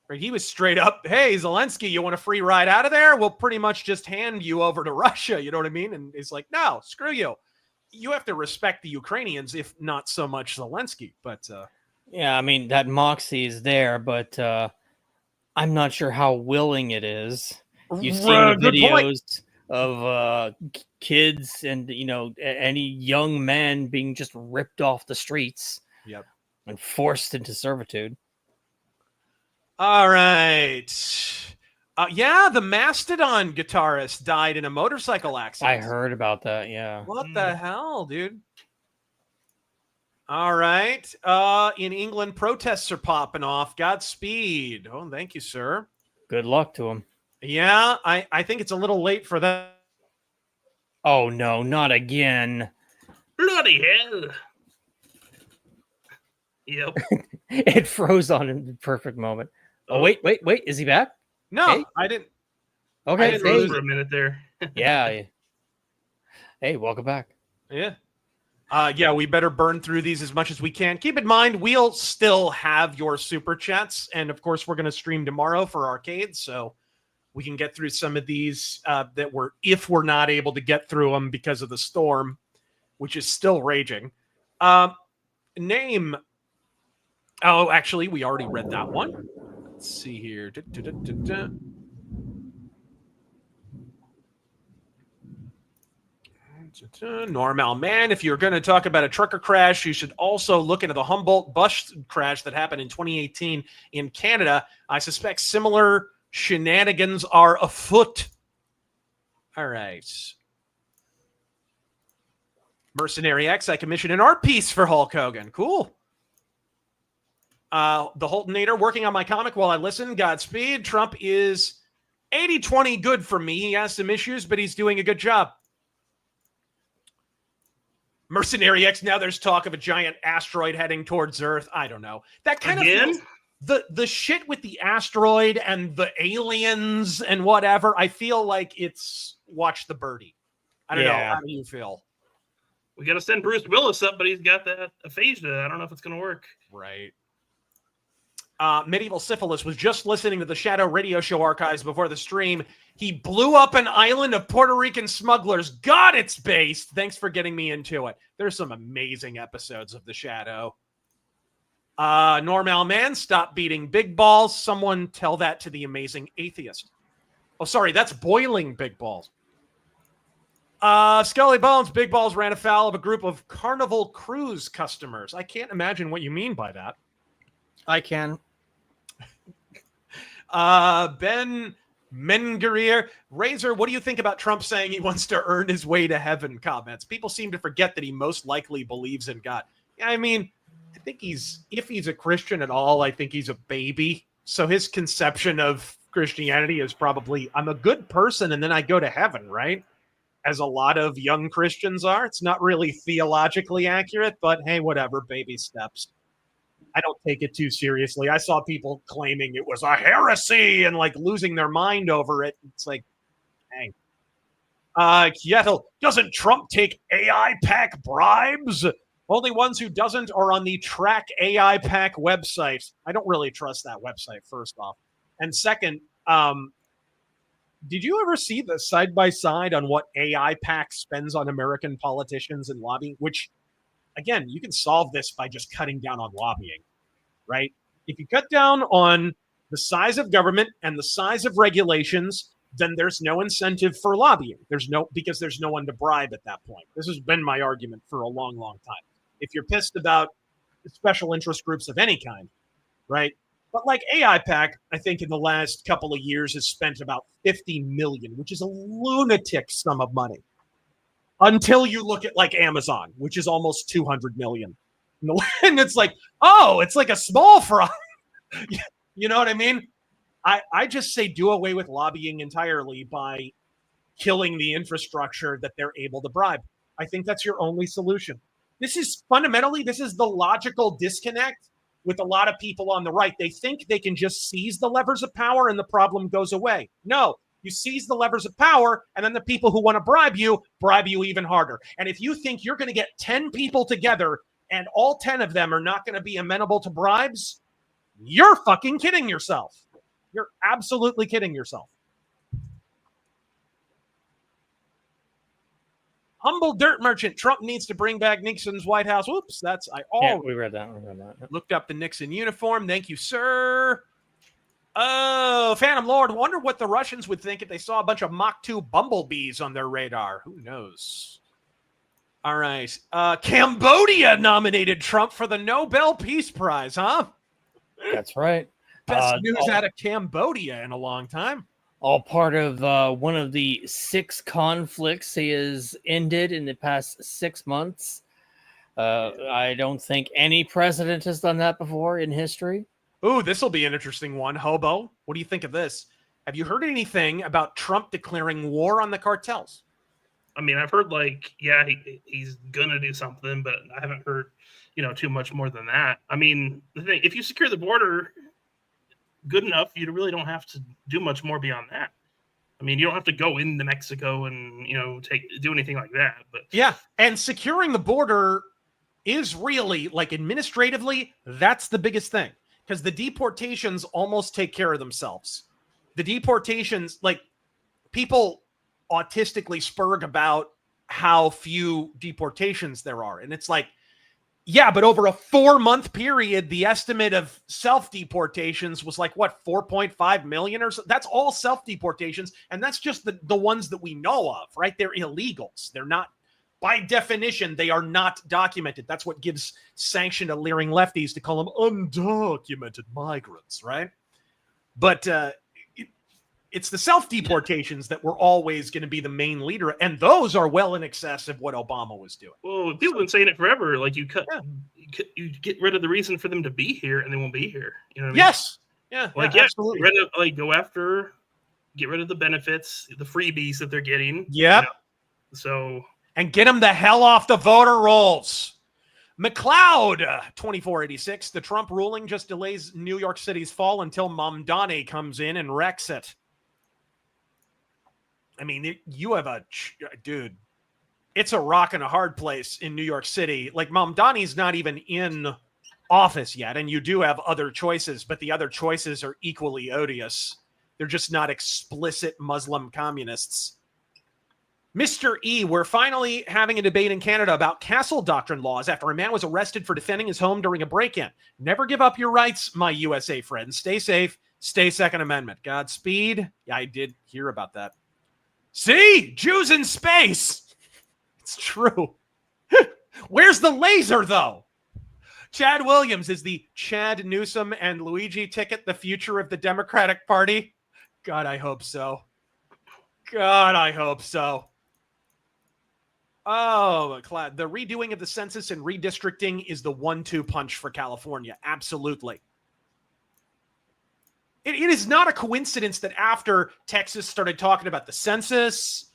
Right? He was straight up, hey, Zelensky, you want a free ride out of there? We'll pretty much just hand you over to Russia. You know what I mean? And he's like, no, screw you. You have to respect the Ukrainians, if not so much Zelensky. But yeah, I mean, that moxie is there, but I'm not sure how willing it is. You've seen the videos of kids and, you know, any young man being just ripped off the streets and forced into servitude. All right. Yeah, the Mastodon guitarist died in a motorcycle accident. I heard about that, yeah. What the hell, dude? All right. In England, protests are popping off. Godspeed. Oh, thank you, sir. Good luck to him. Yeah, I think it's a little late for that. Oh, no, not again. Bloody hell. Yep. It froze on in the perfect moment. Oh, wait. Is he back? No, hey? I didn't. Okay. I froze for a minute there. Yeah. Hey, welcome back. Yeah. Yeah, we better burn through these as much as we can. Keep in mind, we'll still have your super chats. And of course, we're going to stream tomorrow for arcade. So we can get through some of these if we're not able to get through them because of the storm, which is still raging. Name. Oh, actually, we already read that one. Let's see here. Normal man, if you're going to talk about a trucker crash, you should also look into the Humboldt bus crash that happened in 2018 in Canada. I suspect similar shenanigans are afoot. All right. Mercenary X, I commissioned an art piece for Hulk Hogan. Cool. The Holtonator working on my comic while I listen. Godspeed. Trump is 80-20 good for me. He has some issues, but he's doing a good job. Mercenary X, now there's talk of a giant asteroid heading towards Earth. I don't know. That kind of feels, the shit with the asteroid and the aliens and whatever, I feel like it's Watch the Birdie. I don't know. How do you feel? We got to send Bruce Willis up, but he's got that aphasia. I don't know if it's going to work. Right. Medieval Syphilis was just listening to the Shadow Radio Show archives before the stream. He blew up an island of Puerto Rican smugglers. God, it's based. Thanks for getting me into it. There's some amazing episodes of the Shadow. Normal man, stop beating big balls. Someone tell that to the amazing atheist. Oh, sorry, that's boiling big balls. Scully Bones, big balls ran afoul of a group of Carnival Cruise customers. I can't imagine what you mean by that. I can. Ben Mengerir. Razor, what do you think about Trump saying he wants to earn his way to heaven? Comments. People seem to forget that he most likely believes in God. I mean, I think if he's a Christian at all, I think he's a baby. So his conception of Christianity is probably, I'm a good person and then I go to heaven, right? As a lot of young Christians are. It's not really theologically accurate, but hey, whatever, baby steps. I don't take it too seriously. I saw people claiming it was a heresy and like losing their mind over it. It's like, dang. Kietel, doesn't Trump take AI PAC bribes? Only ones who doesn't are on the Track AI PAC website. I don't really trust that website, first off. And second, did you ever see the side-by-side on what AI PAC spends on American politicians and lobbying? Which, again, you can solve this by just cutting down on lobbying, right? If you cut down on the size of government and the size of regulations, then there's no incentive for lobbying. Because there's no one to bribe at that point. This has been my argument for a long, long time. If you're pissed about special interest groups of any kind, right? But like AI PAC, I think in the last couple of years has spent about $50 million, which is a lunatic sum of money. Until you look at like Amazon, which is almost 200 million. And it's like, oh, it's like a small fry. You know what I mean? I just say do away with lobbying entirely by killing the infrastructure that they're able to bribe. I think that's your only solution. This is the logical disconnect with a lot of people on the right. They think they can just seize the levers of power and the problem goes away. No, you seize the levers of power and then the people who want to bribe you even harder. And if you think you're going to get 10 people together and all 10 of them are not going to be amenable to bribes, you're fucking kidding yourself. You're absolutely kidding yourself. Humble dirt merchant. Trump needs to bring back Nixon's White House. Whoops, we read that. Looked up the Nixon uniform. Thank you, sir. Oh, Phantom Lord. Wonder what the Russians would think if they saw a bunch of Mach 2 bumblebees on their radar. Who knows? All right. Cambodia nominated Trump for the Nobel Peace Prize, huh? That's right. Best news out of Cambodia in a long time. All part of one of the 6 conflicts he has ended in the past 6 months. I don't think any president has done that before in history. Ooh, this will be an interesting one. Hobo, what do you think of this? Have you heard anything about Trump declaring war on the cartels? I mean, I've heard he's gonna do something, but I haven't heard, too much more than that. I mean, the thing, if you secure the border good enough, you really don't have to do much more beyond that. I mean, you don't have to go into Mexico and, do anything like that. But yeah, and securing the border is really, administratively, that's the biggest thing. Because the deportations almost take care of themselves. The deportations, people autistically spurg about how few deportations there are. And it's like, yeah, but over a 4-month period, the estimate of self-deportations was 4.5 million or so. That's all self-deportations. And that's just the ones that we know of, right? They're illegals. They're not, by definition, they are not documented. That's what gives sanction to leering lefties to call them undocumented migrants, right? But it's the self-deportations that were always going to be the main leader. And those are well in excess of what Obama was doing. Well, people have been saying it forever. You get rid of the reason for them to be here and they won't be here. You know what I mean? Yes. Yeah. Absolutely. Get rid of the benefits, the freebies that they're getting. Yep. And get them the hell off the voter rolls. McLeod, 2486. The Trump ruling just delays New York City's fall until Mamdani comes in and wrecks it. I mean, you have dude, it's a rock and a hard place in New York City. Mamdani's not even in office yet, and you do have other choices, but the other choices are equally odious. They're just not explicit Muslim communists. Mr. E, we're finally having a debate in Canada about castle doctrine laws after a man was arrested for defending his home during a break-in. Never give up your rights, my USA friends. Stay safe. Stay Second Amendment. Godspeed. Yeah, I did hear about that. See? Jews in space. It's true. Where's the laser, though? Chad Williams, is the Chad Newsom and Luigi ticket the future of the Democratic Party? God, I hope so. God, I hope so. Oh, the redoing of the census and redistricting is the 1-2 punch for California. Absolutely. It is not a coincidence that after Texas started talking about the census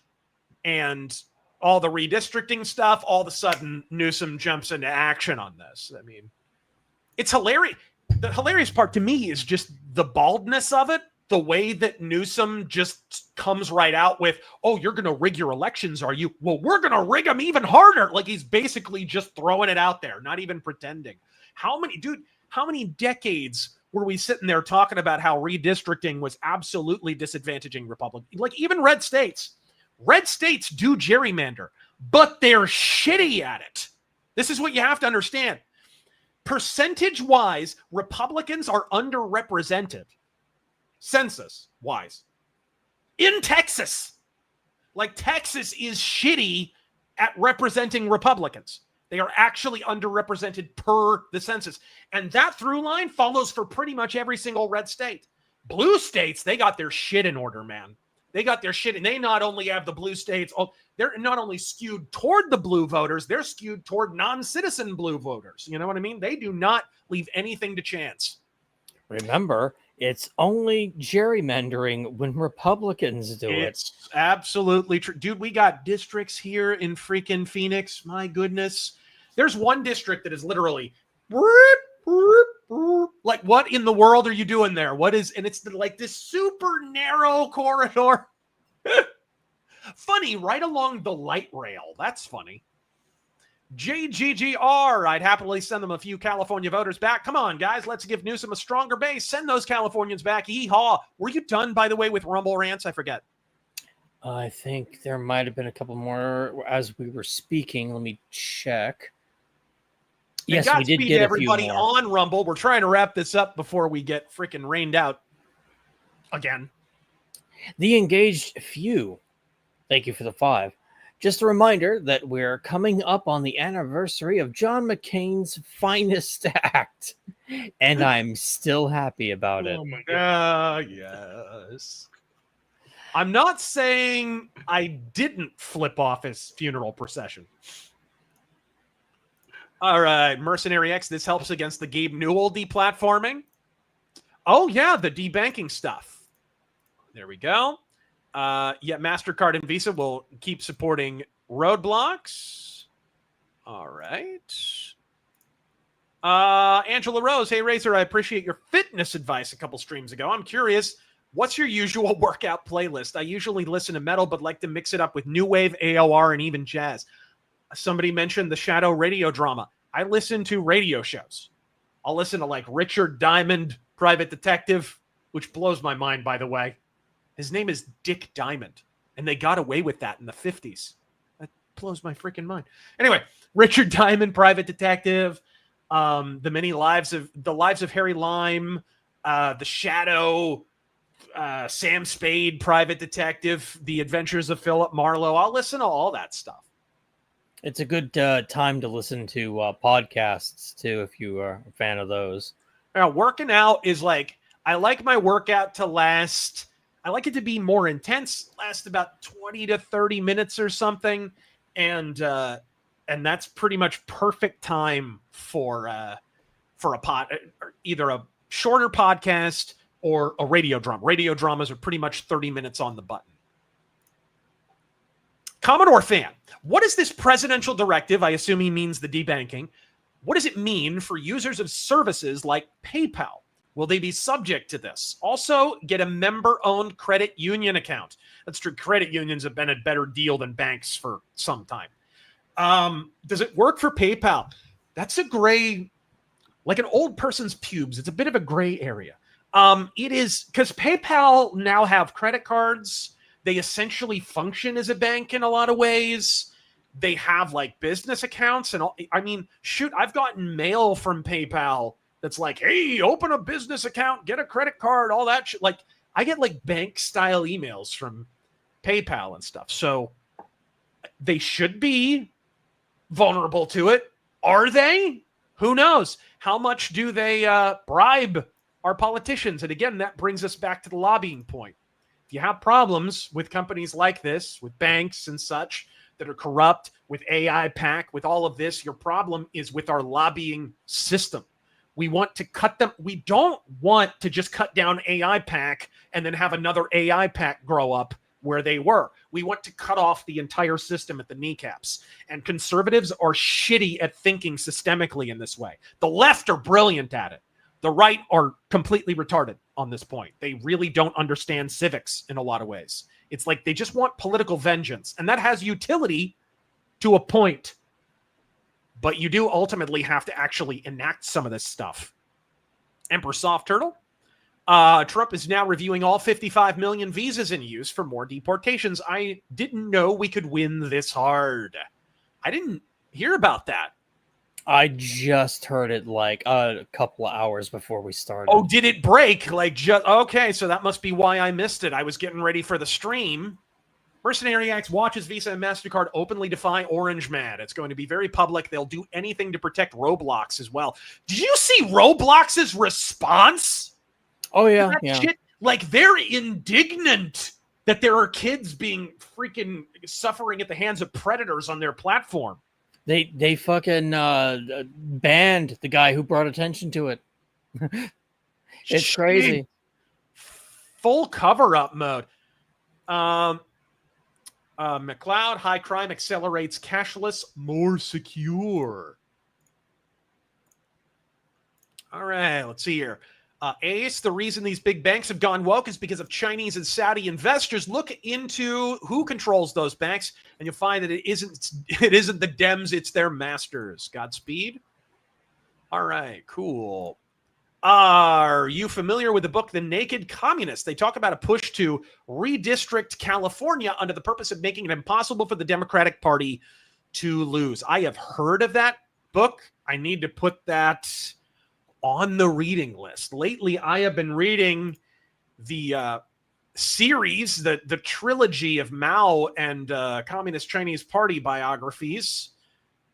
and all the redistricting stuff, all of a sudden Newsom jumps into action on this. I mean, it's hilarious. The hilarious part to me is just the baldness of it. The way that Newsom just comes right out with, oh, you're going to rig your elections, are you? Well, we're going to rig them even harder. Like he's basically just throwing it out there, not even pretending. How many decades were we sitting there talking about how redistricting was absolutely disadvantaging Republicans? Like even red states do gerrymander, but they're shitty at it. This is what you have to understand. Percentage-wise, Republicans are underrepresented. Census-wise. In Texas. Like, Texas is shitty at representing Republicans. They are actually underrepresented per the census. And that through line follows for pretty much every single red state. Blue states, they got their shit in order, man. They got their shit, and they not only have the blue states, they're not only skewed toward the blue voters, they're skewed toward non-citizen blue voters. You know what I mean? They do not leave anything to chance. Remember, it's only gerrymandering when Republicans do it. It's absolutely true. Dude, we got districts here in freaking Phoenix. My goodness. There's one district that is literally like, what in the world are you doing there? And it's like this super narrow corridor. Funny, right along the light rail. That's funny. JGGR, I'd happily send them a few California voters back. Come on, guys, let's give Newsom a stronger base. Send those Californians back. Yeehaw. Were you done, by the way, with Rumble rants? I forget. I think there might have been a couple more as we were speaking. Let me check. Yes, we did get everybody a few more on Rumble. We're trying to wrap this up before we get freaking rained out again. The engaged few. Thank you for the 5. Just a reminder that we're coming up on the anniversary of John McCain's finest act, and I'm still happy about it. Oh my God. Yes. I'm not saying I didn't flip off his funeral procession. All right, Mercenary X, this helps against the Gabe Newell deplatforming. Oh, yeah, the debanking stuff. There we go. Yeah, MasterCard and Visa will keep supporting Roadblocks. All right. Angela Rose, hey, Razor, I appreciate your fitness advice a couple streams ago. I'm curious, what's your usual workout playlist? I usually listen to metal, but like to mix it up with new wave, AOR, and even jazz. Somebody mentioned the Shadow radio drama. I listen to radio shows. I'll listen to like Richard Diamond, Private Detective, which blows my mind, by the way. His name is Dick Diamond, and they got away with that in the 50s. That blows my freaking mind. Anyway, Richard Diamond, Private Detective, the lives of Harry Lime, the Shadow, Sam Spade, Private Detective, The Adventures of Philip Marlowe. I'll listen to all that stuff. It's a good time to listen to podcasts, too, if you are a fan of those. Now, working out is like, I like my workout to last, I like it to be more intense, last about 20 to 30 minutes or something. And that's pretty much perfect time for either a shorter podcast or a radio drama. Radio dramas are pretty much 30 minutes on the button. Commodore Fan, what is this presidential directive? I assume he means the debanking. What does it mean for users of services like PayPal? Will they be subject to this? Also, get a member-owned credit union account. That's true. Credit unions have been a better deal than banks for some time. Does it work for PayPal? That's a gray, like an old person's pubes. It's a bit of a gray area. It is, because PayPal now have credit cards. They essentially function as a bank in a lot of ways. They have like business accounts and all. I mean, shoot, I've gotten mail from PayPal that's like, hey, open a business account, get a credit card, all that shit. Like, I get like bank style emails from PayPal and stuff. So they should be vulnerable to it. Are they? Who knows? How much do they bribe our politicians? And again, that brings us back to the lobbying point. If you have problems with companies like this, with banks and such that are corrupt, with AI PAC, with all of this, your problem is with our lobbying system. We want to cut them. We don't want to just cut down AI PAC and then have another AI PAC grow up where they were. We want to cut off the entire system at the kneecaps. And conservatives are shitty at thinking systemically in this way. The left are brilliant at it. The right are completely retarded on this point. They really don't understand civics in a lot of ways. It's like they just want political vengeance, and that has utility to a point. But you do ultimately have to actually enact some of this stuff. Emperor Soft Turtle. Trump is now reviewing all 55 million visas in use for more deportations. I didn't know we could win this hard. I didn't hear about that. I just heard it like a couple of hours before we started. Oh, did it break? Okay, so that must be why I missed it. I was getting ready for the stream. Mercenary Acts watches Visa and MasterCard openly defy Orange Man. It's going to be very public. They'll do anything to protect Roblox as well. Did you see Roblox's response? Oh, yeah. Yeah. Shit, like, they're indignant that there are kids being freaking suffering at the hands of predators on their platform. They fucking banned the guy who brought attention to it. It's crazy. Full cover-up mode. McLeod, high crime accelerates cashless, more secure. All right, let's see here. Ace, the reason these big banks have gone woke is because of Chinese and Saudi investors. Look into who controls those banks, and you'll find that it isn't the Dems, it's their masters. Godspeed. All right, cool. Are you familiar with the book The Naked Communist? They talk about a push to redistrict California under the purpose of making it impossible for the Democratic Party to lose. I have heard of that book. I need to put that on the reading list. Lately, I have been reading the series, the trilogy of Mao and Communist Chinese Party biographies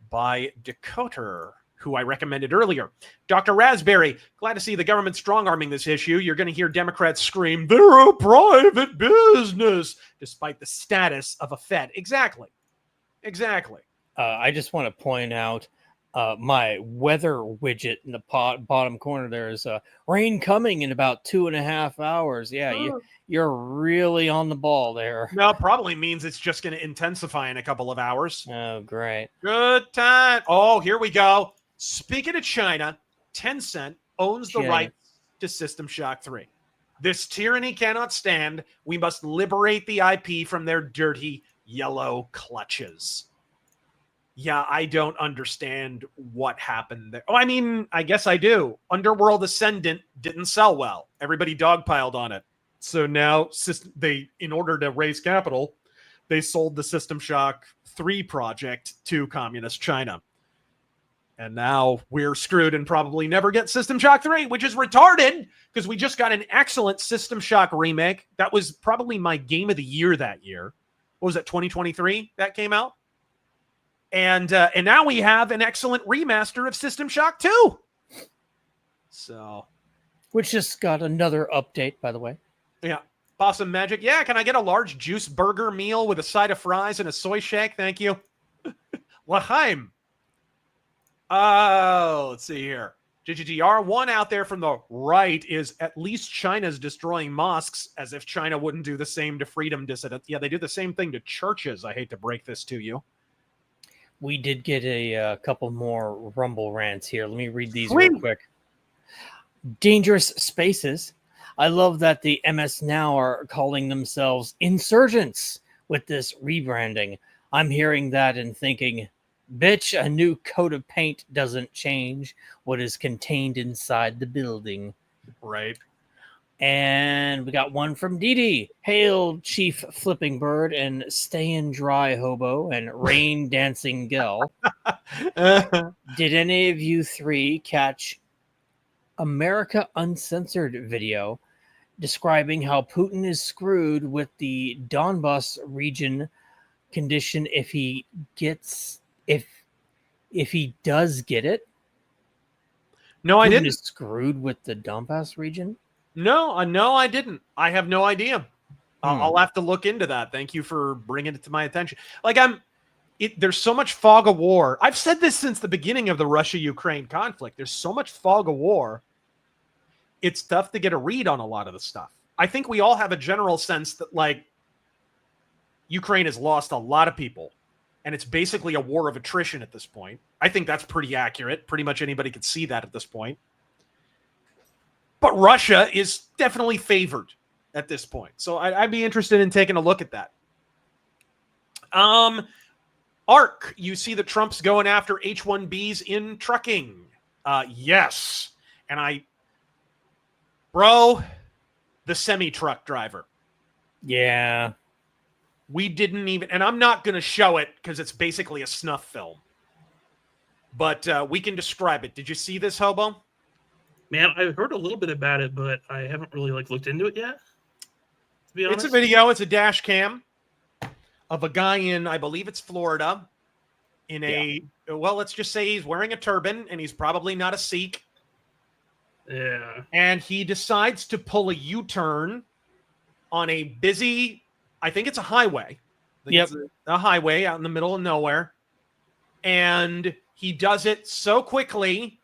by Decoder, who I recommended earlier. Dr. Raspberry, glad to see the government strong-arming this issue. You're going to hear Democrats scream, they're a private business, despite the status of a Fed. Exactly. I just want to point out my weather widget in the bottom corner. There is rain coming in about 2.5 hours. Yeah, you're really on the ball there. No, probably means it's just going to intensify in a couple of hours. Oh, great. Good time. Oh, here we go. Speaking of China, Tencent owns the right to System Shock 3. This tyranny cannot stand. We must liberate the IP from their dirty yellow clutches. Yeah, I don't understand what happened there. Oh, I mean, I guess I do. Underworld Ascendant didn't sell well. Everybody dogpiled on it. So now in order to raise capital, they sold the System Shock 3 project to Communist China. And now we're screwed and probably never get System Shock 3, which is retarded because we just got an excellent System Shock remake. That was probably my game of the year that year. What was it, 2023 that came out? And now we have an excellent remaster of System Shock 2. So, which just got another update, by the way. Yeah. Possum Magic. Yeah, can I get a large juice burger meal with a side of fries and a soy shake? Thank you. Laheim. Oh, let's see here. GGGR, one out there from the right is at least China's destroying mosques, as if China wouldn't do the same to freedom dissidents. Yeah, they do the same thing to churches. I hate to break this to you. We did get a couple more Rumble rants here. Let me read these real quick. Dangerous Spaces. I love that the MS Now are calling themselves insurgents with this rebranding. I'm hearing that and thinking, bitch, a new coat of paint doesn't change what is contained inside the building. Right. And we got one from Dee. Hail, Chief Flipping Bird and Stayin' Dry Hobo and Rain Dancing Gel. Did any of you three catch America Uncensored video describing how Putin is screwed with the Donbas region condition if he does get it? No, Putin I didn't. Is screwed with the Donbas region? No, I didn't. I have no idea. I'll have to look into that. Thank you for bringing it to my attention. Like there's so much fog of war. I've said this since the beginning of the Russia-Ukraine conflict. There's so much fog of war. It's tough to get a read on a lot of the stuff. I think we all have a general sense that, like, Ukraine has lost a lot of people, and it's basically a war of attrition at this point. I think that's pretty accurate. Pretty much anybody could see that at this point. But Russia is definitely favored at this point. So I'd be interested in taking a look at that. Ark, you see that Trump's going after H-1Bs in trucking. Yes. And bro, the semi-truck driver. Yeah. We didn't even, and I'm not going to show it because it's basically a snuff film. But we can describe it. Did you see this, Hobo? Man, I've heard a little bit about it, but I haven't really looked into it yet. To be honest. It's a video. It's a dash cam of a guy in, I believe it's Florida, well, let's just say he's wearing a turban, and he's probably not a Sikh. Yeah. And he decides to pull a U-turn on a busy, I think it's a highway. Yep. A highway out in the middle of nowhere. And he does it so quickly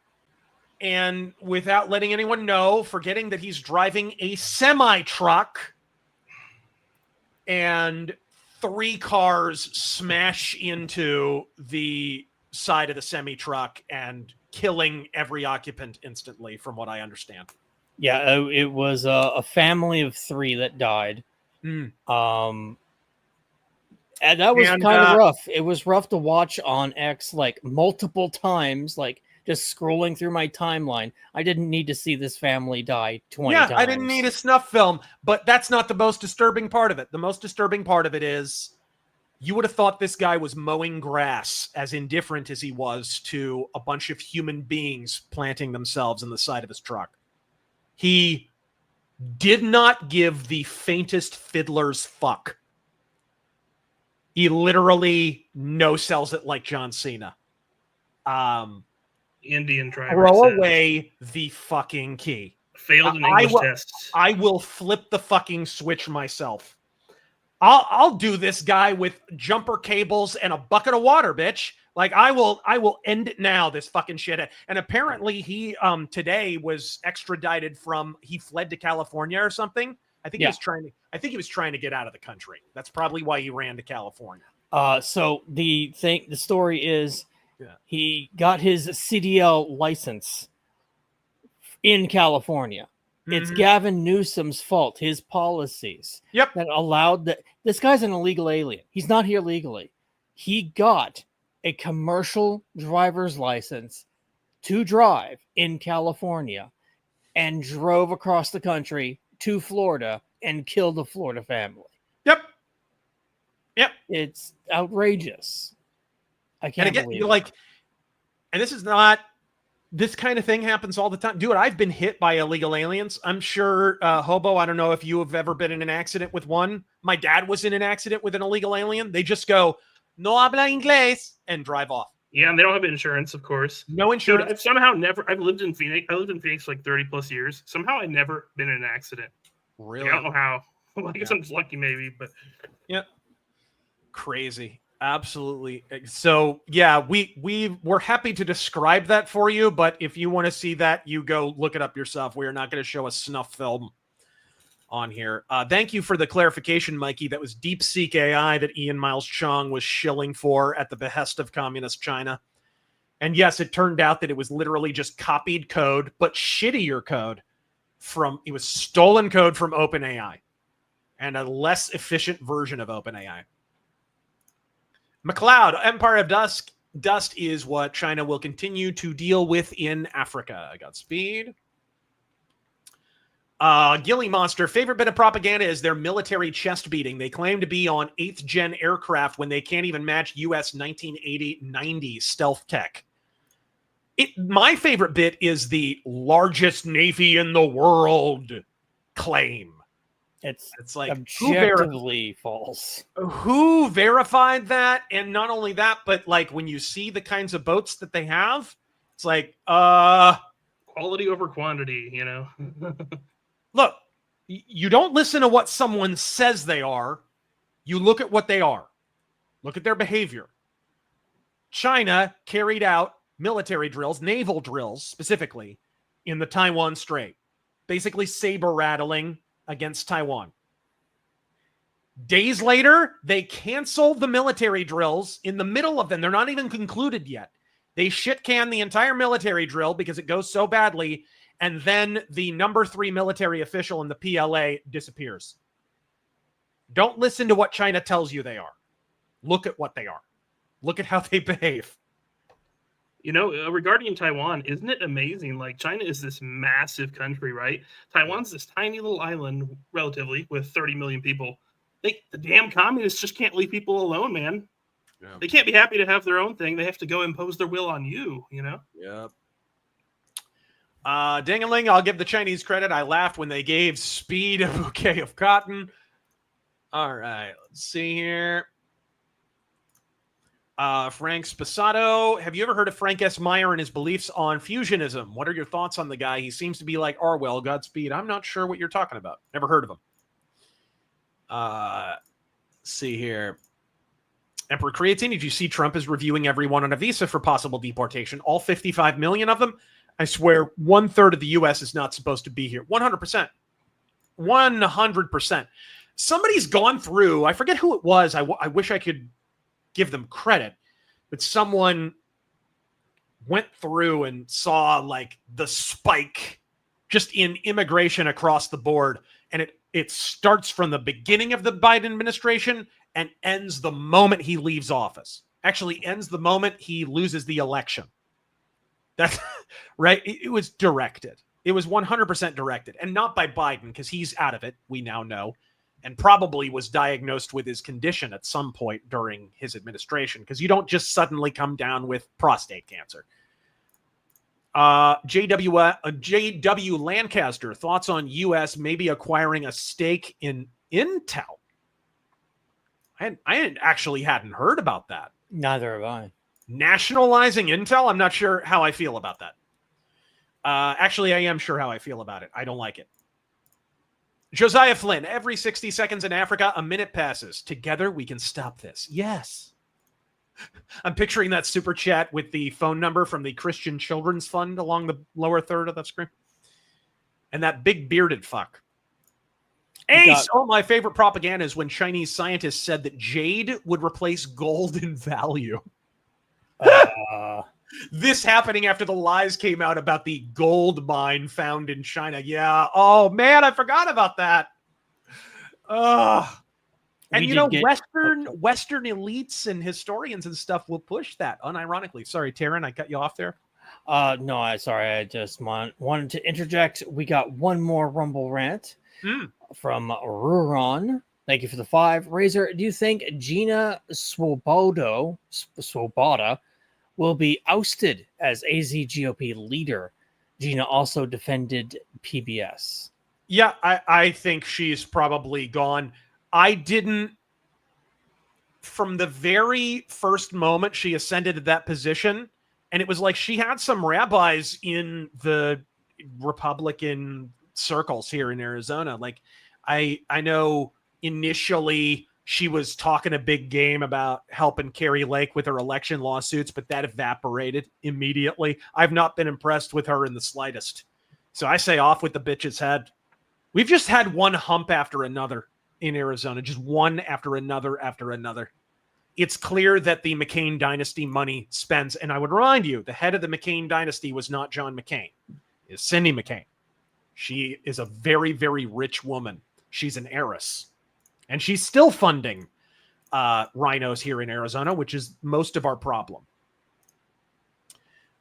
and without letting anyone know, forgetting that he's driving a semi-truck, and 3 cars smash into the side of the semi-truck and killing every occupant instantly, from what I understand. Yeah, it was a family of 3 that died. And that was kind of rough. It was rough to watch on X, like, multiple times, like, just scrolling through my timeline. I didn't need to see this family die 20 times. Yeah, I didn't need a snuff film, but that's not the most disturbing part of it. The most disturbing part of it is you would have thought this guy was mowing grass, as indifferent as he was to a bunch of human beings planting themselves in the side of his truck. He did not give the faintest fiddler's fuck. He literally no-sells it like John Cena. Indian driver Throw says, away the fucking key. failed an English test. I will flip the fucking switch myself. I'll do this guy with jumper cables and a bucket of water, bitch. Like, I will end it now, this fucking shit. And apparently he today was extradited he fled to California or something. I think he was trying to get out of the country. That's probably why he ran to California. So the story is, he got his CDL license in California. It's Gavin Newsom's fault, his policies that allowed that. This guy's an illegal alien. He's not here legally. He got a commercial driver's license to drive in California and drove across the country to Florida and killed a Florida family. Yep. It's outrageous. I can't believe it. Like, and this kind of thing happens all the time. Dude, I've been hit by illegal aliens. I'm sure, Hobo, I don't know if you have ever been in an accident with one. My dad was in an accident with an illegal alien. They just go, no habla inglés, and drive off. Yeah, and they don't have insurance, of course. No insurance. Dude, I've somehow never. I've lived in Phoenix. I lived in Phoenix for like 30 plus years. Somehow I never been in an accident. Really? Like, I don't know how. I guess I'm just lucky, maybe. But yeah, crazy. Absolutely. So yeah, we're happy to describe that for you, but if you want to see that, you go look it up yourself. We are not going to show a snuff film on here. Thank you for the clarification, Mikey. That was DeepSeek AI that Ian Miles Chong was shilling for at the behest of communist China. And yes, it turned out that it was literally just copied code, but shittier code it was stolen code from OpenAI and a less efficient version of OpenAI. McLeod, Empire of Dust is what China will continue to deal with in Africa. Godspeed. Gilly Monster, favorite bit of propaganda is their military chest beating. They claim to be on 8th gen aircraft when they can't even match US 1980-90 stealth tech. My favorite bit is the largest navy in the world claim. It's like objectively false. Who verified that? And not only that, but like when you see the kinds of boats that they have, it's like, quality over quantity, you know. Look, You don't listen to what someone says they are. You look at what they are. Look at their behavior. China carried out military drills, naval drills specifically, in the Taiwan Strait, basically saber rattling against Taiwan. Days later, they canceled the military drills in the middle of them. They're not even concluded yet. They shit-can the entire military drill because it goes so badly, and then the number 3 military official in the PLA disappears. Don't listen to what China tells you they are. Look at what they are. Look at how they behave. You know, regarding Taiwan, isn't it amazing? Like, China is this massive country, right? Taiwan's this tiny little island, relatively, with 30 million people. The damn communists just can't leave people alone, man. Yeah. They can't be happy to have their own thing. They have to go impose their will on you, you know? Yep. Ding-a-ling, I'll give the Chinese credit. I laughed when they gave Speed a bouquet of cotton. All right, let's see here. Frank Spasato, have you ever heard of Frank S. Meyer and his beliefs on fusionism? What are your thoughts on the guy? He seems to be like Orwell, Godspeed. I'm not sure what you're talking about. Never heard of him. Let's see here. Emperor Creatine, did you see Trump is reviewing everyone on a visa for possible deportation? All 55 million of them? I swear 1/3 of the U.S. is not supposed to be here. 100%. 100%. Somebody's gone through, I forget who it was. I wish I could give them credit, but someone went through and saw like the spike just in immigration across the board. And it starts from the beginning of the Biden administration and ends the moment he leaves office. Actually ends the moment he loses the election. That's right. It was directed. It was 100% directed, and not by Biden, because he's out of it, we now know, and probably was diagnosed with his condition at some point during his administration, because you don't just suddenly come down with prostate cancer. J.W. Lancaster, thoughts on U.S. maybe acquiring a stake in Intel? I actually hadn't heard about that. Neither have I. Nationalizing Intel? I'm not sure how I feel about that. Actually, I am sure how I feel about it. I don't like it. Josiah Flynn, every 60 seconds in Africa, a minute passes. Together, we can stop this. Yes. I'm picturing that super chat with the phone number from the Christian Children's Fund along the lower third of that screen. And that big bearded fuck. Ace! Oh, my favorite propaganda is when Chinese scientists said that jade would replace gold in value. This happening after the lies came out about the gold mine found in China. Yeah. Oh, man, I forgot about that. And, Western elites and historians and stuff will push that, unironically. Sorry, Taryn, I cut you off there. No, sorry. I just wanted to interject. We got one more Rumble rant from Ruron. Thank you for the 5. Razor, do you think Gina Swoboda will be ousted as AZ GOP leader? Gina also defended PBS. Yeah, I think she's probably gone. I didn't, from the very first moment she ascended to that position, and it was like she had some rabbis in the Republican circles here in Arizona. Like, I know initially she was talking a big game about helping Carrie Lake with her election lawsuits, but that evaporated immediately. I've not been impressed with her in the slightest. So I say off with the bitch's head. We've just had one hump after another in Arizona, just one after another after another. It's clear that the McCain dynasty money spends, and I would remind you, the head of the McCain dynasty was not John McCain. It's Cindy McCain. She is a very, very rich woman. She's an heiress. And she's still funding rhinos here in Arizona, which is most of our problem.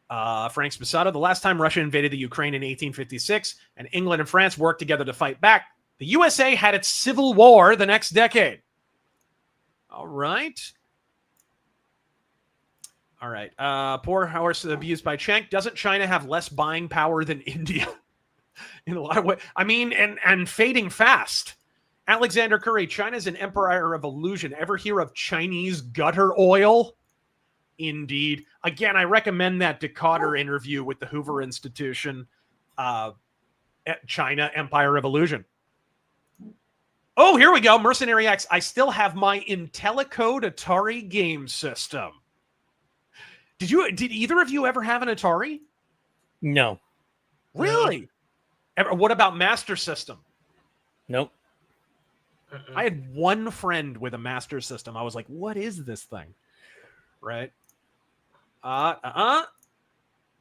Frank Spasato, the last time Russia invaded the Ukraine in 1856 and England and France worked together to fight back, the USA had its civil war the next decade. All right. Poor horse abused by Cenk. Doesn't China have less buying power than India? In a lot of ways. I mean, and fading fast. Alexander Curry, China's an empire of illusion. Ever hear of Chinese gutter oil? Indeed. Again, I recommend that Decoder interview with the Hoover Institution. China, Empire of Illusion. Oh, here we go. Mercenary X. I still have my IntelliCode Atari game system. Did either of you ever have an Atari? No. Really? What about Master System? Nope. I had one friend with a Master System. I was like, what is this thing? Right?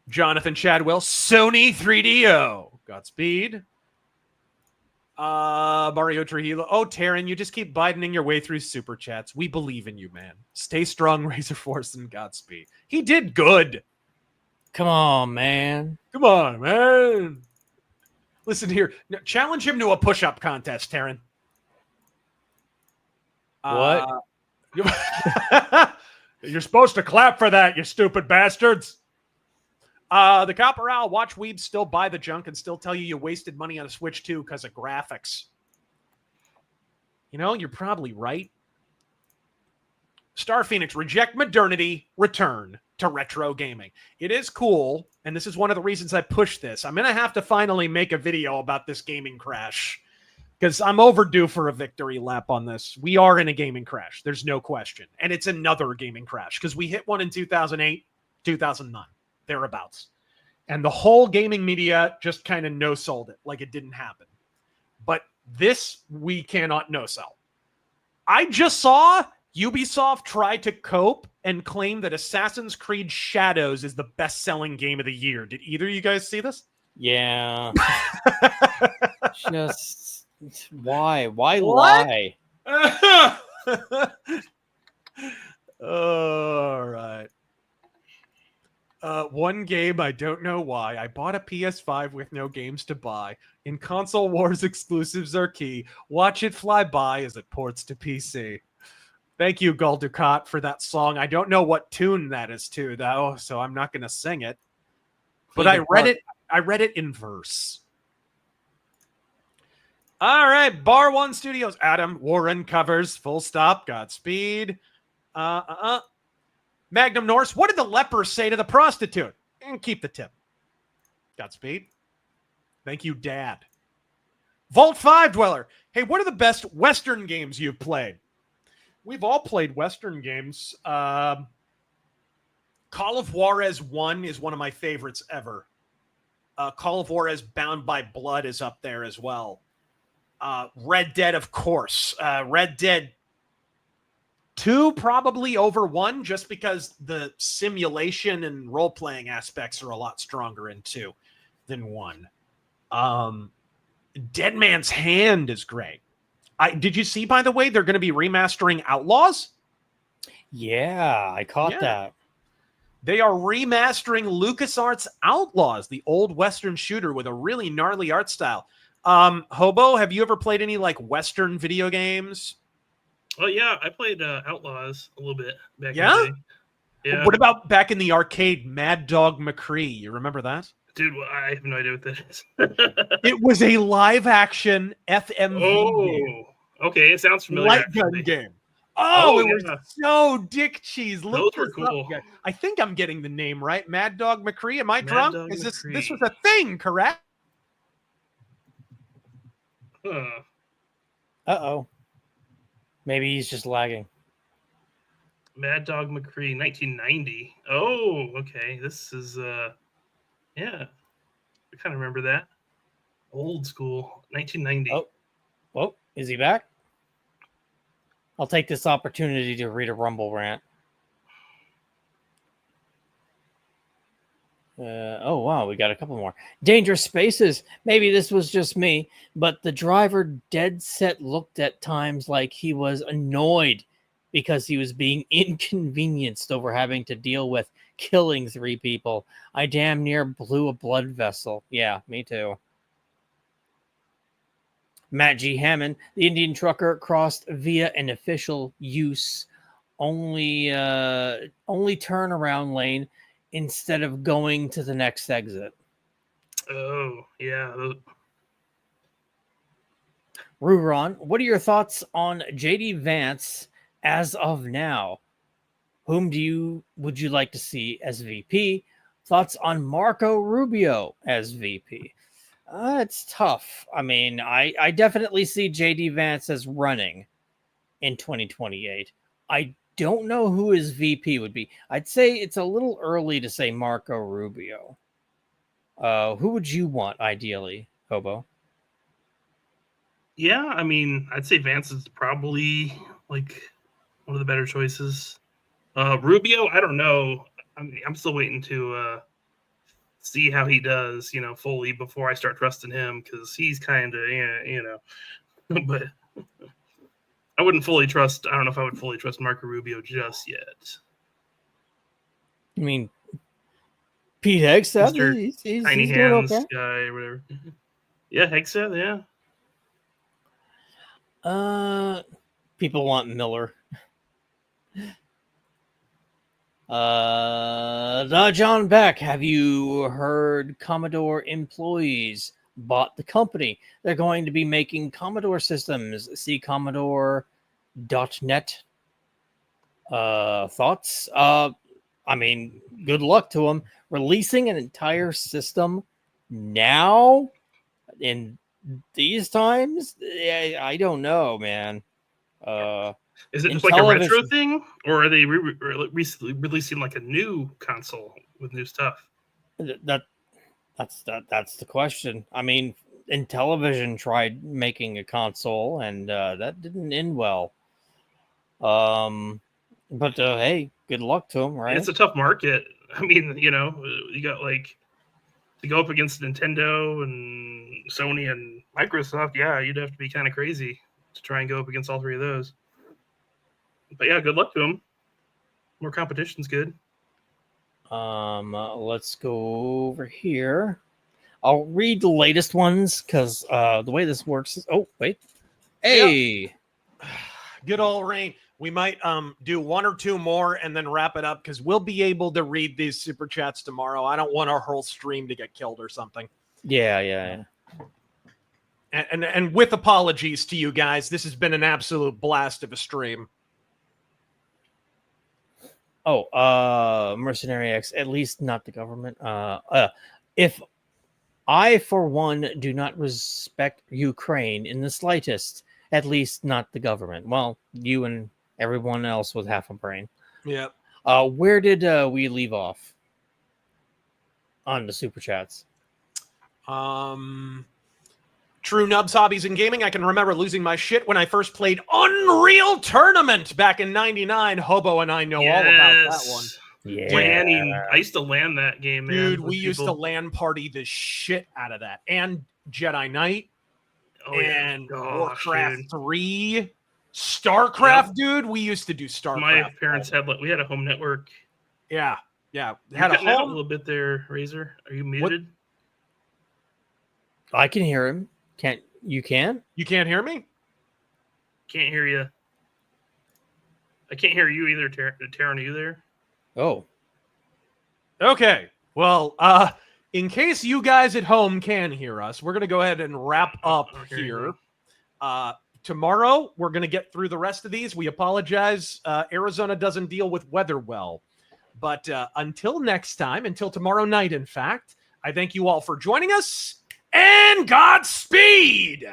Jonathan Chadwell, Sony 3DO. Godspeed. Mario Trujillo. Oh, Taryn, you just keep bidening your way through super chats. We believe in you, man. Stay strong, RazörForce, and Godspeed. He did good. Come on, man. Come on, man. Listen here. Challenge him to a push-up contest, Taryn. What? You're supposed to clap for that, you stupid bastards. The Copperal, watch Weebs still buy the junk and still tell you wasted money on a Switch 2 because of graphics. You know, you're probably right. Star Phoenix, reject modernity, return to retro gaming. It is cool, and this is one of the reasons I push this. I'm going to have to finally make a video about this gaming crash because I'm overdue for a victory lap on this. We are in a gaming crash. There's no question. And it's another gaming crash because we hit one in 2008, 2009, thereabouts. And the whole gaming media just kind of no-sold it like it didn't happen. But this, we cannot no-sell. I just saw Ubisoft try to cope and claim that Assassin's Creed Shadows is the best-selling game of the year. Did either of you guys see this? Yeah. Just why? Why What? lie? All right. One game, I don't know why. I bought a PS5 with no games to buy. In console wars, exclusives are key. Watch it fly by as it ports to PC. Thank you, Gul Dukat, for that song. I don't know what tune that is to, though, so I'm not going to sing it. But I read it in verse. All right, Bar One Studios. Adam Warren covers. Full stop. Godspeed. Magnum Norse. What did the leper say to the prostitute? And keep the tip. Godspeed. Thank you, Dad. Vault 5 Dweller. Hey, what are the best Western games you've played? We've all played Western games. Call of Juarez 1 is one of my favorites ever. Call of Juarez Bound by Blood is up there as well. Red Dead, of course. Red Dead 2 probably over 1 just because the simulation and role-playing aspects are a lot stronger in 2 than 1. Dead Man's Hand is great. Did you see, by the way, they're going to be remastering Outlaws? Yeah, I caught that. They are remastering LucasArts Outlaws, the old Western shooter with a really gnarly art style. Hobo, have you ever played any like Western video games? Oh yeah, I played Outlaws a little bit back Yeah? in the day. Yeah. What about back in the arcade, Mad Dog McCree? You remember that? Dude, I have no idea what that is. It was a live-action FMV game. Okay, it sounds familiar. Light gun game. Oh, it was so dick cheese. Those were cool. I think I'm getting the name right. Mad Dog McCree. Am I drunk? Dog This McCree. was a thing, correct? Uh-oh. Maybe he's just lagging. Mad Dog McCree, 1990. Oh, okay. This is yeah. I kind of remember that. Old school, 1990. Oh, is he back? I'll take this opportunity to read a Rumble rant. Oh, wow, we got a couple more. Dangerous Spaces. Maybe this was just me, but the driver dead set looked at times like he was annoyed because he was being inconvenienced over having to deal with killing 3 people. I damn near blew a blood vessel. Yeah, me too. Matt G. Hammond, the Indian trucker crossed via an official use only turnaround lane instead of going to the next exit. Oh, yeah. Ruron, what are your thoughts on JD Vance as of now? Whom would you like to see as VP? Thoughts on Marco Rubio as VP? It's tough. I mean, I definitely see JD Vance as running in 2028. I don't know who his VP would be. I'd say it's a little early to say Marco Rubio. Who would you want ideally, Hobo? Yeah, I mean, I'd say Vance is probably like one of the better choices. Rubio, I don't know. I'm still waiting to see how he does, fully before I start trusting him, because he's kind of, but I wouldn't fully trust. I don't know if I would fully trust Marco Rubio just yet. I mean, Pete Hegseth, Mr. he's Tiny doing Hands okay. guy or whatever. Yeah, Hegseth, yeah. People want Miller. John Beck, have you heard Commodore employees bought the company? They're going to be making Commodore systems. See Commodore.net. Thoughts? I mean, good luck to them. Releasing an entire system now in these times? I don't know, man. Is it just like a retro thing, or are they recently releasing like a new console with new stuff? That's the question. I mean, Intellivision tried making a console, and that didn't end well. But hey, good luck to them, right? It's a tough market. I mean, you got like to go up against Nintendo and Sony and Microsoft. Yeah, you'd have to be kind of crazy to try and go up against all three of those. But yeah, good luck to them. More competition's good. Let's go over here. I'll read the latest ones because the way this works is. Oh, wait. Hey. Yep. Good old Rain. We might do one or two more and then wrap it up because we'll be able to read these super chats tomorrow. I don't want our whole stream to get killed or something. Yeah. And with apologies to you guys, this has been an absolute blast of a stream. Oh, Mercenary X, at least not the government. If I, for one, do not respect Ukraine in the slightest, at least not the government. Well, you and everyone else with half a brain. Yep. Where did we leave off on the super chats? True Nubs, Hobbies, and Gaming. I can remember losing my shit when I first played Unreal Tournament back in '99. Hobo and I know all about that one. Yeah. I used to LAN that game, man. Dude, we used to LAN party the shit out of that. And Jedi Knight. And Warcraft 3. StarCraft, dude. We used to do StarCraft. My parents we had a home network. Yeah. Had a home. A little bit there, Razor. Are you muted? I can hear him. You can't hear me? Can't hear you. I can't hear you either, Taryn. Are you there? Oh. Okay. Well, in case you guys at home can hear us, we're going to go ahead and wrap up here. Tomorrow, we're going to get through the rest of these. We apologize. Arizona doesn't deal with weather well. But until next time, until tomorrow night, in fact, I thank you all for joining us. And Godspeed!